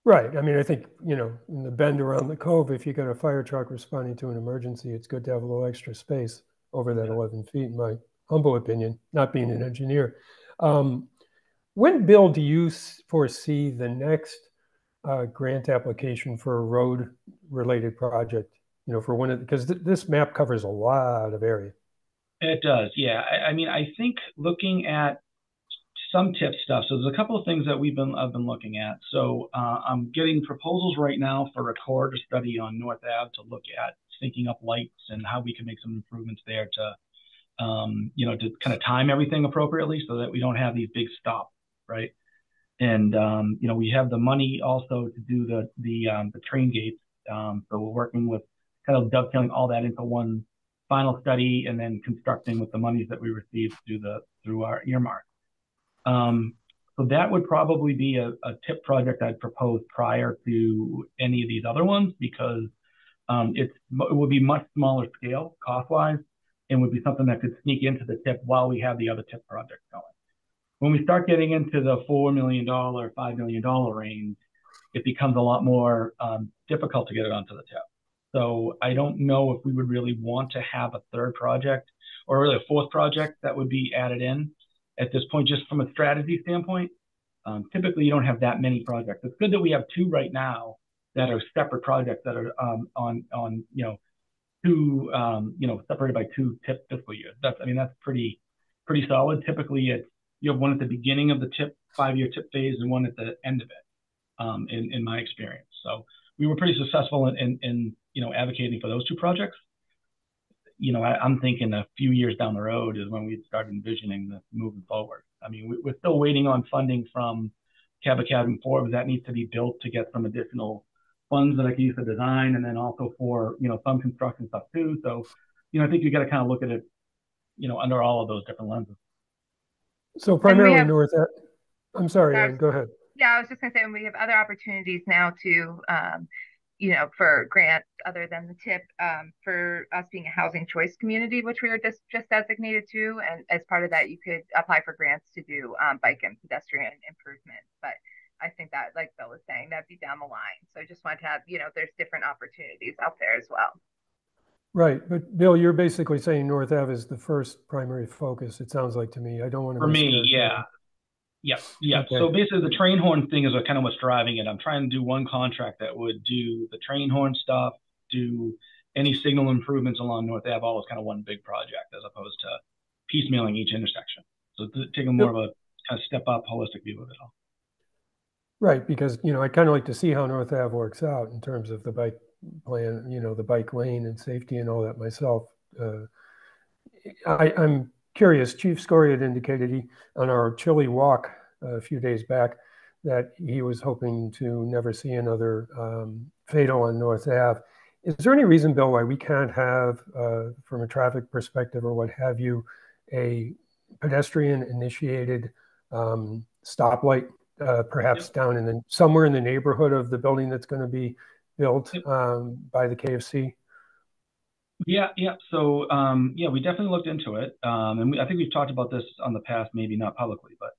Right. I mean, I think, in the bend around the cove, if you got a fire truck responding to an emergency, it's good to have a little extra space over that 11 feet, in my humble opinion, not being an engineer. When, Bill, do you foresee the next grant application for a road-related project? For one of because this map covers a lot of area. It does, yeah. I mean, I think looking at some tip stuff. So there's a couple of things that I've been looking at. So I'm getting proposals right now for a corridor study on North Ave to look at syncing up lights and how we can make some improvements there to to kind of time everything appropriately so that we don't have these big stops, right? And we have the money also to do the train gates. So we're working with kind of dovetailing all that into one final study and then constructing with the monies that we received through our earmark. So that would probably be a tip project I'd propose prior to any of these other ones because it would be much smaller scale cost-wise and would be something that could sneak into the tip while we have the other tip projects going. When we start getting into the $4 million, $5 million range, it becomes a lot more difficult to get it onto the tip. So I don't know if we would really want to have a third project or really a fourth project that would be added in at this point, just from a strategy standpoint. Typically, you don't have that many projects. It's good that we have two right now that are separate projects that are two separated by 2 tip fiscal years. That's pretty solid. Typically, you have one at the beginning of the 5-year tip phase and one at the end of it. In my experience, so we were pretty successful in advocating for those 2 projects. I'm thinking a few years down the road is when we'd start envisioning this moving forward. I mean, we're still waiting on funding from Cabot Academy Forbes that needs to be built to get some additional funds that I can use for design, and then also for some construction stuff too. So, I think you got to kind of look at it, under all of those different lenses. So primarily North. I'm sorry, Aaron, go ahead. Yeah, I was just going to say, we have other opportunities now to for grants other than the tip, for us being a housing choice community, which we are just designated to. And as part of that, you could apply for grants to do bike and pedestrian improvements. But I think that, like Bill was saying, that'd be down the line. So I just want to have, there's different opportunities out there as well. Right. But Bill, you're basically saying North Ave is the first primary focus. It sounds like to me. I don't want to. For me, yeah. Yeah. Okay. So basically the train horn thing is kind of what's driving it. I'm trying to do one contract that would do the train horn stuff, do any signal improvements along North Ave, all as kind of one big project as opposed to piecemealing each intersection. So taking more of a kind of step up holistic view of it all. Right. Because, I kind of like to see how North Ave works out in terms of the bike plan, the bike lane and safety and all that myself. I'm curious. Chief Scory had indicated on our Chili walk a few days back that he was hoping to never see another fatal on North Ave. Is there any reason, Bill, why we can't have, from a traffic perspective or what have you, a pedestrian initiated stoplight, perhaps down in somewhere in the neighborhood of the building that's going to be built by the KFC? Yeah. So, yeah, we definitely looked into it. And I think we've talked about this on the past, maybe not publicly, but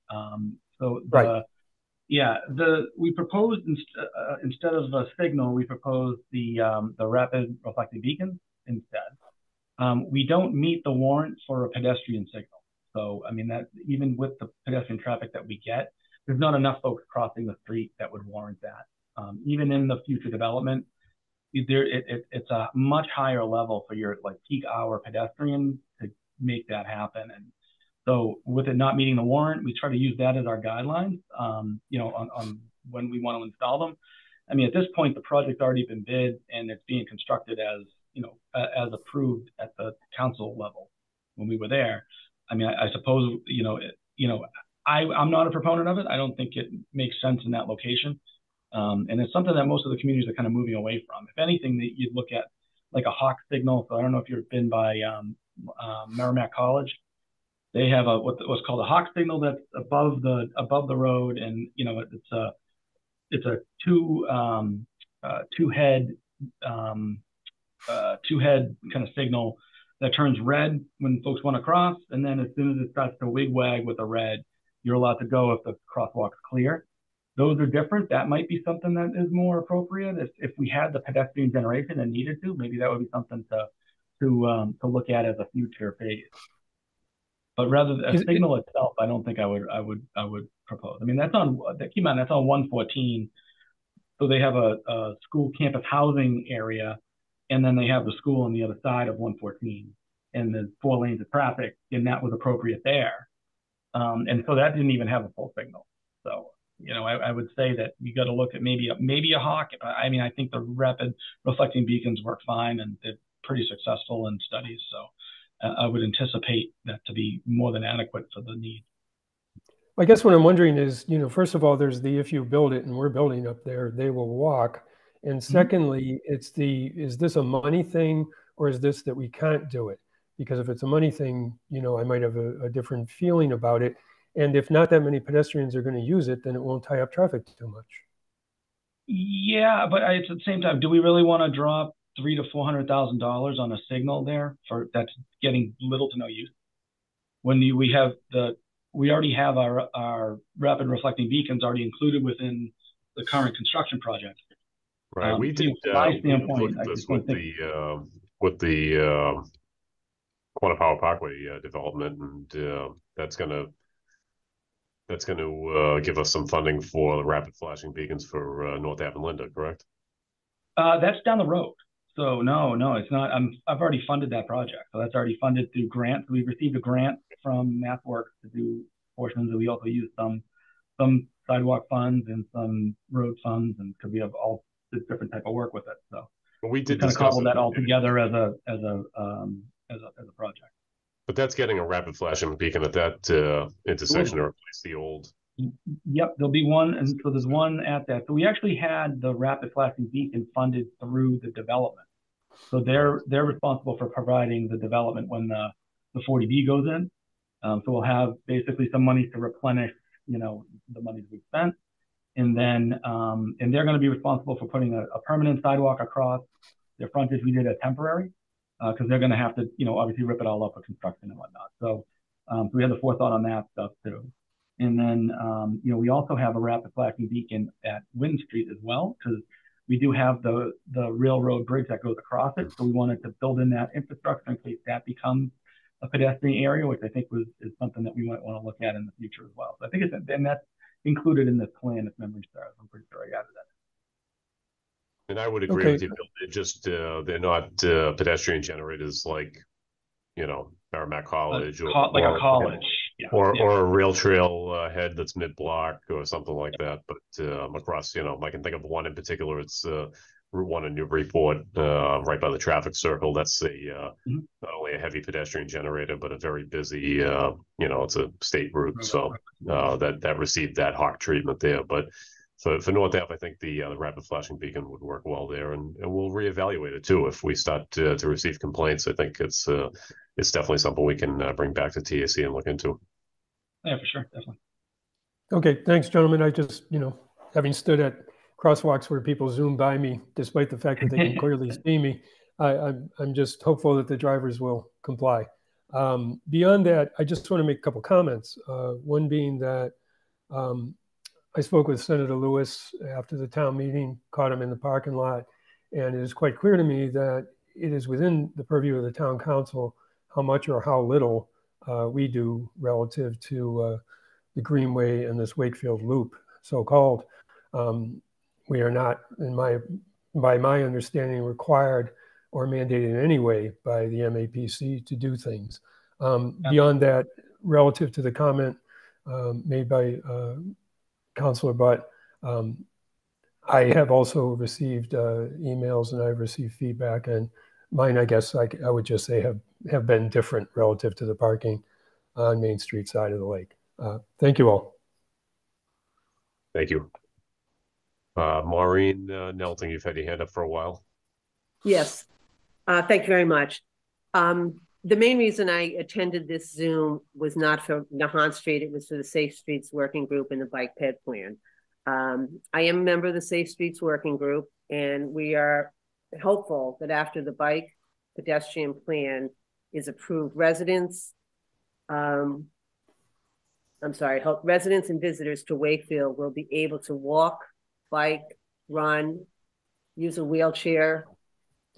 Right. We proposed instead of a signal, we proposed the rapid reflecting beacons instead. We don't meet the warrant for a pedestrian signal. So, I mean, that even with the pedestrian traffic that we get, there's not enough folks crossing the street that would warrant that. Even in the future development, it's a much higher level for your like peak hour pedestrian to make that happen. And so with it not meeting the warrant, we try to use that as our guidelines, on when we want to install them. I mean, at this point, the project's already been bid and it's being constructed as approved at the council level when we were there. I mean, I suppose, I'm not a proponent of it. I don't think it makes sense in that location. And it's something that most of the communities are kind of moving away from. If anything, that you'd look at like a hawk signal. So I don't know if you've been by Merrimack College. They have what's called a hawk signal that's above the road, and it's a two head kind of signal that turns red when folks want to cross, and then as soon as it starts to wig-wag with a red, you're allowed to go if the crosswalk's clear. Those are different. That might be something that is more appropriate. If we had the pedestrian generation and needed to, maybe that would be something to look at as a future phase. But rather than a signal itself, I don't think I would propose. I mean, keep in mind, that's on 114. So they have a school campus housing area, and then they have the school on the other side of 114, and the 4 lanes of traffic, and that was appropriate there. And so that didn't even have a full signal. So, I would say that you got to look at maybe a hawk. I mean, I think the rapid reflecting beacons work fine, and they're pretty successful in studies. So I would anticipate that to be more than adequate for the need. I guess what I'm wondering is, first of all, there's if you build it and we're building up there, they will walk. And secondly, is this a money thing, or is this that we can't do it? Because if it's a money thing, I might have a different feeling about it. And if not that many pedestrians are going to use it, then it won't tie up traffic too much. Yeah, but at the same time, do we really want to drop $300,000 to $400,000 on a signal there that's getting little to no use? When we already have our rapid reflecting beacons already included within the current construction project. Right. We did my standpoint, this with the Quantum Power Parkway development, and that's going to give us some funding for the rapid flashing beacons for North Ave and Linda, correct? That's down the road. So no, it's not. I've already funded that project, so that's already funded through grants. We've received a grant from MathWorks to do portions, and we also use some sidewalk funds and some road funds, and because we have all this different type of work with it. So we did kind of cobble that all together as a project. But that's getting a rapid flashing beacon at that intersection to replace the old. Yep, there'll be one, and so there's one at that. So we actually had the rapid flashing beacon funded through the development. So they're responsible for providing the development when the 40B goes in. So we'll have basically some money to replenish, the monies we've spent, and then and they're going to be responsible for putting a permanent sidewalk across their frontage. We did a temporary because they're going to have to, obviously rip it all up for construction and whatnot. So we had the forethought on that stuff too. And then, we also have a rapid flashing beacon at Wynn Street as well, because we do have the railroad bridge that goes across it. So we wanted to build in that infrastructure in case that becomes a pedestrian area, which I think is something that we might want to look at in the future as well. So I think and that's included in this plan, if memory serves. I'm pretty sure I added that. And I would agree with you, Bill. They're just they're not pedestrian generators like, Merrimack College or a college. Yeah. Or a rail trail head that's mid-block or something like that. But across, I can think of one in particular. It's Route 1 in Newburyport, right by the traffic circle. That's not only a heavy pedestrian generator, but a very busy, it's a state route. So that received that hawk treatment there. But for North Ave, I think the rapid flashing beacon would work well there, and we'll reevaluate it too if we start to receive complaints. I think it's it's definitely something we can bring back to TAC and look into. Yeah, for sure, definitely. Okay, thanks, gentlemen. I just, having stood at crosswalks where people zoom by me, despite the fact that they can clearly see me, I'm just hopeful that the drivers will comply. Beyond that, I just want to make a couple comments. One being that I spoke with Senator Lewis after the town meeting, caught him in the parking lot, and it is quite clear to me that it is within the purview of the town council how much or how little we do relative to the Greenway and this Wakefield loop, so-called. We are not, by my understanding, required or mandated in any way by the MAPC to do things. Beyond that, relative to the comment made by Councilor Butt, I have also received emails and I've received feedback, and mine, I guess I would just say have been different relative to the parking on Main Street side of the lake. Thank you all. Thank you. Maureen Nelting, you've had your hand up for a while. Yes, thank you very much. The main reason I attended this Zoom was not for Nahant Street, it was for the Safe Streets Working Group and the Bike Ped Plan. I am a member of the Safe Streets Working Group, and we are hopeful that after the bike pedestrian plan is approved, residents and visitors to Wakefield will be able to walk, bike, run, use a wheelchair,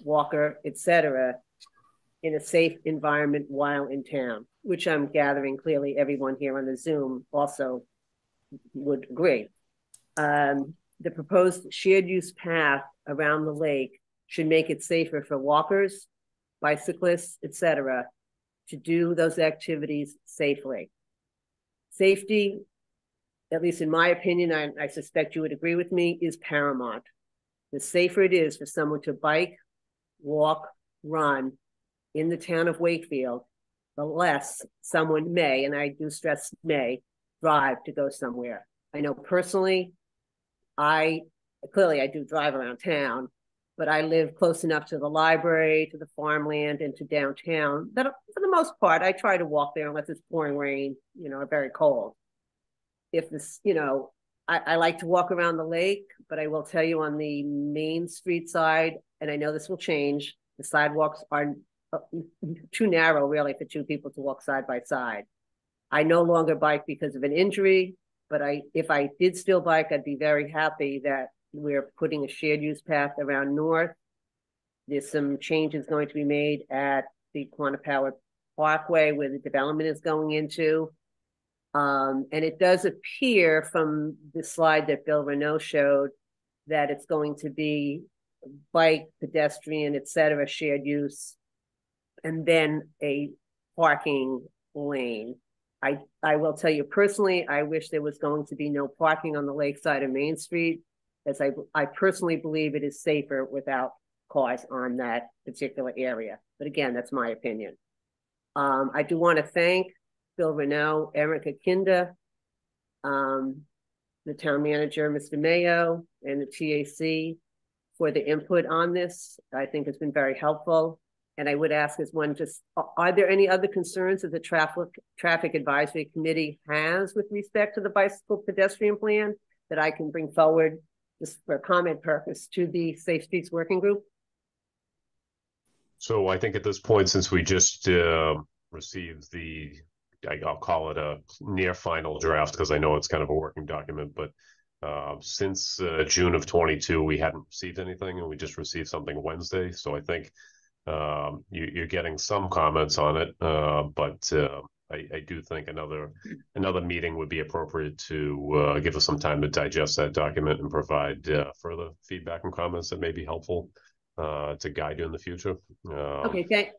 walker, etc., in a safe environment while in town, which I'm gathering clearly everyone here on the Zoom also would agree. The proposed shared use path around the lake should make it safer for walkers, bicyclists, etc., to do those activities safely. Safety, at least in my opinion, I suspect you would agree with me, is paramount. The safer it is for someone to bike, walk, run in the town of Wakefield, the less someone may, and I do stress may, drive to go somewhere. I know personally, I do drive around town, but I live close enough to the library, to the farmland, and to downtown that for the most part, I try to walk there unless it's pouring rain, or very cold. If this, I like to walk around the lake, but I will tell you on the Main Street side, and I know this will change, the sidewalks are too narrow really for two people to walk side by side. I no longer bike because of an injury, but if I did still bike, I'd be very happy that we're putting a shared use path around north. There's some changes going to be made at the Quannapower Parkway where the development is going into. And it does appear from the slide that Bill Renault showed that it's going to be bike, pedestrian, etc., shared use, and then a parking lane. I will tell you personally, I wish there was going to be no parking on the lakeside of Main Street, as I personally believe it is safer without cars on that particular area. But again, that's my opinion. I do want to thank Bill Renault, Erica Kinda, the town manager, Mr. Mayo, and the TAC for the input on this. I think it's been very helpful. And I would ask as one, just, are there any other concerns that the traffic advisory committee has with respect to the bicycle pedestrian plan that I can bring forward just for comment purpose to the Safe Streets Working Group? So I think at this point, since we just received I'll call it a near final draft because I know it's kind of a working document, but since June of 22, we hadn't received anything, and we just received something Wednesday. So I think you're getting some comments on it, but I do think another meeting would be appropriate to give us some time to digest that document and provide further feedback and comments that may be helpful to guide you in the future. Okay, thanks.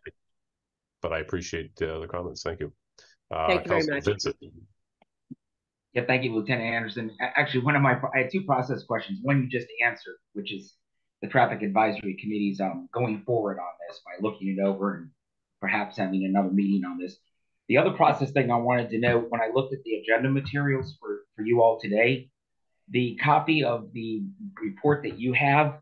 But I appreciate the comments. Thank you. Thank you very much. Vincent. Yeah, thank you, Lieutenant Anderson. Actually, I had two process questions. One you just answered, which is the Traffic Advisory Committee's going forward on this by looking it over and perhaps having another meeting on this. The other process thing I wanted to know, when I looked at the agenda materials for you all today, the copy of the report that you have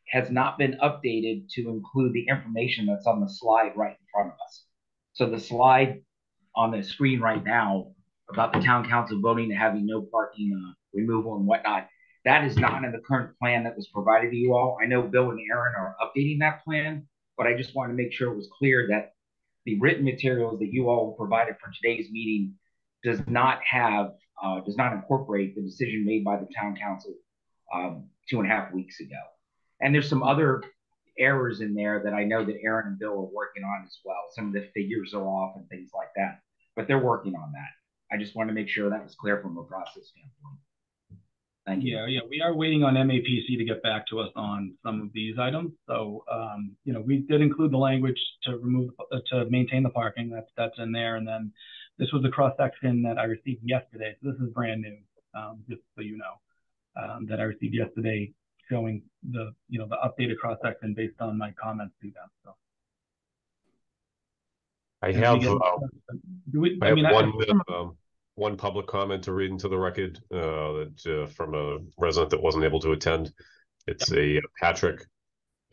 has not been updated to include the information that's on the slide right in front of us. So the slide on the screen right now about the town council voting to having no parking removal and whatnot, that is not in the current plan that was provided to you all. I know Bill and Aaron are updating that plan, but I just wanted to make sure it was clear that the written materials that you all provided for today's meeting does not incorporate the decision made by the town council 2.5 weeks ago. And there's some other errors in there that I know that Aaron and Bill are working on as well. Some of the figures are off and things like that, but they're working on that. I just want to make sure that was clear from a process standpoint. Thank you. Yeah, we are waiting on MAPC to get back to us on some of these items. So, we did include the language to maintain the parking. That's in there. And then this was the cross section that I received yesterday. So this is brand new, just so you know, that I received yesterday, showing the updated cross section based on my comments to them. So I have one public comment to read into the record that from a resident that wasn't able to attend. It's a Patrick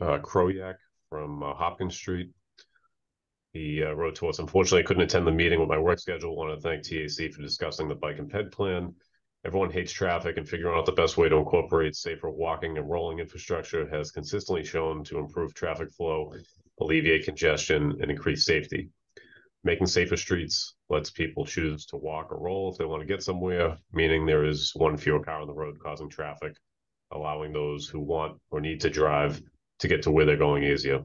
Kroyak from Hopkins Street. He wrote to us, unfortunately, I couldn't attend the meeting with my work schedule. I want to thank TAC for discussing the bike and ped plan. Everyone hates traffic, and figuring out the best way to incorporate safer walking and rolling infrastructure has consistently shown to improve traffic flow, alleviate congestion, and increase safety. Making safer streets lets people choose to walk or roll if they want to get somewhere, meaning there is one fewer car on the road causing traffic, allowing those who want or need to drive to get to where they're going easier.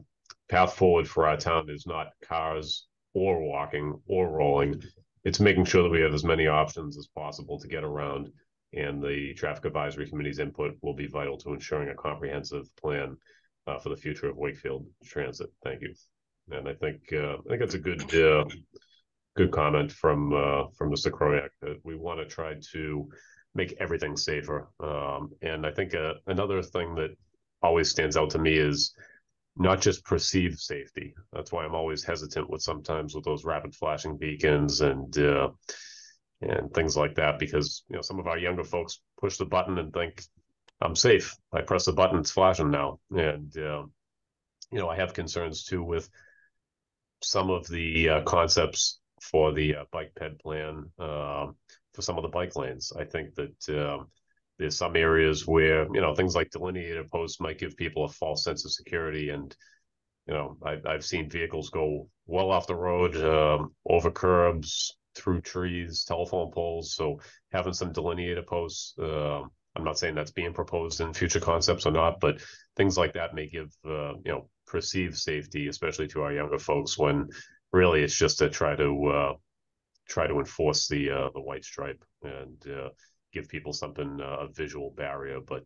Path forward for our town is not cars or walking or rolling. It's making sure that we have as many options as possible to get around, and the Traffic Advisory Committee's input will be vital to ensuring a comprehensive plan for the future of Wakefield transit. Thank you. And I think that's a good comment from Mr. Kroyak, that we want to try to make everything safer. And I think another thing that always stands out to me is not just perceived safety. That's why I'm always hesitant with those rapid flashing beacons and things like that, because some of our younger folks push the button and think I'm safe. I press the button, it's flashing now. And I have concerns too with some of the concepts for the bike ped plan for some of the bike lanes. I think that there's some areas where things like delineated posts might give people a false sense of security, and I've seen vehicles go well off the road, over curbs, through trees, telephone poles. So having some delineated posts, I'm not saying that's being proposed in future concepts or not, but things like that may give perceived safety, especially to our younger folks, when really it's just to try to enforce the white stripe and give people something, a visual barrier, but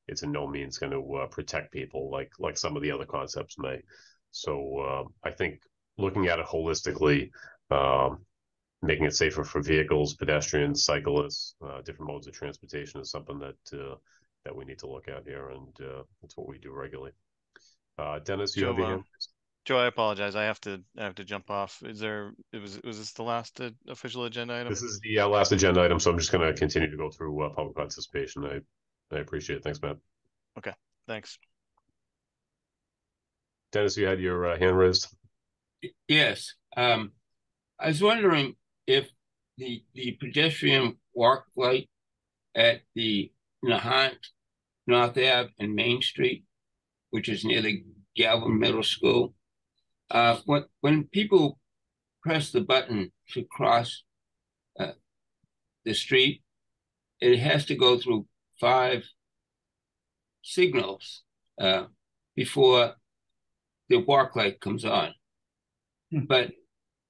it's in no means going to protect people like some of the other concepts may. So I think looking at it holistically, making it safer for vehicles, pedestrians, cyclists, different modes of transportation is something that we need to look at here, and that's what we do regularly. Dennis, you have your hand? Joe, I apologize. I have to jump off. Was this the last official agenda item? This is the last agenda item, so I'm just going to continue to go through public participation. I appreciate it. Thanks, Matt. Okay, thanks. Dennis, you had your hand raised. Yes. I was wondering if the pedestrian walk light at the Nahant, North Ave, and Main Street, which is near the Galvin Middle School, when people press the button to cross the street, it has to go through 5 signals before the walk light comes on. But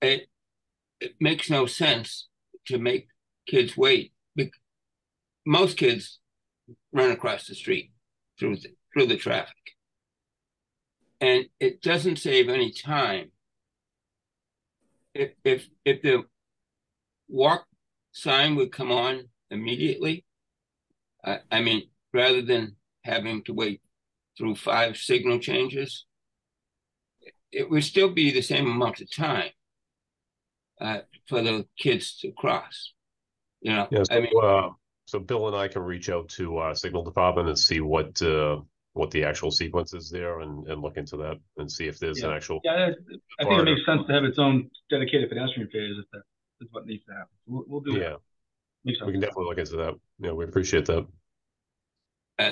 it makes no sense to make kids wait. Most kids run across the street through the traffic, and it doesn't save any time. If the walk sign would come on immediately, I mean, rather than having to wait through 5 signal changes, it would still be the same amount of time for the kids to cross. Yeah, so, so Bill and I can reach out to our signal department and see what what the actual sequence is there and look into that and see if there's an actual. Yeah, I think it makes sense to have its own dedicated pedestrian phase if that is what needs to happen. We'll do that. We can definitely look into that. Yeah, we appreciate that.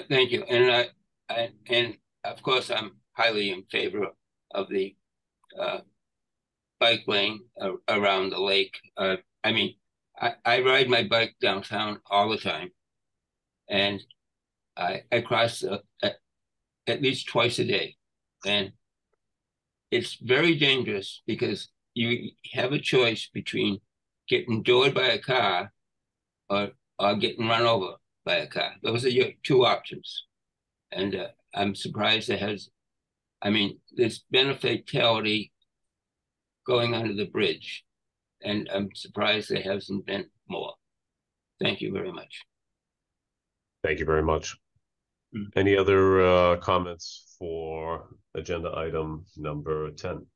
Thank you. And of course, I'm highly in favor of the bike lane around the lake. I mean, I ride my bike downtown all the time, and I cross at least twice a day, and it's very dangerous because you have a choice between getting doored by a car or getting run over by a car. Those are your two options. And I'm surprised there's been a fatality going under the bridge, and I'm surprised there hasn't been more. Thank you very much. Thank you very much. Any other comments for agenda item number 10?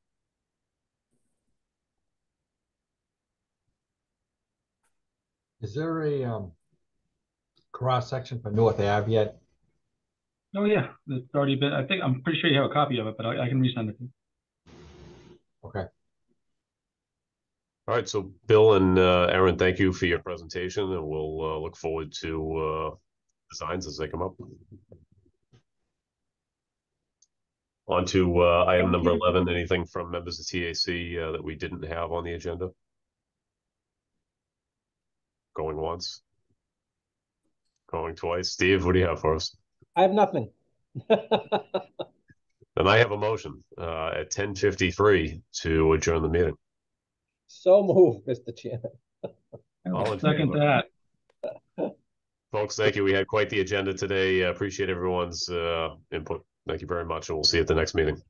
Is there a cross section for North Ave yet? Oh yeah, it's already been. I'm pretty sure you have a copy of it, but I can resend it. Okay. All right, so Bill and Aaron, thank you for your presentation, and we'll look forward to designs as they come up. On to item number 11. Anything from members of TAC that we didn't have on the agenda? Going once? Going twice? Steve, what do you have for us? I have nothing. And I have a motion at 10:53 to adjourn the meeting. So moved, Mr. Chairman. I'll second that. Folks, thank you. We had quite the agenda today. Appreciate everyone's input. Thank you very much, and we'll see you at the next meeting.